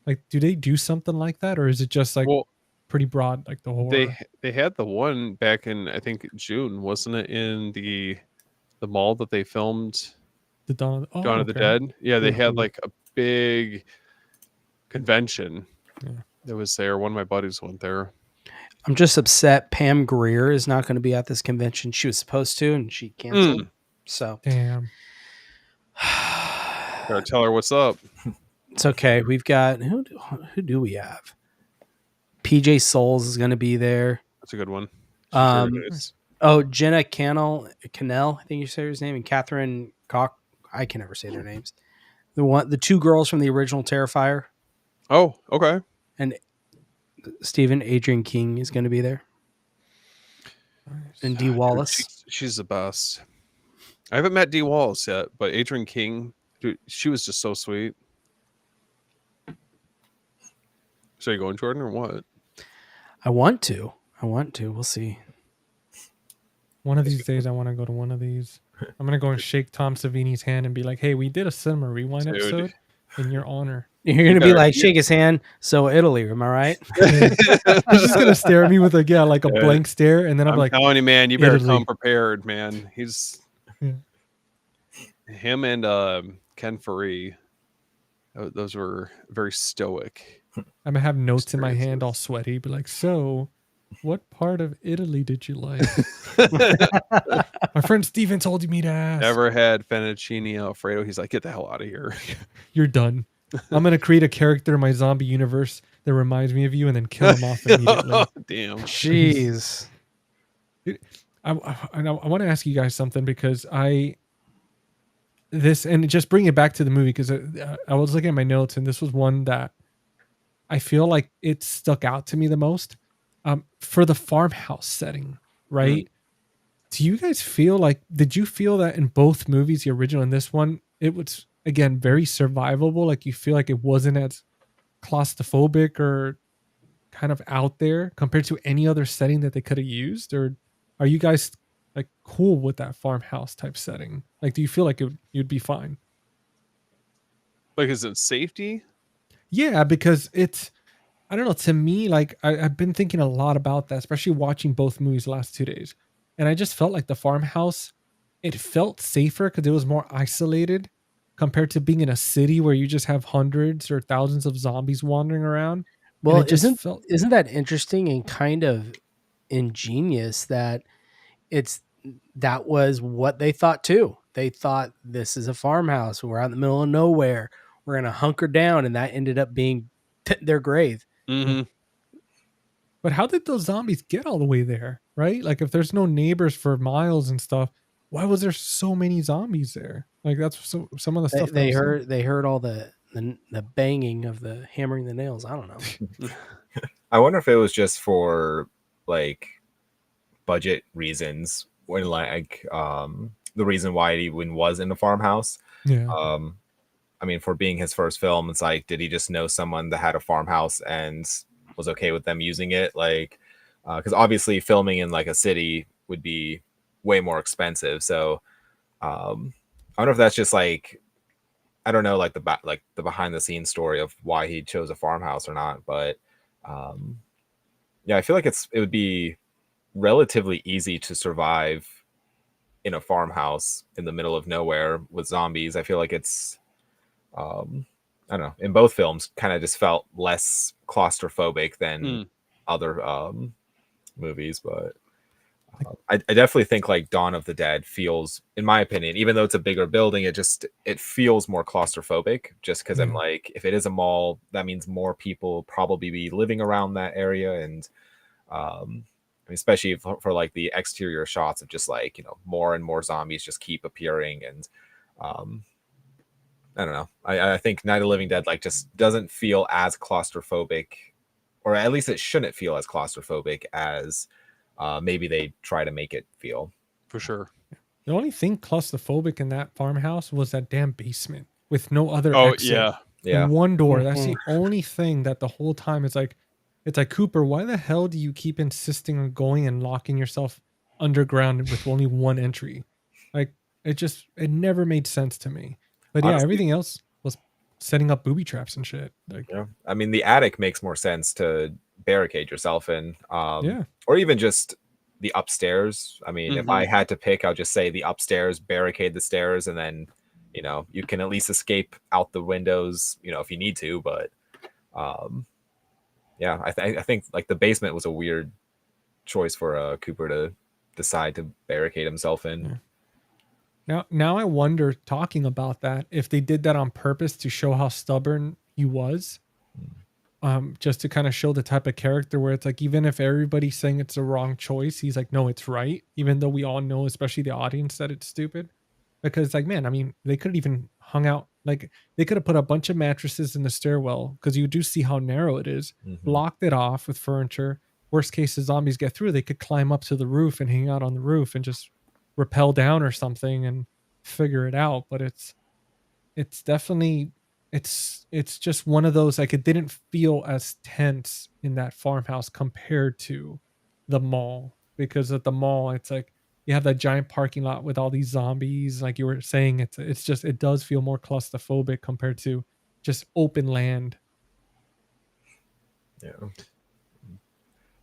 Like, do they do something like that, or is it just like pretty broad, like the horror? They had the one back in I think June, wasn't it, in the mall that they filmed the Dawn of the Dead? Yeah, they had like a big convention that was there. One of my buddies went there. I'm just upset Pam Grier is not going to be at this convention. She was supposed to, and she canceled. So, damn. Gotta tell her what's up. It's okay. We've got who do we have? PJ Souls is going to be there. That's a good one. Jenna Cannell, I think you say her name, and Catherine Cock. I can never say their names. The two girls from the original Terrifier. Oh, okay. And Stephen, Adrian King is going to be there. And Dee Wallace. She's the best. I haven't met Dee Wallace yet, but Adrian King, dude, she was just so sweet. So you going, Jordan, or what? I want to. We'll see. One of these days, I want to go to one of these. I'm going to go and shake Tom Savini's hand and be like, hey, we did a Cinema Rewind episode in your honor. You're going to be like, shake his hand. So Italy, am I right? He's just going to stare at me with a blank stare. And then I'm like, telling you, man, you better come prepared, man. He's him and Ken Faree. Those were very stoic. I'm going to have notes in my hand all sweaty. Be like, so what part of Italy did you like? My friend Steven told me to ask. Never had fettuccine Alfredo. He's like, get the hell out of here. You're done. I'm going to create a character in my zombie universe that reminds me of you and then kill him off immediately. Damn. Jeez. I want to ask you guys something because and just bring it back to the movie because I was looking at my notes and this was one that I feel like it stuck out to me the most for the farmhouse setting, right? Mm-hmm. Do you guys feel like, did you feel that in both movies, the original and this one, it was, again, very survivable? Like you feel like it wasn't as claustrophobic or kind of out there compared to any other setting that they could have used? Or are you guys like cool with that farmhouse type setting? Like, do you feel like you'd be fine? Like, is it safety? Yeah, because it's, I don't know. To me, like I've been thinking a lot about that, especially watching both movies the last 2 days, and I just felt like the farmhouse, it felt safer because it was more isolated compared to being in a city where you just have hundreds or thousands of zombies wandering around, and Well, it just felt. isn't that interesting and kind of ingenious that it's that was what they thought too. They thought this is a farmhouse. We're out in the middle of nowhere. We're gonna hunker down, and that ended up being their grave. Mm-hmm. But how did those zombies get all the way there? Right? Like if there's no neighbors for miles and stuff, why was there so many zombies there? Like that's some of the stuff They heard all the banging of the hammering the nails. I don't know. I wonder if it was just for like budget reasons, when like the reason why he even was in the farmhouse. Yeah. I mean, for being his first film, it's like, did he just know someone that had a farmhouse and was okay with them using it? Like, because obviously filming in like a city would be way more expensive. So I wonder if that's just like, I don't know, like the behind the scenes story of why he chose a farmhouse or not. But yeah, I feel like it would be relatively easy to survive in a farmhouse in the middle of nowhere with zombies. I feel like it's I don't know, in both films kind of just felt less claustrophobic than other movies. But I definitely think like Dawn of the Dead feels, in my opinion, even though it's a bigger building, it feels more claustrophobic, just because I'm like, if it is a mall, that means more people probably be living around that area. And especially for like the exterior shots of just like, more and more zombies just keep appearing. And I don't know. I think Night of the Living Dead like just doesn't feel as claustrophobic, or at least it shouldn't feel as claustrophobic as maybe they try to make it feel. For sure. The only thing claustrophobic in that farmhouse was that damn basement with no other Oh, exit. Yeah. And one door. That's the only thing that the whole time it's like, Cooper, why the hell do you keep insisting on going and locking yourself underground with only one entry? Like it never made sense to me. But yeah, Honestly, everything else was setting up booby traps and shit. Like, yeah, I mean, the attic makes more sense to barricade yourself in, yeah, or even just the upstairs. I mean, if I had to pick, I'll just say the upstairs, barricade the stairs, and then you can at least escape out the windows, if you need to. But yeah, I think like the basement was a weird choice for Cooper to decide to barricade himself in. Yeah. Now I wonder, talking about that, if they did that on purpose to show how stubborn he was, just to kind of show the type of character where it's like, even if everybody's saying it's the wrong choice, he's like, no, it's right, even though we all know, especially the audience, that it's stupid. Because like, man, I mean, they could have even hung out, like they could have put a bunch of mattresses in the stairwell, because you do see how narrow it is, blocked it off with furniture. Worst case, the zombies get through, they could climb up to the roof and hang out on the roof and just rappel down or something and figure it out. But it's definitely, it's just one of those, like, it didn't feel as tense in that farmhouse compared to the mall, because at the mall it's like you have that giant parking lot with all these zombies, like you were saying. It's just, it does feel more claustrophobic compared to just open land. Yeah.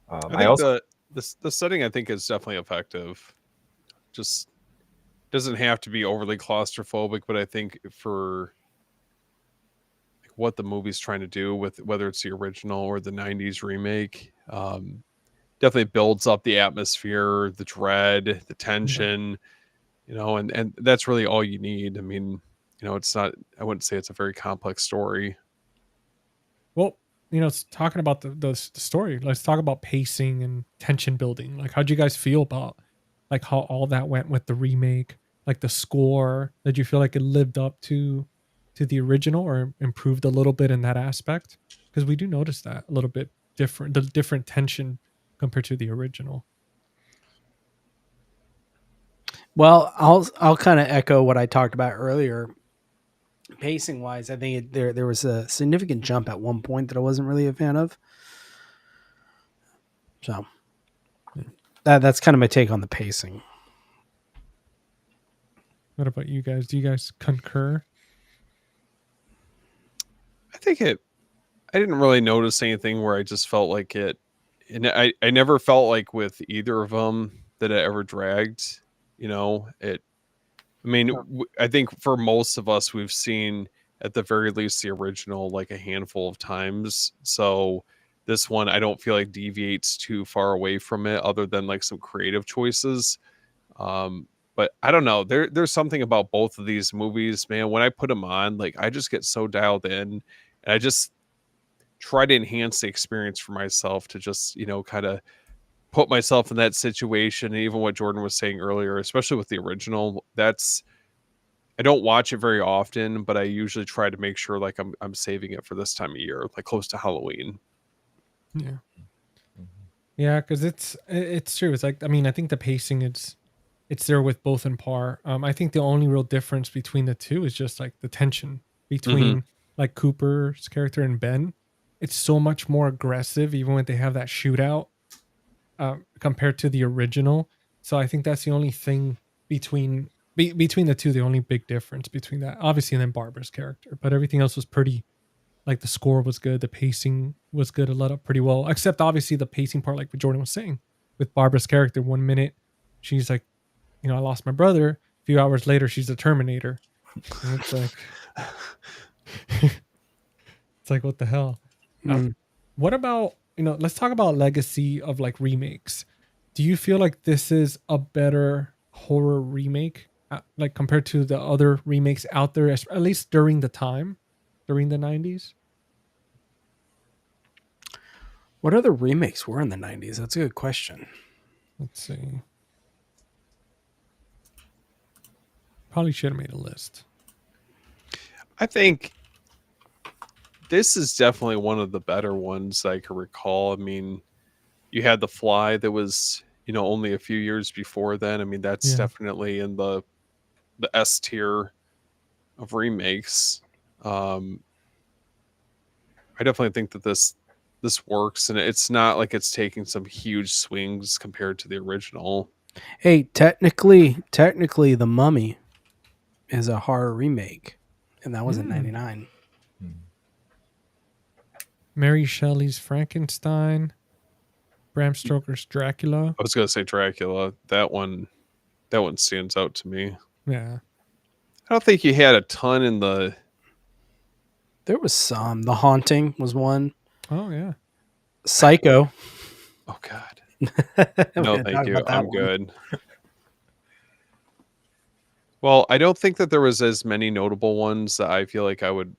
I think also the setting, I think, is definitely effective. Just doesn't have to be overly claustrophobic, but I think for what the movie's trying to do, with whether it's the original or the 90s remake, definitely builds up the atmosphere, the dread, the tension, and that's really all you need. I mean, it's not, I wouldn't say it's a very complex story. Well, it's talking about the story. Let's talk about pacing and tension building. Like, how'd you guys feel about like how all that went with the remake? Like the score, did you feel like it lived up to the original or improved a little bit in that aspect? Because we do notice that a little bit different, the different tension compared to the original. Well, I'll kind of echo what I talked about earlier. Pacing wise, I think there was a significant jump at one point that I wasn't really a fan of. So that's kind of my take on the pacing. What about you guys? Do you guys concur? I think I didn't really notice anything where I just felt like it, and I never felt like with either of them that it ever dragged. It. I mean, I think for most of us, we've seen at the very least the original like a handful of times. So this one, I don't feel like deviates too far away from it, other than like some creative choices. But I don't know. There's something about both of these movies, man. When I put them on, like I just get so dialed in, and I just try to enhance the experience for myself to just kind of put myself in that situation. And even what Jordan was saying earlier, especially with the original, I don't watch it very often, but I usually try to make sure like I'm saving it for this time of year, like close to Halloween. Yeah. Yeah, because it's true. It's like, I mean, I think the pacing it's there with both in par. I think the only real difference between the two is just like the tension between like Cooper's character and Ben. It's so much more aggressive, even when they have that shootout, compared to the original. So I think that's the only thing between the two. The only big difference between that, obviously, and then Barbara's character, but everything else was pretty. Like the score was good, the pacing was good, it let up pretty well. Except obviously the pacing part, like what Jordan was saying, with Barbara's character. 1 minute, she's like, I lost my brother. A few hours later, she's the Terminator. And it's like, it's like, what the hell? What about, let's talk about legacy of like remakes. Do you feel like this is a better horror remake, like compared to the other remakes out there, at least during the 90s? What other remakes were in the 90s? That's a good question. Let's see. Probably should have made a list. I think this is definitely one of the better ones I can recall. I mean, you had The Fly that was, only a few years before then. I mean, that's definitely in the S tier of remakes. I definitely think that this works, and it's not like it's taking some huge swings compared to the original. Hey, technically, The Mummy is a horror remake, and that was in '99. Mary Shelley's Frankenstein, Bram Stoker's Dracula. I was gonna say Dracula. That one stands out to me. Yeah, I don't think you had a ton in the. There was some. The Haunting was one. Oh yeah. Psycho. Oh God. No, thank you. I'm good. Well, I don't think that there was as many notable ones that I feel like I would,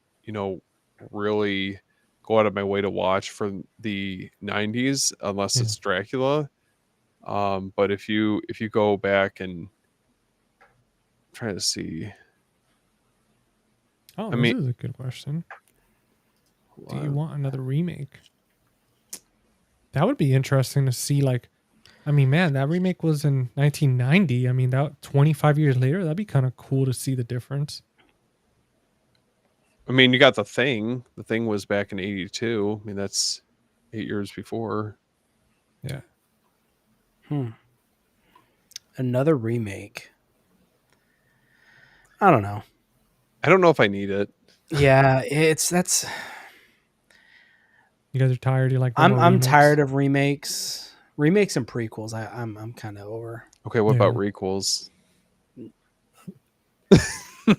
really go out of my way to watch from the 90s, unless it's Dracula. But if you go back and try to see. Oh, this is a good question. Do you want another remake? That would be interesting to see. Like, I mean, man, that remake was in 1990. I mean, that 25 years later, that'd be kind of cool to see the difference. I mean, you got The Thing. The Thing was back in 82. I mean, that's 8 years before. Yeah. Another remake. I don't know. I don't know if I need it. Yeah, that's. You guys are tired. You like? I'm tired of remakes and prequels. I'm kind of over. Okay, what about requels?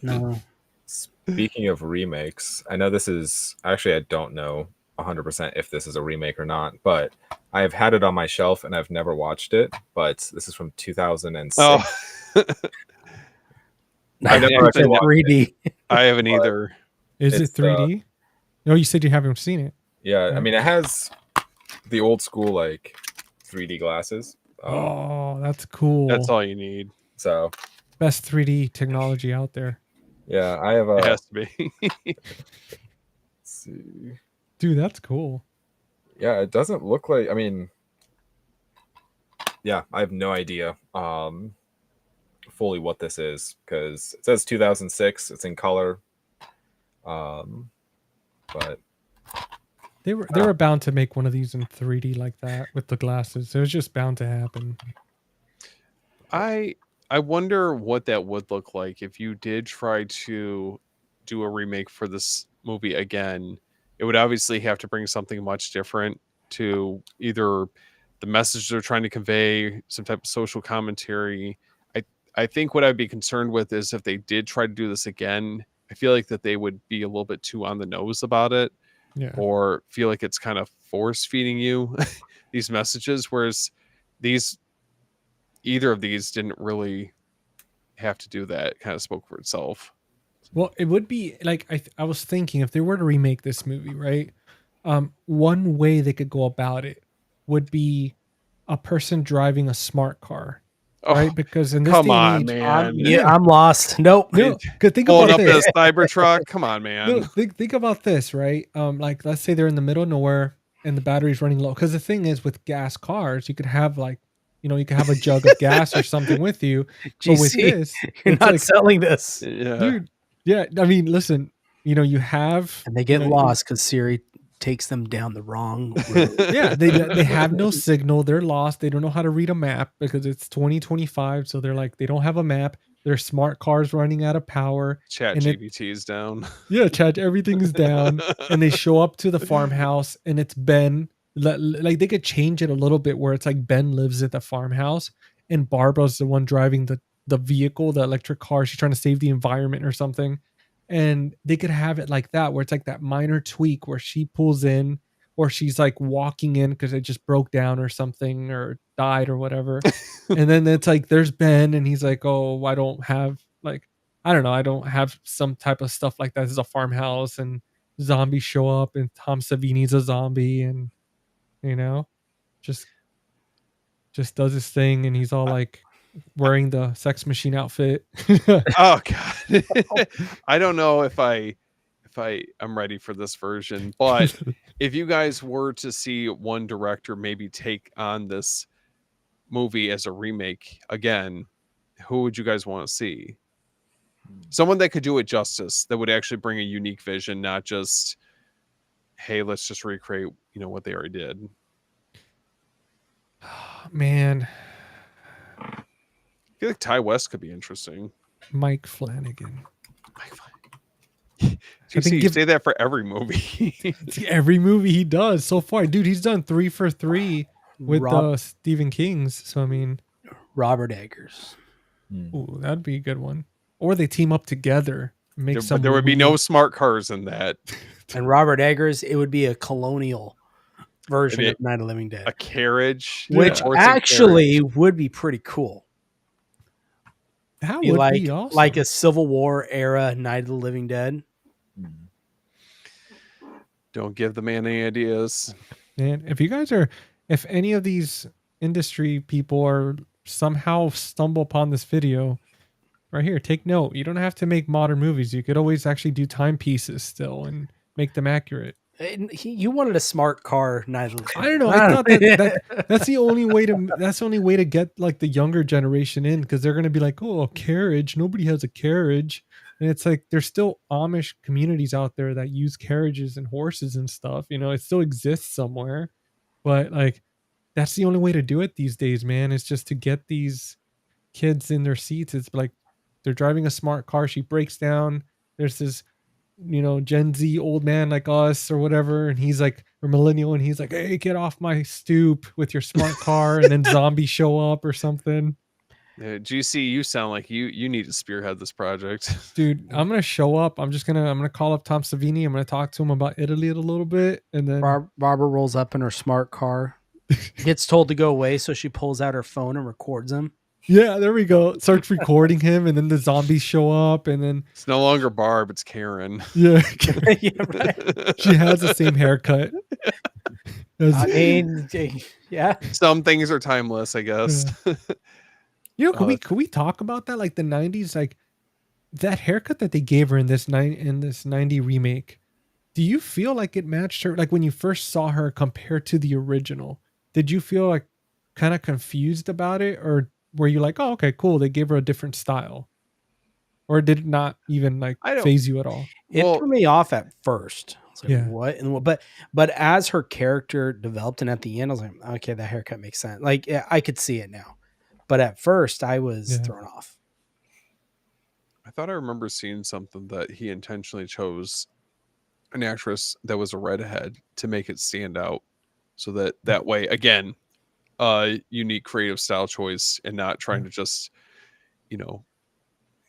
No. Speaking of remakes, I know this is actually, I don't know 100% if this is a remake or not, but I've had it on my shelf and I've never watched it. But this is from 2006. Oh. I never actually watched 3D. I haven't either. Is it 3D? No, you said you haven't seen it. Yeah, I mean, it has the old school like 3D glasses. Oh, that's cool. That's all you need. So best 3D technology out there. Yeah, I have a. It has to be. Let's see. Dude, that's cool. Yeah, it doesn't look like. I mean, yeah, I have no idea fully what this is because it says 2006. It's in color. But they were bound to make one of these in 3D like that with the glasses. It was just bound to happen. I I wonder what that would look like if you did try to do a remake for this movie again. It would obviously have to bring something much different to either the message they're trying to convey, some type of social commentary. I I think what I'd be concerned with is if they did try to do this again, I feel like that they would be a little bit too on the nose about it, Yeah. or feel like it's kind of force feeding you these messages, whereas these either of these didn't really have to do that. It kind of spoke for itself. Well, it would be like I was thinking if they were to remake this movie, right? One way they could go about it would be a person driving a smart car, right? Oh, Because in this come day and on, age, man. Yeah, I'm lost. Nope. no, because think Pulling about up this. this Cybertruck. Come on, No, man. think about this, right? Like let's say they're in the middle of nowhere and the battery's running low. Because the thing is, with gas cars, you could have like, you could have a jug of gas or something with you. But with GC, this, you're it's not like, selling this. Yeah. dude, yeah. I mean, listen, you have, And they get you know, lost because Siri takes them down the wrong road. yeah, they have no signal. They're lost. They don't know how to read a map because it's 2025. So they're like, they don't have a map. Their smart cars running out of power. Chat And it, GBT's down. yeah, Chad, everything's down. And they show up to the farmhouse and it's Ben. Like they could change it a little bit where it's like Ben lives at the farmhouse and Barbara's the one driving the vehicle, the electric car. She's trying to save the environment or something. And they could have it like that, where it's like that minor tweak where she pulls in or she's like walking in because it just broke down or something or died or whatever. And then it's like there's Ben and he's like, oh, I don't have like, I don't know, I don't have some type of stuff like that. This is a farmhouse and zombies show up and Tom Savini's a zombie and just does his thing and he's all like wearing the sex machine outfit. Oh god. I don't know if I'm ready for this version, but if you guys were to see one director maybe take on this movie as a remake again, who would you guys want to see? Someone that could do it justice, that would actually bring a unique vision, not just, hey, let's just recreate, what they already did. Man, I feel like Ty West could be interesting. Mike Flanagan. You say that for every movie. Every movie he does so far, dude. He's done 3 for 3 with Stephen King's. So I mean, Robert Eggers. ooh, that'd be a good one. Or they team up together, make some. There would be no smart cars in that. And Robert Eggers, it would be a colonial version of Night of the Living Dead, a carriage, which actually would be pretty cool. That would be awesome. Like a Civil War era Night of the Living Dead. Don't give the man any ideas. And if any of these industry people are somehow stumble upon this video right here, take note. You don't have to make modern movies. You could always actually do timepieces still and make them accurate. You wanted a smart car Night of the Living Dead. I don't know. I thought that's the only way to get like the younger generation in, because they're gonna be like, oh, a carriage. Nobody has a carriage. And it's like there's still Amish communities out there that use carriages and horses and stuff. It still exists somewhere. But like that's the only way to do it these days, man. It's just to get these kids in their seats. It's like they're driving a smart car. She breaks down. There's this, Gen Z old man like us or whatever. And he's like, or millennial. And he's like, hey, get off my stoop with your smart car. And then zombies show up or something. GC, you sound like you need to spearhead this project. Dude, I'm going to show up. I'm going to call up Tom Savini. I'm going to talk to him about Italy a little bit. And then Barbara rolls up in her smart car, gets told to go away. So she pulls out her phone and records him. Yeah, there we go. Starts recording him, and then the zombies show up, and then it's no longer Barb, it's Karen. Yeah, yeah, right. She has the same haircut. I mean, yeah. Some things are timeless, I guess. Yeah. Can we talk about that? Like the 90s, like that haircut that they gave her in this 90 remake. Do you feel like it matched her? Like when you first saw her compared to the original, did you feel like kind of confused about it, or were you like, oh, okay, cool, they gave her a different style? Or did it not even like phase you at all? It threw me off at first. I was like, Yeah. what? And but as her character developed and at the end, I was like, okay, that haircut makes sense. Like I could see it now. But at first, I was Yeah. thrown off. I thought I remember seeing something that he intentionally chose an actress that was a redhead to make it stand out, so that way, again, unique creative style choice, and not trying to just, you know,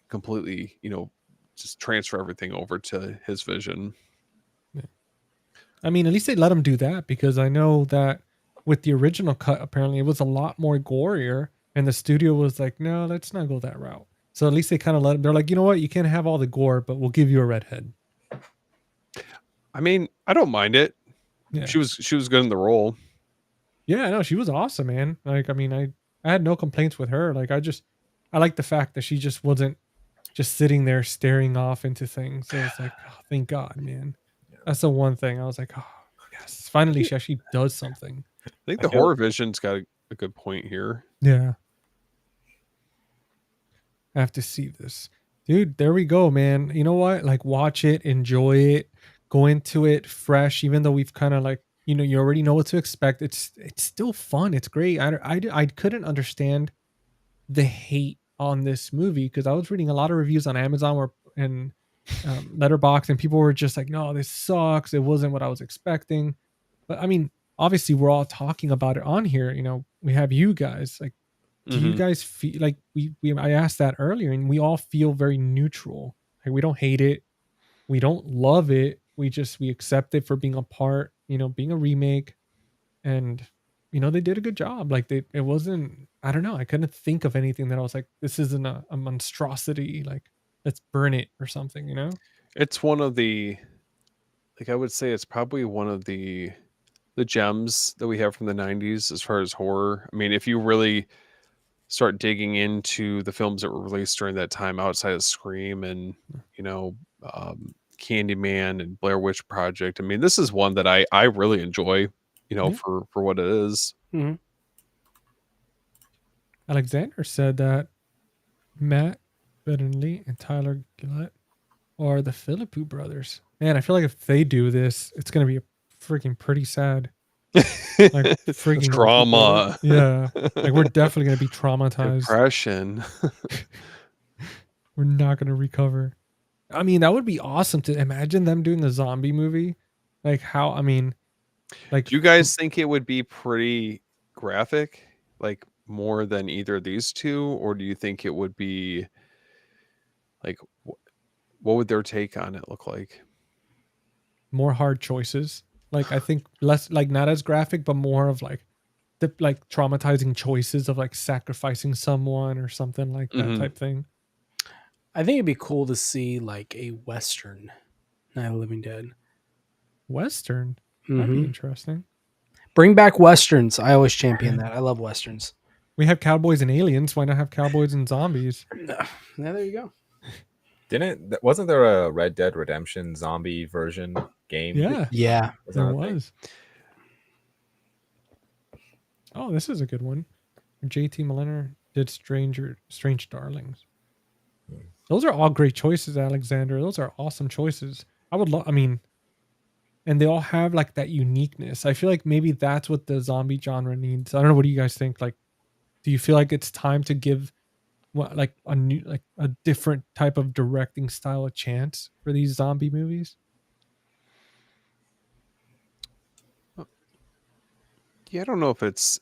completely, just transfer everything over to his vision. I mean, at least they let him do that, because I know that with the original cut, apparently it was a lot more gorier, and the studio was like, no, let's not go that route. So at least they kind of let him. They're like, you know what, you can't have all the gore, but we'll give you a redhead. I mean, I don't mind it. Yeah. She was good in the role. Yeah, no, she was awesome, man. Like, I mean, I had no complaints with her. Like, I like the fact that she just wasn't just sitting there staring off into things. So it's like, oh, thank God, man. That's the one thing I was like, oh yes, finally she actually does something. I think I the feel- horror vision's got a good point here. Yeah. I have to see this. Dude, there we go, man. You know what? Like, watch it, enjoy it, go into it fresh, even though we've kind of like, you already know what to expect. It's still fun. It's great. I couldn't understand the hate on this movie, because I was reading a lot of reviews on Amazon and Letterboxd, and people were just like, no, this sucks. It wasn't what I was expecting. But I mean, obviously we're all talking about it on here. We have you guys. Like, do you Mhm. guys feel like I asked that earlier, and we all feel very neutral. Like, we don't hate it, we don't love it, we accept it for being a part, being a remake. And they did a good job. Like, it wasn't, I don't know, I couldn't think of anything that I was like, this isn't a monstrosity, like, let's burn it or something. It's one of the, like, I would say it's probably one of the gems that we have from the 90s as far as horror. I mean, if you really start digging into the films that were released during that time outside of Scream and, Candyman and Blair Witch Project, I mean, this is one that I really enjoy, Yeah. for what it is. Mm-hmm. Alexander said that Matt Bettinelli and Tyler Gillette are the Philippou brothers. Man, I feel like if they do this, it's gonna be a freaking pretty sad. Like, freaking Trauma. Yeah, like, we're definitely gonna be traumatized. Depression. We're not gonna recover. I mean, that would be awesome to imagine them doing a zombie movie. Like, how? I mean, like, Do you guys think it would be pretty graphic, like more than either of these two, or do you think it would be like what would their take on it look like? more hard choices? Like, I think less, like, not as graphic, but more of like the traumatizing choices of like sacrificing someone or something like that Mhm. type thing. I think it'd be cool to see like a Western Night of the Living Dead. Western. That'd be Mhm. interesting. Bring back Westerns. I always champion that. I love Westerns. We have cowboys and aliens. Why not have cowboys and zombies? Yeah, there you go. Wasn't there a Red Dead Redemption zombie version game? Yeah, Yeah. Was there that a thing? was. Oh, this is a good one. JT Milliner did Strange Darlings. Those are all great choices, Alexander. Those are awesome choices. I mean, and they all have like that uniqueness. I feel like maybe that's what the zombie genre needs. I don't know. What do you guys think? Like, do you feel like it's time to give like a new, like a different type of directing style a chance for these zombie movies? Yeah, I don't know if it's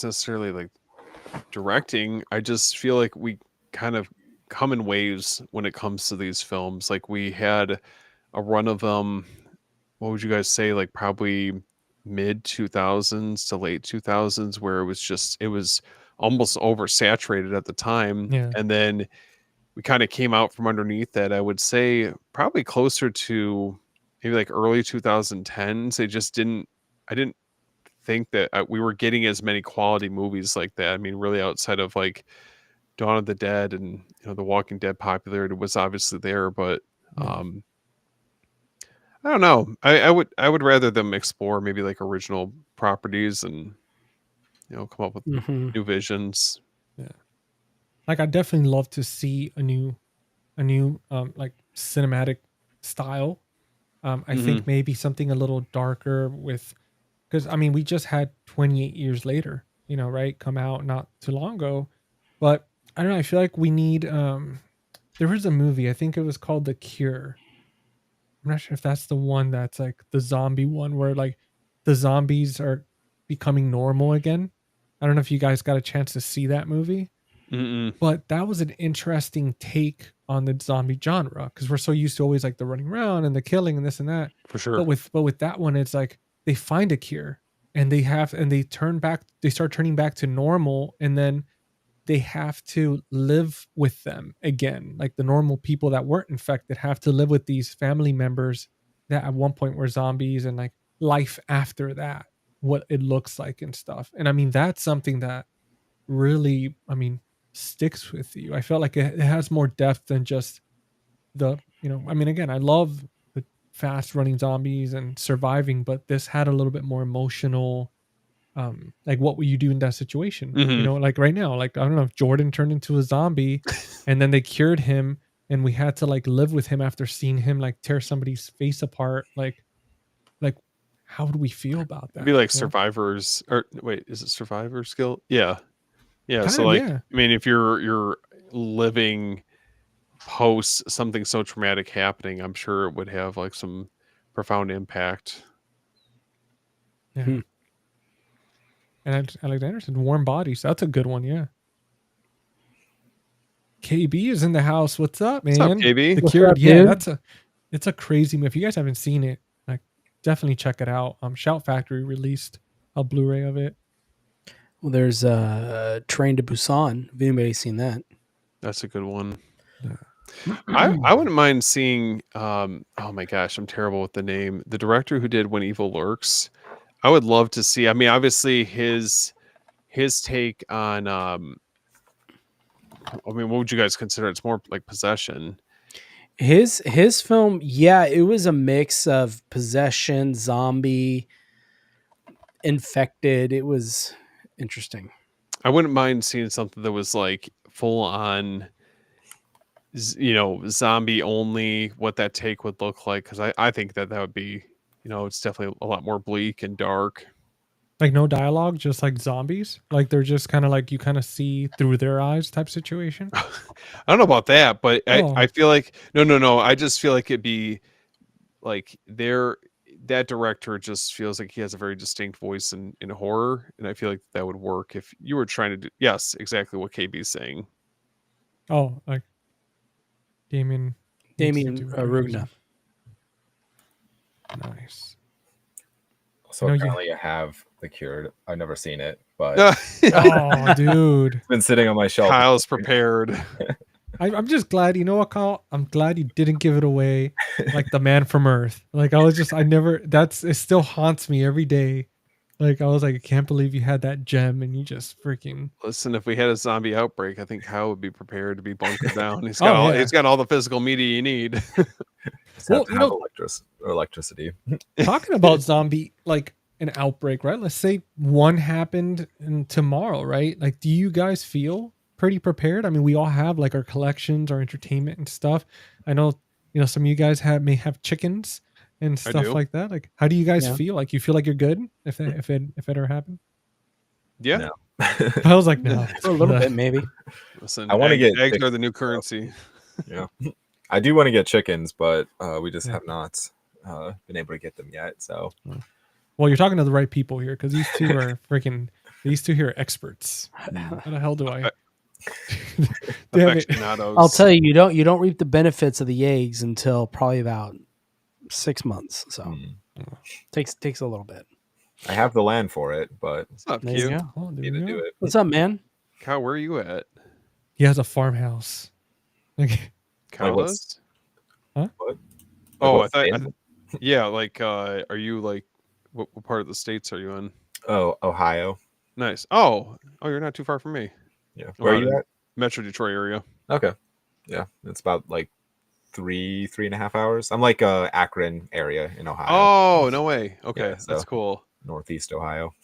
necessarily like directing. I just feel like we kind of come in waves when it comes to these films. Like, we had a run of them, what would you guys say, like probably mid 2000s to late 2000s, where it was almost oversaturated at the time. Yeah. And then we kind of came out from underneath that. I would say probably closer to maybe like early 2010s. I didn't think that we were getting as many quality movies like that. I mean, really, outside of like Dawn of the Dead and The Walking Dead popularity was obviously there, but Yeah. I don't know. I would rather them explore maybe like original properties and come up with Mhm. new visions. Yeah. Like, I definitely love to see a new like cinematic style. I think maybe something a little darker because I mean, we just had 28 Years Later, right, come out not too long ago. But I don't know. I feel like we need. There was a movie. I think it was called The Cure. I'm not sure if that's the one that's like the zombie one where like the zombies are becoming normal again. I don't know if you guys got a chance to see that movie, Mm-mm, but that was an interesting take on the zombie genre because we're so used to always like the running around and the killing and this and that. for sure. But with that one, it's like they find a cure and they turn back. They start turning back to normal, and then they have to live with them again. Like the normal people that weren't infected have to live with these family members that at one point were zombies, and like life after that, what it looks like and stuff. And I mean, that's something that really, I mean, sticks with you. I felt like it has more depth than just I mean, again, I love the fast running zombies and surviving, but this had a little bit more emotional, like what would you do in that situation? Mhm. Like right now, like I don't know if Jordan turned into a zombie and then they cured him and we had to like live with him after seeing him like tear somebody's face apart. Like how would we feel about It'd that? be like You know? survivors, or wait, is it survivor skill? Yeah, yeah. Kind So of, like, yeah. I mean, if you're living post something so traumatic happening, I'm sure it would have like some profound impact. Yeah. Hmm. And Alexander said warm bodies. That's a good one, yeah. KB is in the house. What's up, man? What's up, KB? The What's Cured. up, Yeah, dude? it's a crazy movie. If you guys haven't seen it, like definitely check it out. Shout Factory released a Blu-ray of it. Well, there's Train to Busan. Have anybody seen that? That's a good one. Yeah. I wouldn't mind seeing. Oh my gosh, I'm terrible with the name. The director who did When Evil Lurks. I would love to see. I mean, obviously his take on. I mean, what would you guys consider? It's more like possession. His film, yeah, it was a mix of possession, zombie, infected. It was interesting. I wouldn't mind seeing something that was like full on, zombie only. What that take would look like, because I think that would be, it's definitely a lot more bleak and dark. Like no dialogue, just like zombies. Like they're just kind of like you kind of see through their eyes type situation. I don't know about that, but Oh. I feel like no. I just feel like it'd be like that director just feels like he has a very distinct voice in horror, and I feel like that would work if you were trying to do exactly what KB's saying. Oh, like Damien. Damien Arugna. Nice. So No, apparently I have The Cured. I've never seen it, but Oh, dude. it's been sitting on my shelf. Kyle's prepared. I'm just glad. You know what, Kyle? I'm glad you didn't give it away like the Man from Earth. Like it still haunts me every day. Like I was like, I can't believe you had that gem and you just freaking. Listen, if we had a zombie outbreak, I think Kyle would be prepared to be bunkered down. He's got yeah. he's got all the physical media you need. Just Well, have to have electricity. Talking about zombie, like an outbreak, right? Let's say one happened tomorrow, right? Like, do you guys feel pretty prepared? I mean, we all have like our collections, our entertainment and stuff. I know, some of you guys may have chickens and stuff do. like that. Like, how do you guys Yeah. feel? Like, you feel like you're good if it ever happened? Yeah. No. I was like, no. For a little bit, maybe. Listen, I wanna get eggs chicken- are the new currency. Yeah, I do want to get chickens, but we just have not been able to get them yet. So Well, you're talking to the right people here because these two here are experts. How the hell do I? Damn it. Aficionados. I'll tell you, you don't reap the benefits of the eggs until probably about 6 months. So takes a little bit. I have the land for it, but What's up, There you Q? go. Oh, there need we to go. do it. What's up, man? Kyle, where are you at? He has a farmhouse. Like, Kyle what's- does? What? Oh, Like, I what's thought. in- Yeah, like, are you like, what part of the states are you in? Oh, Ohio. Nice. Oh, you're not too far from me. Yeah. Where are you at? Metro Detroit area. Okay. Yeah, it's about like 3.5 hours. I'm like Akron area in Ohio, Oh, no way. Okay, Yeah, that's so- cool. Northeast Ohio.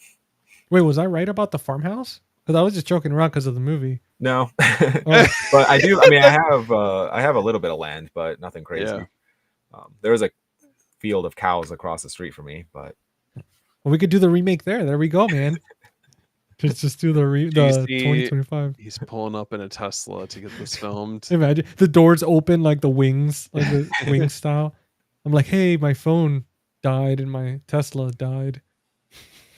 wait, was I right about the farmhouse? Because I was just joking around because of the movie. No, Oh. but I do. I mean, I have a little bit of land, but nothing crazy. Yeah. There was a field of cows across the street from me, but Well, we could do the remake there. There we go, man. Just do the Do you the see 2025. he's pulling up in a Tesla to get this filmed? Imagine the doors open like the wings, like the wing style. I'm like, hey, my phone died and my Tesla died.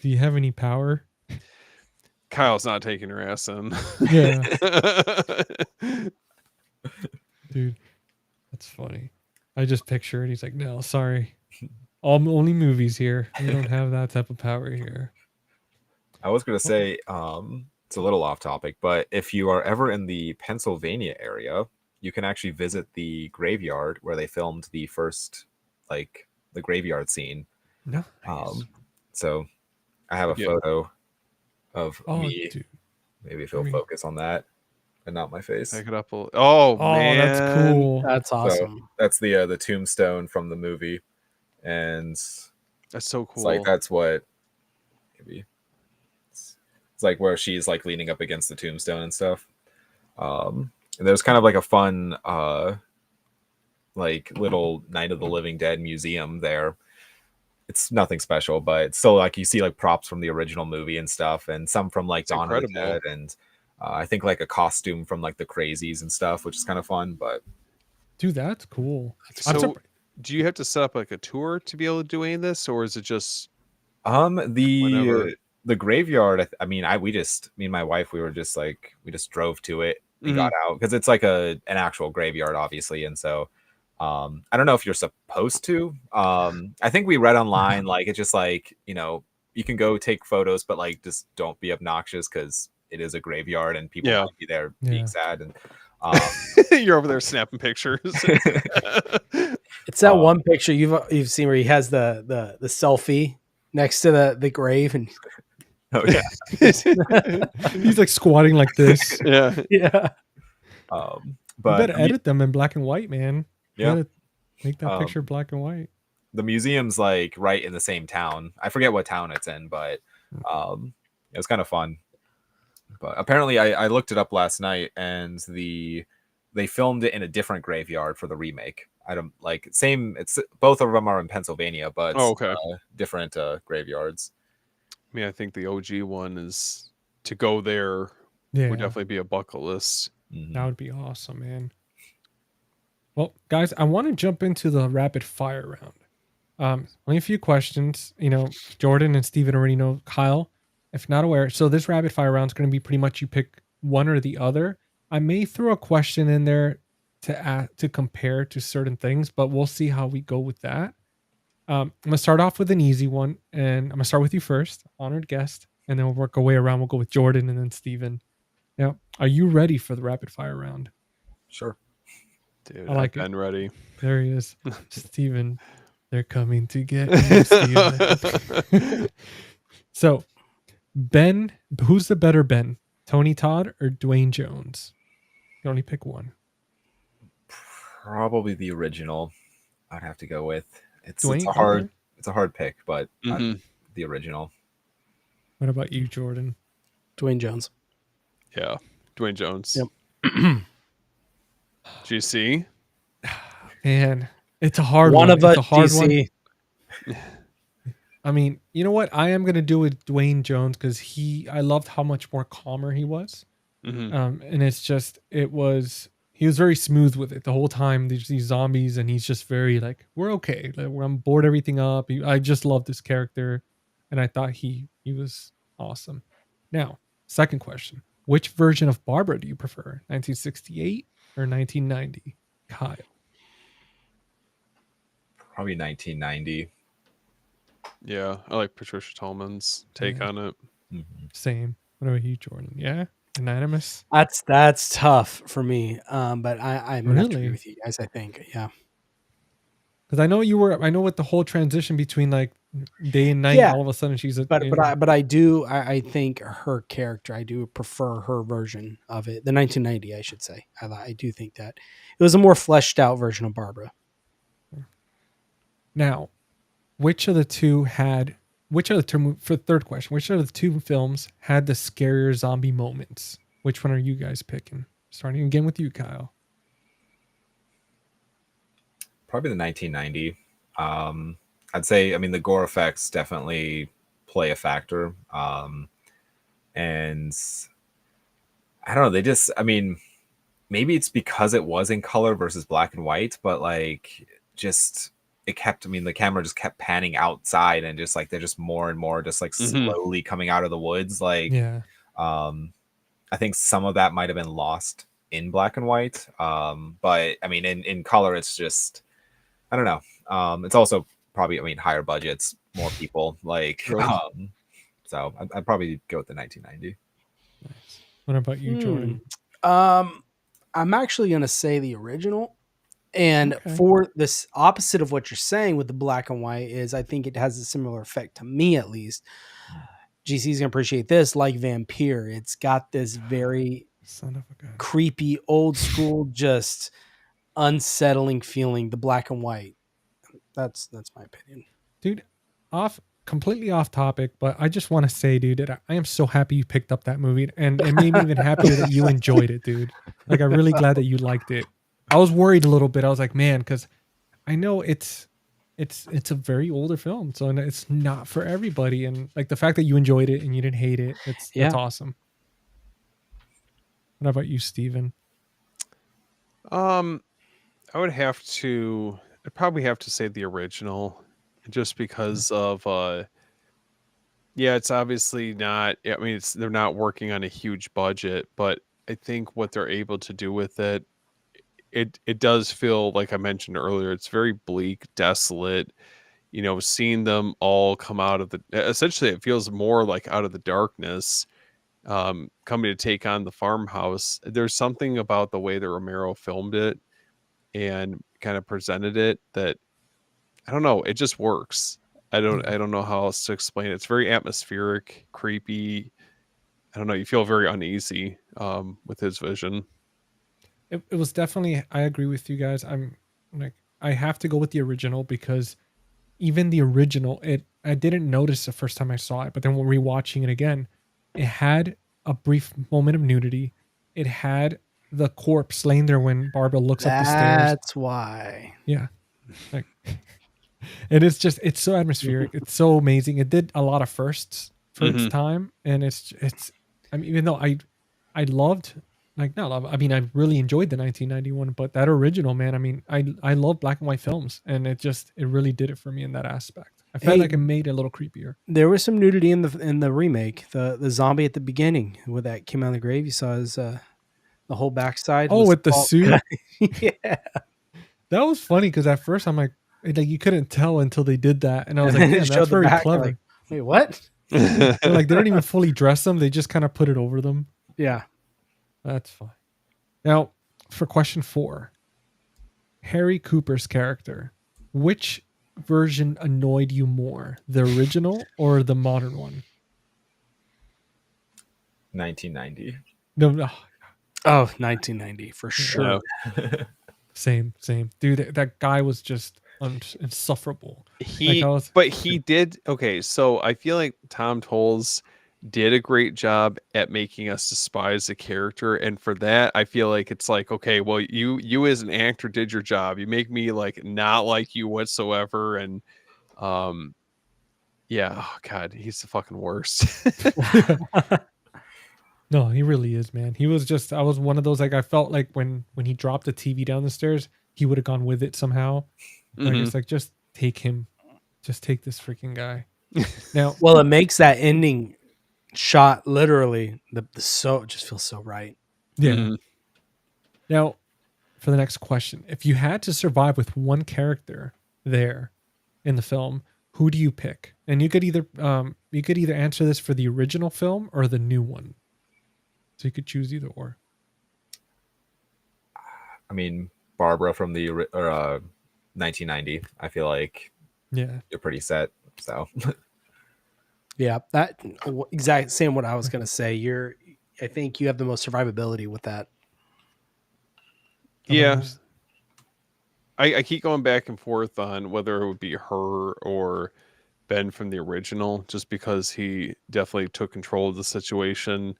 Do you have any power? Kyle's not taking her ass in. Yeah, dude, that's funny. I just picture it. He's like, no, sorry, only movies here. We don't have that type of power here. I was gonna say, it's a little off topic, but if you are ever in the Pennsylvania area, you can actually visit the graveyard where they filmed the first, like, the graveyard scene. No. So I have a Yeah. photo of me. Dude. Maybe if you'll focus on that and not my face. Pick it up. Oh man, that's cool. That's awesome. So that's the tombstone from the movie, and That's so cool. it's like that's what maybe it's like where she's like leaning up against the tombstone and stuff. And there's kind of like a fun like little Night of the Living Dead museum there. It's nothing special, but it's still like you see like props from the original movie and stuff, and some from like Dawn of the Dead, and I think like a costume from like the Crazies and stuff, which is kind of fun. But dude, that's cool. So, do you have to set up like a tour to be able to do any of this, or is it just the graveyard? I mean, me and my wife, we just drove to it and got out because it's like an actual graveyard, obviously, and so. I don't know if you're supposed to. I think we read online like it's just like, you know, you can go take photos, but like just don't be obnoxious because it is a graveyard and people might be there being sad. And you're over there snapping pictures. It's that one picture you've seen where he has the selfie next to the grave, and oh yeah, he's like squatting like this. Yeah. But you better edit them in black and white, man. Yeah, make that picture black and white. The museum's like right in the same town. I forget what town it's in, but it was kind of fun. But apparently, I looked it up last night, and they filmed it in a different graveyard for the remake. I don't like same. It's both of them are in Pennsylvania, but different graveyards. I mean, I think the OG one is to go there. Would definitely be a bucket list. That would be awesome, man. Well, guys, I want to jump into the rapid fire round. Only a few questions. You know, Jordan and Steven already know. Kyle, if not aware, so this rapid fire round is going to be pretty much you pick one or the other. I may throw a question in there to compare to certain things, but we'll see how we go with that. I'm going to start off with an easy one, and I'm going to start with you first, honored guest, and then we'll work our way around. We'll go with Jordan and then Steven. Now, are you ready for the rapid fire round? Sure. Dude, I've been ready. There he is. Steven, they're coming to get you, Steven. So, Ben, who's the better Ben? Tony Todd or Dwayne Jones? You can only pick one. Probably the original. I'd have to go with. It's Dwayne, a hard pick, but the original. What about you, Jordan? Dwayne Jones. Yeah, Dwayne Jones. Yep. GC. Man, it's a hard one. It's a hard GC. one. I mean, you know what? I am gonna do with Dwayne Jones because I loved how much more calmer he was. And it's just he was very smooth with it the whole time. These zombies, and he's just very like, we're okay. Like, I'm bored everything up. I just love this character, and I thought he was awesome. Now, second question: which version of Barbara do you prefer, 1968 or 1990? Kyle. Probably 1990. Yeah, I like Patricia Tallman's take on it. Same. What about you, Jordan? Yeah, unanimous. That's tough for me. But I'm gonna have to Really? agree with you guys. I think, yeah. Because I know with the whole transition between like day and night, Yeah. all of a sudden she's a. But I think her character, I do prefer her version of it. The 1990, I should say. I do think that it was a more fleshed out version of Barbara. Now, which of the two for the third question, which of the two films had the scarier zombie moments? Which one are you guys picking? Starting again with you, Kyle. Probably the 1990. I'd say, I mean, the gore effects definitely play a factor. And I don't know, they just, I mean, maybe it's because it was in color versus black and white, but like just it kept, I mean, the camera just kept panning outside and just like they're just more and more just like slowly coming out of the woods. Like Yeah. I think some of that might have been lost in black and white. But I mean in color it's just, I don't know. It's also probably, I mean, higher budgets, more people, like Right. so I'd probably go with the 1990. Nice. What about you, Jordan? I'm actually going to say the original. And Okay. for this opposite of what you're saying with the black and white is I think it has a similar effect to me, at least. GC's going to appreciate this, like Vampire. It's got this very Son of a gun. creepy, old school, just unsettling feeling, the black and white. That's my opinion. Dude, completely off topic, but I just want to say, dude, that I am so happy you picked up that movie, and it made me even happier that you enjoyed it, dude. Like, I'm really glad that you liked it. I was worried a little bit. I was like, man, because I know it's a very older film, so it's not for everybody. And like the fact that you enjoyed it and you didn't hate it, that's awesome. What about you, Steven? I'd probably have to say the original, just because of yeah, it's obviously not, I mean, they're not working on a huge budget, but I think what they're able to do with it, it does feel, like I mentioned earlier, it's very bleak, desolate. You know, seeing them all come out of essentially it feels more like out of the darkness, coming to take on the farmhouse. There's something about the way that Romero filmed it and kind of presented it that, I don't know, it just works. I don't know how else to explain it. It's very atmospheric, creepy. I don't know, you feel very uneasy with his vision. It was definitely, I agree with you guys. I'm like, I have to go with the original because even the original, I didn't notice the first time I saw it, but then when rewatching it again, it had a brief moment of nudity. It had the corpse laying there when Barbara looks up the stairs. That's why. Yeah. Like, and it's so atmospheric. It's so amazing. It did a lot of firsts for its time. And it's, I mean, even though I loved, like, not love, I mean, I really enjoyed the 1991, but that original, man, I mean, I love black and white films, and it really did it for me in that aspect. I felt like it made it a little creepier. There was some nudity in the remake. The zombie at the beginning, when that came out of the grave, you saw his the whole backside. Oh, with the suit. Yeah, that was funny because at first I'm like you couldn't tell until they did that, and I was like, man, that's very clever. Like, wait, what? Like, they don't even fully dress them; they just kind of put it over them. Yeah, that's fine. Now, for question 4, Harry Cooper's character, which version annoyed you more, the original or the modern one? 1990. No. Oh, 1990 for sure. Yeah. Same, dude. That guy was just insufferable. But he did okay. So I feel like Tom Tolles did a great job at making us despise the character, and for that I feel like it's like, okay, well, you as an actor did your job. You make me like not like you whatsoever, and yeah, oh god, he's the fucking worst. No, he really is, man. He was just, I was one of those, like, I felt like when he dropped the TV down the stairs, he would have gone with it somehow. Like, it's like, just take him, just take this freaking guy. Now, well, it makes that ending shot literally the so, it just feels so right. Yeah. Now, for the next question, if you had to survive with one character there in the film, who do you pick? And you could either answer this for the original film or the new one. So you could choose either or. I mean, Barbara from the 1990. I feel like you're pretty set. So yeah, that exact same what I was gonna say. I think you have the most survivability with that. Yeah. I keep going back and forth on whether it would be her or Ben from the original, just because he definitely took control of the situation.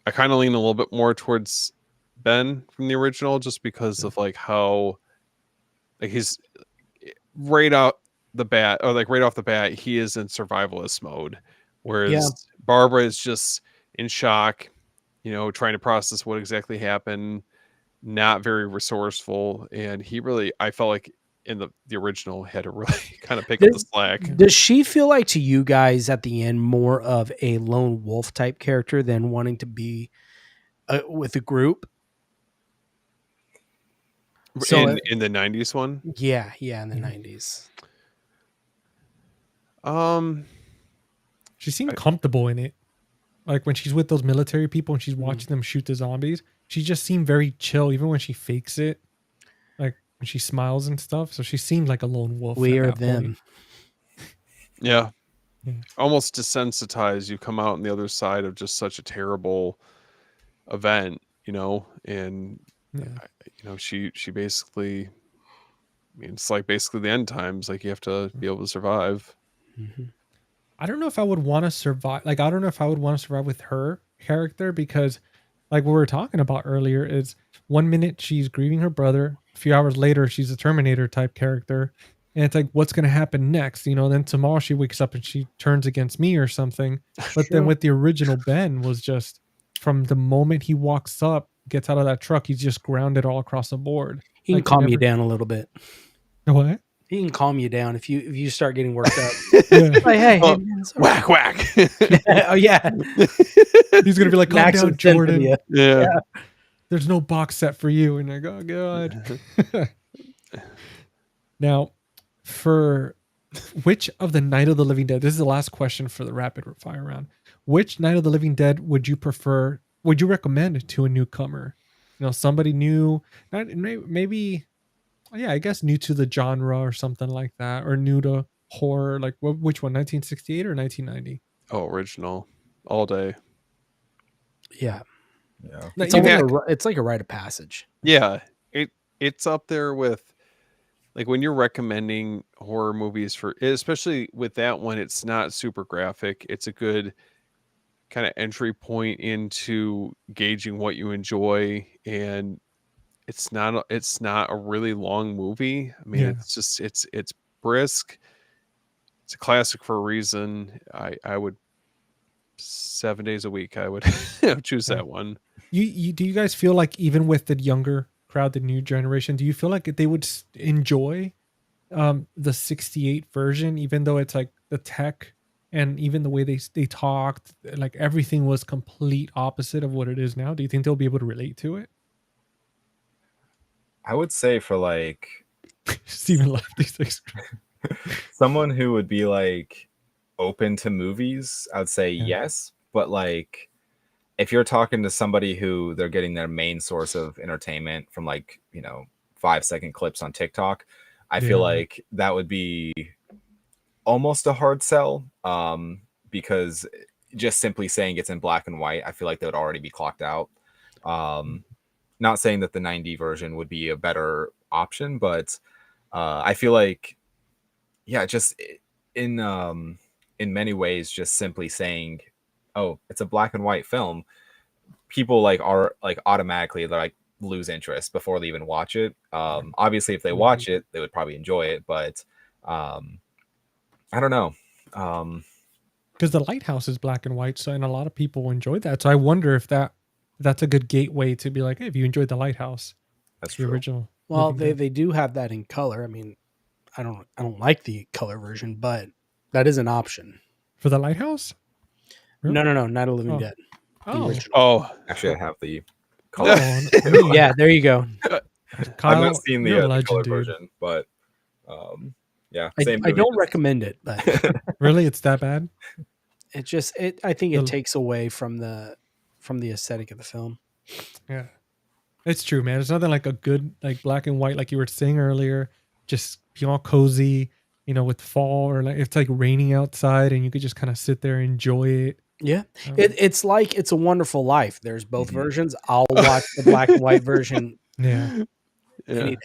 I kind of lean a little bit more towards Ben from the original, just because of like how, like, he's right off the bat, he is in survivalist mode, whereas Barbara is just in shock, trying to process what exactly happened, not very resourceful. And he really, I felt like in the original, had to really kind of pick up the slack. Does she feel like to you guys at the end more of a lone wolf type character than wanting to be with a group? So in the 90s one? Yeah, in the 90s. She seemed comfortable in it. Like when she's with those military people and she's watching them shoot the zombies, she just seemed very chill, even when she fakes it. Like when she smiles and stuff. So she seemed like a lone wolf. We are them. Point. Yeah. Almost desensitized. You come out on the other side of just such a terrible event, and she basically, it's like basically the end times. Like you have to be able to survive. Mm-hmm. I don't know if I would want to survive. Like, I don't know if I would want to survive with her character, because like what we were talking about earlier is 1 minute she's grieving her brother. A few hours later, she's a Terminator type character. And it's like, what's going to happen next? Then tomorrow she wakes up and she turns against me or something. But then with the original Ben was just from the moment he walks up, gets out of that truck, he's just grounded all across the board. He can calm you down a little bit. What? He can calm you down if you start getting worked up. Like, hey, whack, whack. Oh yeah. He's gonna be like, calm down, Jordan. Yeah. There's no box set for you. And I go, oh, God. Now, for which of the Night of the Living Dead, this is the last question for the rapid fire round. Which Night of the Living Dead would you prefer? Would you recommend to a newcomer? Somebody new, not maybe, yeah, I guess new to the genre or something like that, or new to horror. Like which one, 1968 or 1990? Oh, original, all day. Yeah. No, It's like a rite of passage. Yeah, it's up there with, like, when you're recommending horror movies for, especially with that one, it's not super graphic. It's a good kind of entry point into gauging what you enjoy, and it's not a really long movie. I mean, it's just it's brisk. It's a classic for a reason. I would 7 days a week I would choose that one. You do you guys feel like even with the younger crowd, the new generation, do you feel like they would enjoy the 68 version, even though it's like the tech and even the way they talked, like everything was complete opposite of what it is now? Do you think they'll be able to relate to it? I would say for like Steven left these things. Someone who would be like open to movies, I would say yes. But like if you're talking to somebody who they're getting their main source of entertainment from, like, 5-second clips on TikTok, I feel like that would be almost a hard sell, because just simply saying it's in black and white, I feel like they would already be clocked out. Not saying that the 90 version would be a better option, but I feel like, yeah, just in many ways, just simply saying, oh, it's a black and white film, people like are like automatically like lose interest before they even watch it. Obviously if they watch it, they would probably enjoy it, but I don't know. Because the Lighthouse is black and white, so, and a lot of people enjoyed that. So I wonder if that's a good gateway to be like, hey, if you enjoyed the Lighthouse, that's the true. original. Well, they do have that in color. I mean, I don't like the color version, but that is an option for the Lighthouse. Really? No, Night of the Living Dead. Oh, actually, I have the color. Yeah, there you go. Kyle, I've not seen the color version, but yeah, I don't recommend it. But really, it's that bad? It just I think it takes away from the aesthetic of the film. Yeah, it's true, man. It's nothing like a good like black and white, like you were saying earlier. Just be all cozy, with fall, or like it's like raining outside, and you could just kind of sit there and enjoy it. Yeah, it's like It's a Wonderful Life. There's both versions. I'll watch the black and white version. Any day.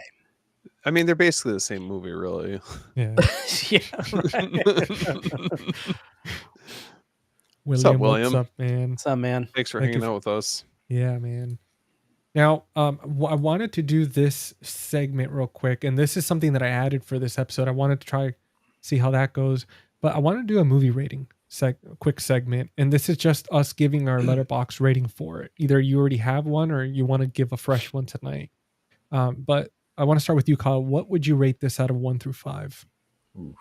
I mean, they're basically the same movie, really. Yeah. What's up, William? What's up, man? What's up, man? Thanks for hanging out with us. Yeah, man. Now, I wanted to do this segment real quick, and this is something that I added for this episode. I wanted to see how that goes, but I wanted to do a movie rating. quick segment, and this is just us giving our letterbox rating for it. Either you already have one or you want to give a fresh one tonight. But I want to start with you, Kyle. What would you rate this out of 1 through 5? Ooh.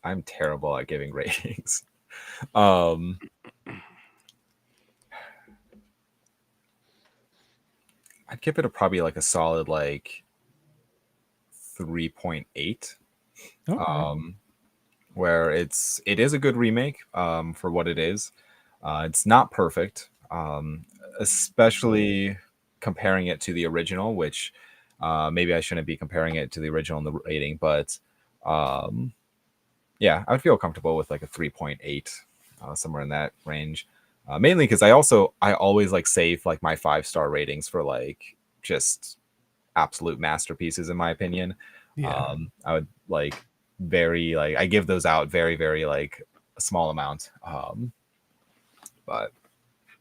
I'm terrible at giving ratings. I'd give it probably like a solid like 3.8. Okay. Where it is a good remake for what it is. It's not perfect, especially comparing it to the original, which maybe I shouldn't be comparing it to the original in the rating, but yeah, I would feel comfortable with like a 3.8, somewhere in that range. Mainly because I always like save like my 5-star ratings for like just absolute masterpieces in my opinion. Yeah. I would like I give those out very, very like a small amount. But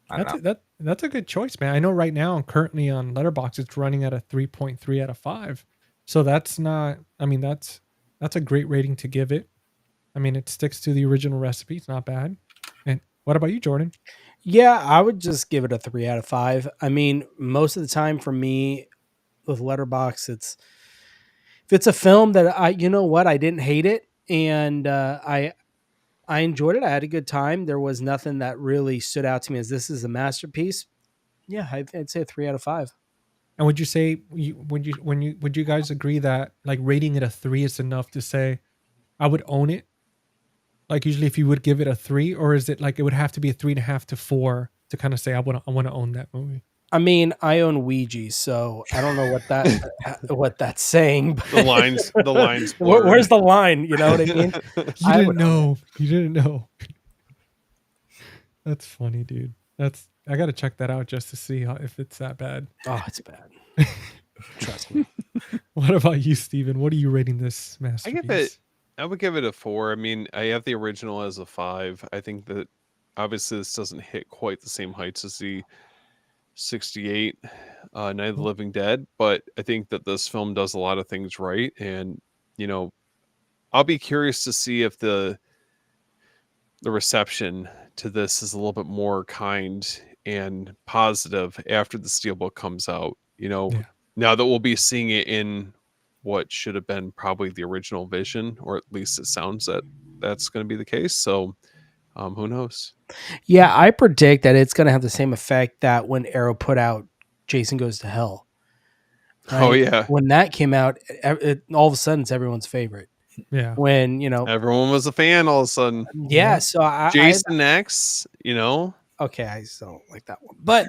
I don't know. That's a good choice, man. I know right now currently on Letterboxd it's running at a 3.3 out of 5. So that's not, I mean, that's a great rating to give it. I mean, it sticks to the original recipe. It's not bad. And what about you, Jordan? Yeah, I would just give it a 3 out of 5. I mean, most of the time for me with Letterbox, if it's a film that I didn't hate it, and I enjoyed it. I had a good time. There was nothing that really stood out to me as this is a masterpiece. Yeah, I'd say a 3 out of 5. And would you say would you guys agree that like rating it a 3 is enough to say I would own it? Like usually if you would give it a 3, or is it like it would have to be a 3.5 to 4 to kind of say I want to own that movie? I mean, I own Ouija, so I don't know what that's saying. But The lines where's the line? You know what I mean? You didn't know. You didn't know. That's funny, dude. I got to check that out just to see if it's that bad. Oh, it's bad. Trust me. What about you, Steven? What are you rating this masterpiece? I would give it a 4. I mean, I have the original as a 5. I think that obviously this doesn't hit quite the same heights as the 68 Night of the Living Dead, but I think that this film does a lot of things right. And, I'll be curious to see if the reception to this is a little bit more kind and positive after the Steelbook comes out. Now that we'll be seeing it in what should have been probably the original vision, or at least it sounds that that's going to be the case. So who knows? Yeah, I predict that it's going to have the same effect that when Arrow put out Jason Goes to Hell. Right? Oh yeah, when that came out, all of a sudden it's everyone's favorite. Yeah, when everyone was a fan all of a sudden. Yeah, so Jason X, Okay, I still don't like that one, but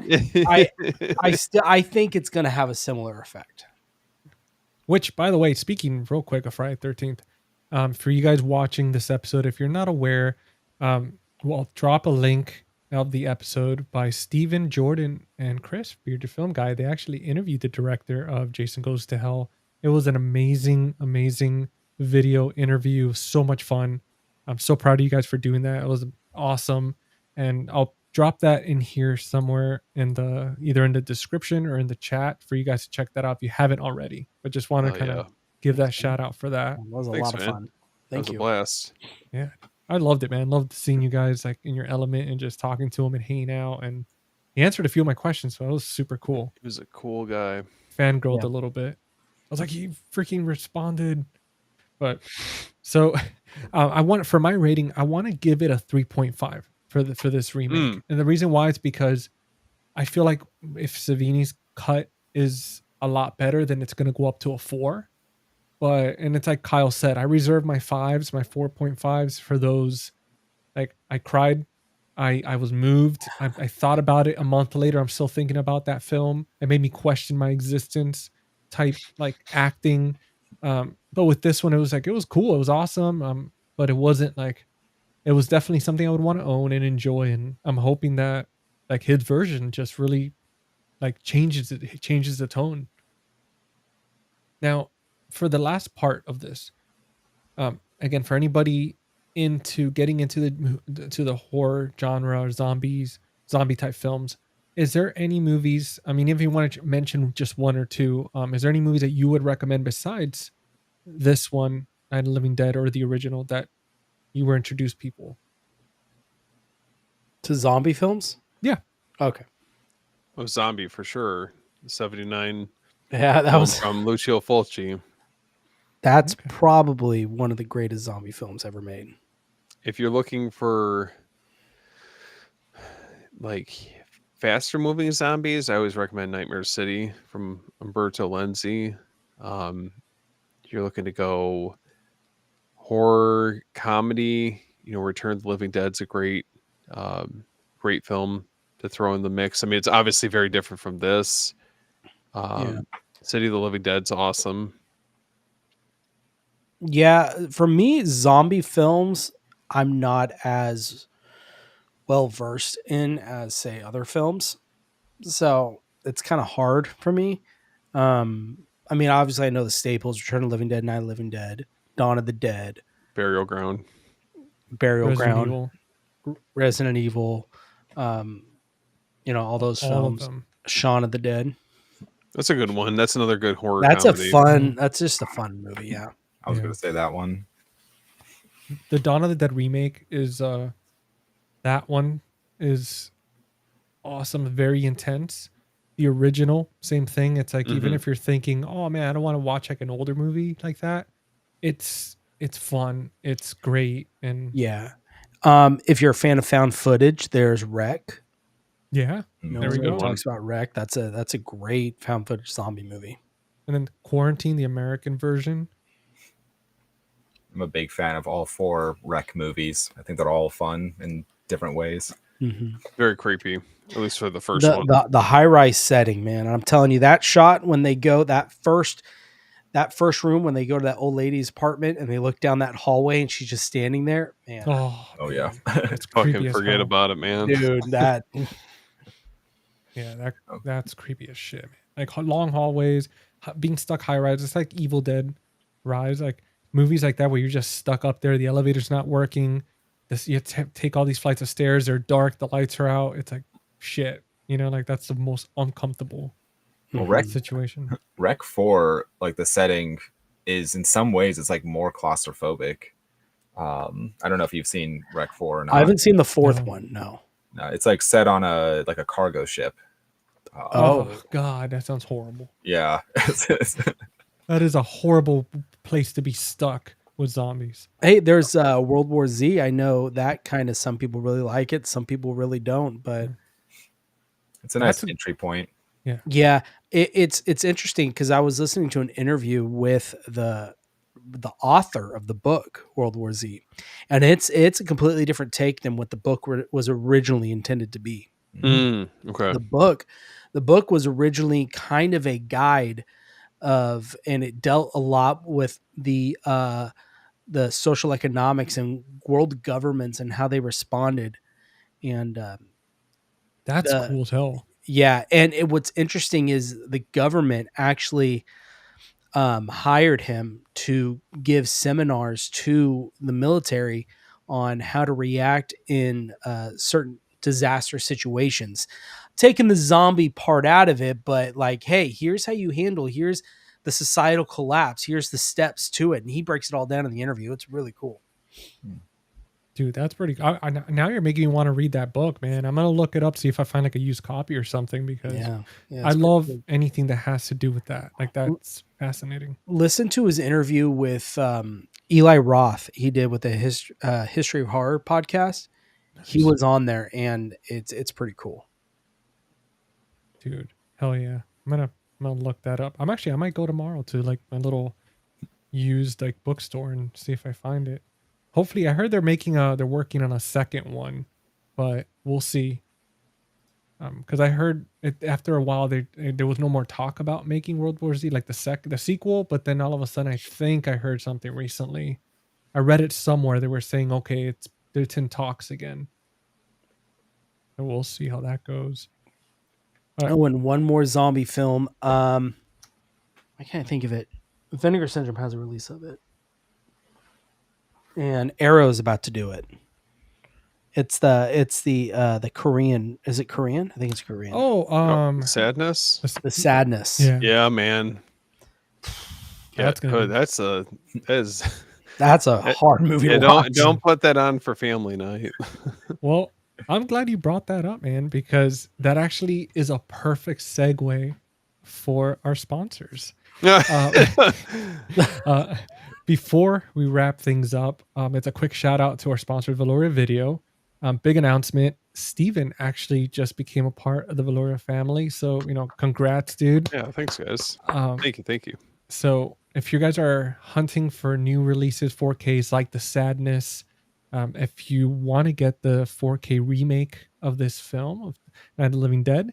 I think it's going to have a similar effect. Which, by the way, speaking real quick of Friday 13th, for you guys watching this episode, if you're not aware, we'll drop a link of the episode by Steven, Jordan, and Chris, Bearded Film Guy. They actually interviewed the director of Jason Goes to Hell. It was an amazing, amazing video interview. So much fun. I'm so proud of you guys for doing that. It was awesome. And I'll drop that in here somewhere either in the description or in the chat for you guys to check that out if you haven't already. But just want to kind of give that shout out for that. That was a lot of fun. Thank you. A blast. Yeah, I loved it, man. Loved seeing you guys like in your element and just talking to him and hanging out. And he answered a few of my questions, so it was super cool. He was a cool guy. Fangirled a little bit. I was like, he freaking responded. But so I want, for my rating, I want to give it a 3.5 for this remake. And the reason why is because I feel like if Savini's cut is a lot better, then it's going to go up to a 4. And it's like Kyle said, I reserve my 5s, my 4.5s for those. Like I cried. I was moved. I thought about it a month later. I'm still thinking about that film. It made me question my existence type like acting. But with this one, it was cool. It was awesome. But it wasn't like, it was definitely something I would want to own and enjoy. And I'm hoping that like his version just really like changes it. It changes the tone. Now, for the last part of this, again, for anybody getting into the horror genre or zombie type films, is there any movies? I mean, if you want to mention just one or two, is there any movies that you would recommend besides this one, Night of the Living Dead, or the original, that you were introduced people. To zombie films? Yeah. Okay. Oh, Zombie for sure. 79 Yeah, that film was from Lucio Fulci. that's Okay. probably one of the greatest zombie films ever made. If you're looking for like faster moving zombies, I always recommend Nightmare City from Umberto Lenzi. You're looking to go horror comedy, Return of the Living Dead's a great film to throw in the mix. I mean, it's obviously very different from this. City of the Living Dead's awesome. Yeah, for me, zombie films, I'm not as well versed in as say other films, so it's kind of hard for me. I mean, obviously, I know the staples: Return of the Living Dead, Night of the Living Dead, Dawn of the Dead, Burial Ground. Burial Resident Ground, Evil, Resident Evil, all those all of films. them. Shaun of the Dead. That's a good one. That's another good horror That's comedy. That's just a fun movie. Yeah. I was Yeah. going to say that one. The Dawn of the Dead remake is that one is awesome, very intense. The original, same thing. It's like even Mhm. if you're thinking, oh man, I don't want to watch like an older movie like that, it's fun, it's great, and Yeah. If you're a fan of found footage, there's Wreck. yeah, Mm. there we Everyone go. talks about Wreck. That's a great found footage zombie movie. And then Quarantine, the American version. I'm a big fan of all 4 Rec movies. I think they're all fun in different ways. Mm-hmm. Very creepy, at least for the first one. The high rise setting, man. I'm telling you, that shot when they go that first room when they go to that old lady's apartment and they look down that hallway and she's just standing there, man. Oh yeah. It's creepy Fucking as forget hell. about it, man. Dude, that Yeah, that's creepy as shit, man. Like long hallways, being stuck high rise. It's like Evil Dead Rise, like movies like that where you're just stuck up there. The elevator's not working. You have to take all these flights of stairs. They're dark. The lights are out. It's like shit. Like that's the most uncomfortable Well, Rec situation. Rec 4, like the setting is in some ways it's like more claustrophobic. I don't know if you've seen Rec 4 or not. I haven't seen the fourth No. one. No. No, it's like set on a cargo ship. Oh God, that sounds horrible. Yeah. That is a horrible place to be stuck with zombies. Hey, there's World War Z. I know that kind of some people really like it, some people really don't, but It's a nice That's a- entry point. yeah, it's interesting because I was listening to an interview with the author of the book World War Z, and it's a completely different take than what the book was originally intended to be. Okay. The book was originally kind of a guide of, and it dealt a lot with the social economics and world governments and how they responded, and That's cool as hell. yeah, and what's interesting is the government actually hired him to give seminars to the military on how to react in certain disaster situations, taking the zombie part out of it, but like, hey, here's how you handle, here's the societal collapse, here's the steps to it, and he breaks it all down in the interview. It's really cool. Dude, that's pretty. Now you're making me want to read that book, man. I'm gonna look it up, see if I find like a used copy or something, because Yeah, I love anything that has to do with that. Like that's fascinating. Listen to his interview with Eli Roth. He did with the History of Horror podcast. He was on there, and it's pretty cool. Dude, hell yeah. I'm gonna look that up. I might go tomorrow to like my little used like bookstore and see if I find it. Hopefully, I heard they're working on a second one, but we'll see. Because I heard it after a while there was no more talk about making World War Z, like the sequel, but then all of a sudden I think I heard something recently. I read it somewhere. They were saying, okay, it's in talks again. So we'll see how that goes. Oh, and one more zombie film. I can't think of it. Vinegar Syndrome has a release of it, and Arrow's about to do it. It's the Korean. Is it Korean? I think it's Korean. Sadness. The Sadness. Yeah. Yeah, man. Yeah, That's gonna be- that is That's a hard movie Yeah, to watch. don't put that on for family night. Well, I'm glad you brought that up, man, because that actually is a perfect segue for our sponsors. Uh, before we wrap things up, it's a quick shout out to our sponsor, Valoria Video. Big announcement. Steven actually just became a part of the Valoria family. So, congrats, dude. Yeah, thanks, guys. Thank you. So, if you guys are hunting for new releases, 4Ks like The Sadness, if you want to get the 4K remake of this film, of Night of the Living Dead,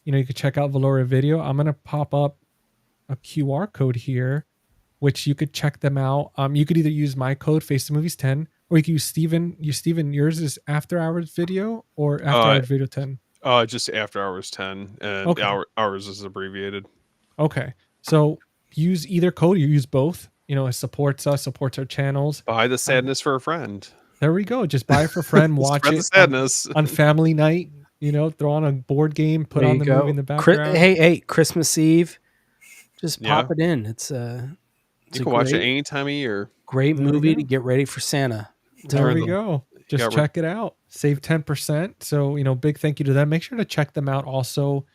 you can check out Valoria Video. I'm going to pop up a QR code here, which you could check them out. You could either use my code, Face the Movies 10, or you can use Steven. Yours is After Hours Video or After Hours Video 10? Just After Hours 10, and Okay. ours is abbreviated. Okay. So use either code, you use both. It supports us, supports our channels. Buy The Sadness for a friend. There we go. Just buy it for a friend, watch Spread it the sadness. on family night, throw on a board game, put There on you the go. movie in the background. Hey, Christmas Eve. Just Yeah. pop it in. It's You can watch it any time of year. great There we movie go. to get ready for Santa. There we them. go. Just got check it out. Save 10%. So, big thank you to them. Make sure to check them out also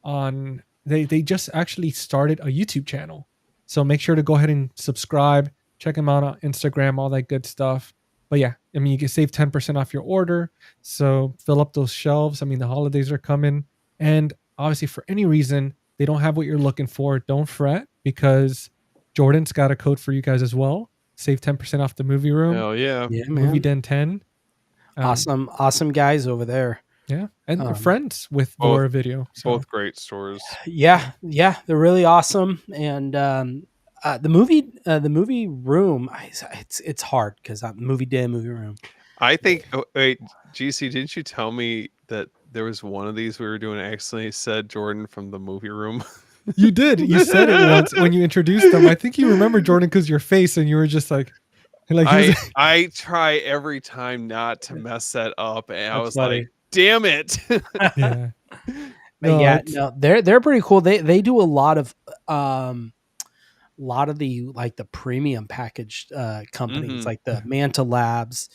on they just actually started a YouTube channel. So make sure to go ahead and subscribe. Check them out on Instagram, all that good stuff. But yeah, you can save 10% off your order. So fill up those shelves. The holidays are coming. And obviously, for any reason they don't have what you're looking for, don't fret, because Jordan's got a code for you guys as well. Save 10% off the movie room. Hell yeah. Yeah, Movie man. Den 10. Awesome guys over there. Yeah. And we're friends with both- Valoria Video. So. Both great stores. Yeah, they're really awesome. And the movie room, it's hard because I'm movie room. I think. Oh, wait, GC, didn't you tell me that there was one of these we were doing? Actually, said Jordan from the movie room. You did. You said it once when you introduced them. I think you remember Jordan because your face, and you were just like I try every time not to mess that up, and I was funny. like, "Damn it!" yeah. No, they're pretty cool. They do a lot of the the premium packaged companies, Mhm. like the Manta Labs,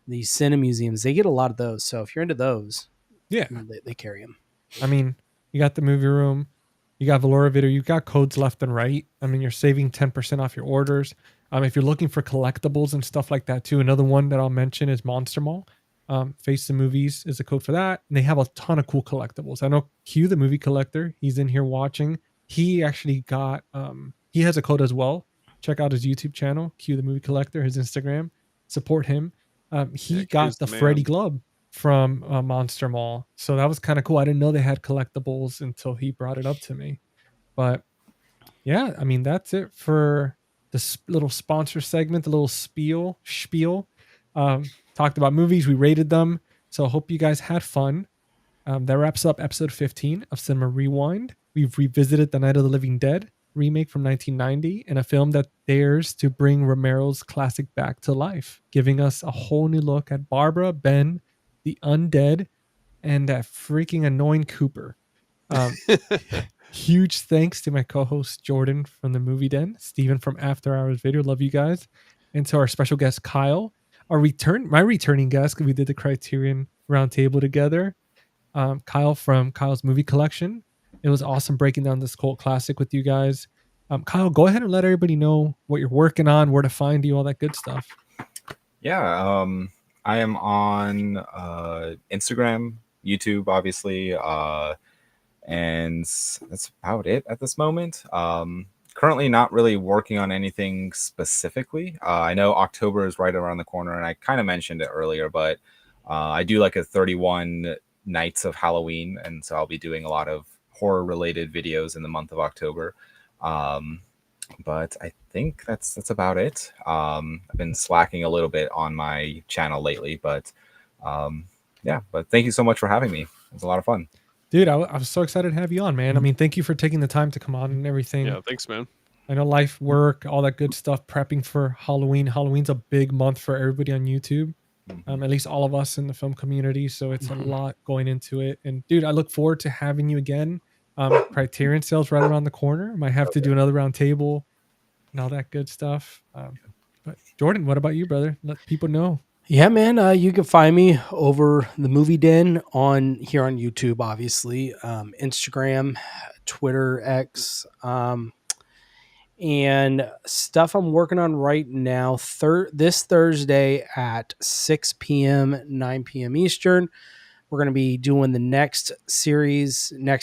the Cine Museums. They get a lot of those. So if you're into those, Yeah. they carry them. You got the movie room, you got Valoria Video, you got codes left and right. You're saving 10% off your orders. If you're looking for collectibles and stuff like that too, another one that I'll mention is Monster Mall. Face the Movies is a code for that. And they have a ton of cool collectibles. I know Q, the movie collector, he's in here watching. He actually got, he has a code as well. Check out his YouTube channel, Q, the movie collector, his Instagram. Support him. He Yeah, got Q's the the Freddy man. Glove from Monster Mall. So that was kind of cool. I didn't know they had collectibles until he brought it up to me. But yeah, that's it for this little sponsor segment, the little spiel. Talked about movies, we rated them. So I hope you guys had fun. That wraps up episode 15 of Cinema Rewind. We've revisited The Night of the Living Dead remake from 1990 and a film that dares to bring Romero's classic back to life, giving us a whole new look at Barbara, Ben, the undead, and that freaking annoying Cooper. Huge thanks to my co-host Jordan from the Movie Den, Steven from After Hours Video, love you guys, and to our special guest Kyle, my returning guest, because we did the Criterion Roundtable together. Kyle from Kyle's Movie Collection. It was awesome breaking down this cult classic with you guys. Kyle, go ahead and let everybody know what you're working on, where to find you, all that good stuff. Yeah, I am on Instagram, YouTube, obviously, and that's about it at this moment. Currently not really working on anything specifically. I know October is right around the corner, and I kind of mentioned it earlier, but I do like a 31 nights of Halloween, and so I'll be doing a lot of horror related videos in the month of October. But I think that's about it. I've been slacking a little bit on my channel lately, but yeah, but thank you so much for having me. It was a lot of fun. Dude, I was so excited to have you on, man. Thank you for taking the time to come on and everything. Yeah, thanks, man. I know life, work, all that good stuff, prepping for Halloween. Halloween's a big month for everybody on YouTube. At least all of us in the film community. So it's a lot going into it. And dude, I look forward to having you again. Criterion sales right around the corner. Might have to do another round table and all that good stuff. But Jordan, what about you, brother? Let people know. Yeah, man. You can find me over the Movie Den on here on YouTube, obviously, Instagram, Twitter, X, and stuff I'm working on right now. This Thursday at 6 p.m., 9 p.m. Eastern, we're going to be doing the next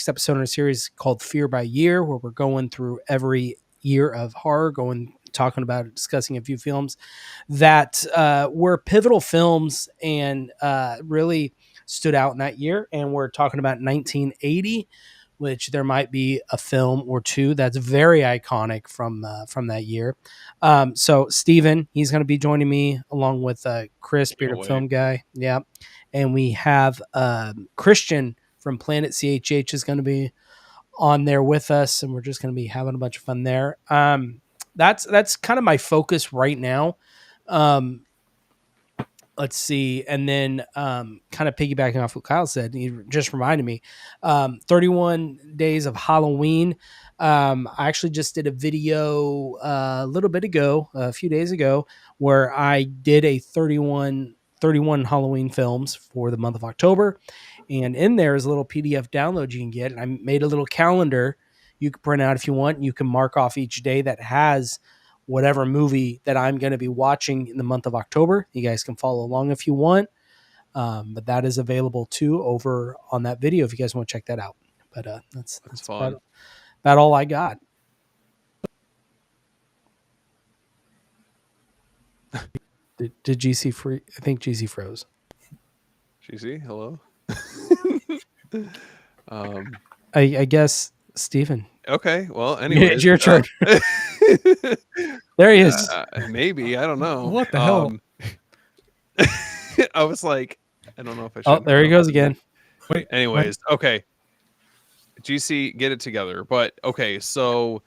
episode in a series called Fear by Year, where we're going through every year of horror, talking about discussing a few films that were pivotal films and really stood out in that year. And we're talking about 1980, which there might be a film or two that's very iconic from that year. So Steven, he's going to be joining me along with Chris, Bearded Film Guy. Yeah. And we have Christian from Planet CHH is going to be on there with us, and we're just going to be having a bunch of fun there. That's kind of my focus right now. Let's see. And then kind of piggybacking off what Kyle said, he just reminded me, 31 Days of Halloween. I actually just did a video a few days ago, where I did a 31 Halloween films for the month of October. And in there is a little PDF download you can get. And I made a little calendar you can print out if you want. You can mark off each day that has whatever movie that I'm going to be watching in the month of October. You guys can follow along if you want. But that is available too over on that video if you guys want to check that out. But that's fun. About all I got. Did GC free? I think GC froze. GC, hello. I guess Steven. Okay, well, anyway, it's your turn. There he is. Maybe, I don't know. What the hell? I was like, I don't know if I should. Oh, there he goes again. Wait. Anyways, okay. GC, get it together. But okay, so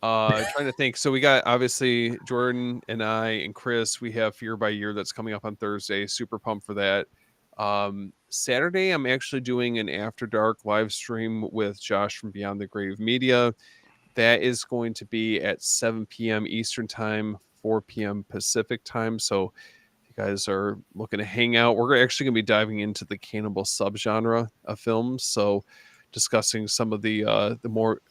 trying to think. So we got obviously Jordan and I and Chris. We have Fear by Year that's coming up on Thursday. Super pumped for that. Saturday, I'm actually doing an After Dark live stream with Josh from Beyond the Grave Media. That is going to be at 7 p.m. Eastern Time, 4 p.m. Pacific Time. So if you guys are looking to hang out, we're actually going to be diving into the cannibal subgenre of films. So discussing some of the more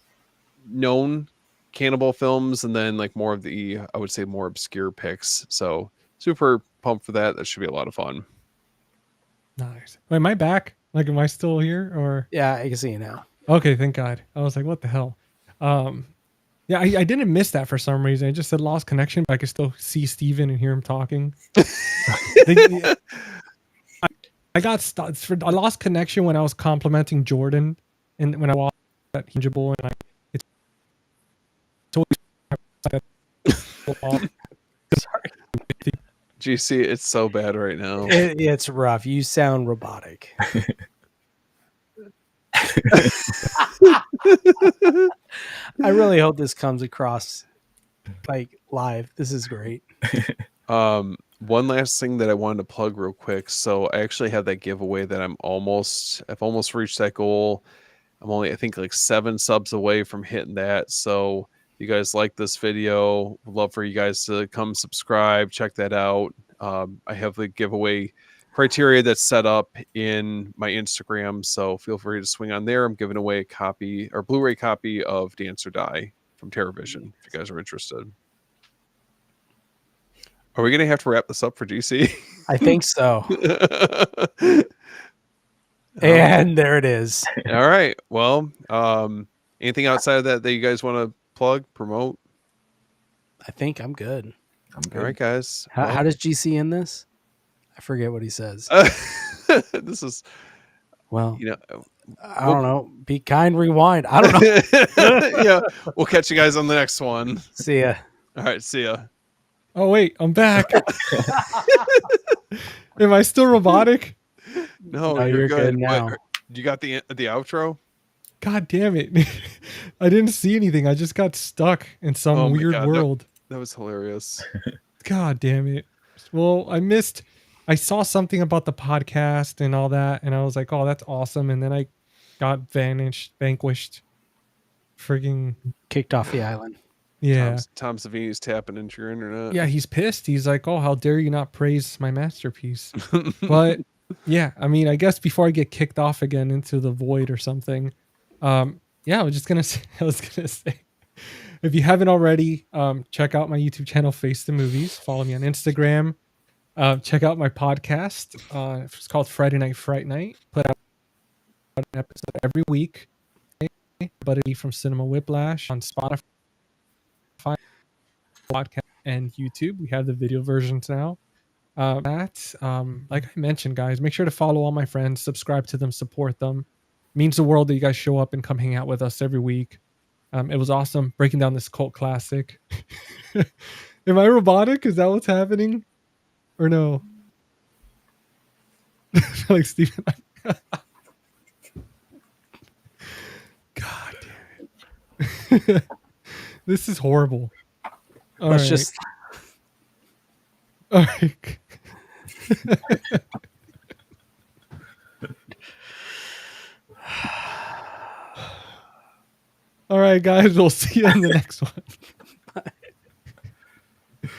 known cannibal films, and then like more of the, I would say, more obscure picks. So super pumped for that. That should be a lot of fun. Nice. Wait, am I back? Like, am I still here? Or Yeah, I can see you now. okay, thank God. I was like, what the hell? Yeah, I didn't miss that for some reason. I just said lost connection, but I could still see Steven and hear him talking. I lost connection when I was complimenting Jordan, and when I watched that Hingeable, and it's always Sorry. GC, it's so bad right now. It's rough. You sound robotic. I really hope this comes across like live. This is great. One last thing that I wanted to plug real quick. So I actually have that giveaway that I've almost reached that goal. I'm only, I think, like 7 subs away from hitting that. So if you guys like this video, would love for you guys to come subscribe, check that out. I have the giveaway criteria that's set up in my Instagram, so feel free to swing on there. I'm giving away a copy or Blu-ray copy of Dance or Die from TerraVision if you guys are interested. Are we gonna have to wrap this up for GC? I think so. And there it is. All right. Well, anything outside of that you guys want to plug, promote? I think I'm good. All right, guys. How does GC end this? I forget what he says. This is, well, you know, I don't know. Be kind, rewind. I don't know. Yeah, we'll catch you guys on the next one. See ya. All right, see ya. Oh wait, I'm back. Am I still robotic? No, you're good now. What, you got the outro? God damn it. I didn't see anything. I just got stuck in some weird world. That was hilarious. God damn it. Well, I saw something about the podcast and all that, and I was like, oh, that's awesome. And then I got vanquished. Frigging kicked off the island. Yeah. Tom Savini's tapping into your internet. Yeah, he's pissed. He's like, "Oh, how dare you not praise my masterpiece?" But yeah, I mean, I guess before I get kicked off again into the void or something, yeah, I was just gonna say, if you haven't already, check out my YouTube channel, Face the Movies. Follow me on Instagram. Check out my podcast. It's called Friday Night Fright Night. Put out an episode every week. Buddy from Cinema Whiplash on Spotify, podcast, and YouTube. We have the video versions now. Like I mentioned, guys, make sure to follow all my friends, subscribe to them, support them. It means the world that you guys show up and come hang out with us every week. It was awesome breaking down this cult classic. Am I robotic? Is that what's happening? Or no? Like Steven. God damn it. This is horrible. Let's just. All right. All right, guys. We'll see you in the next one.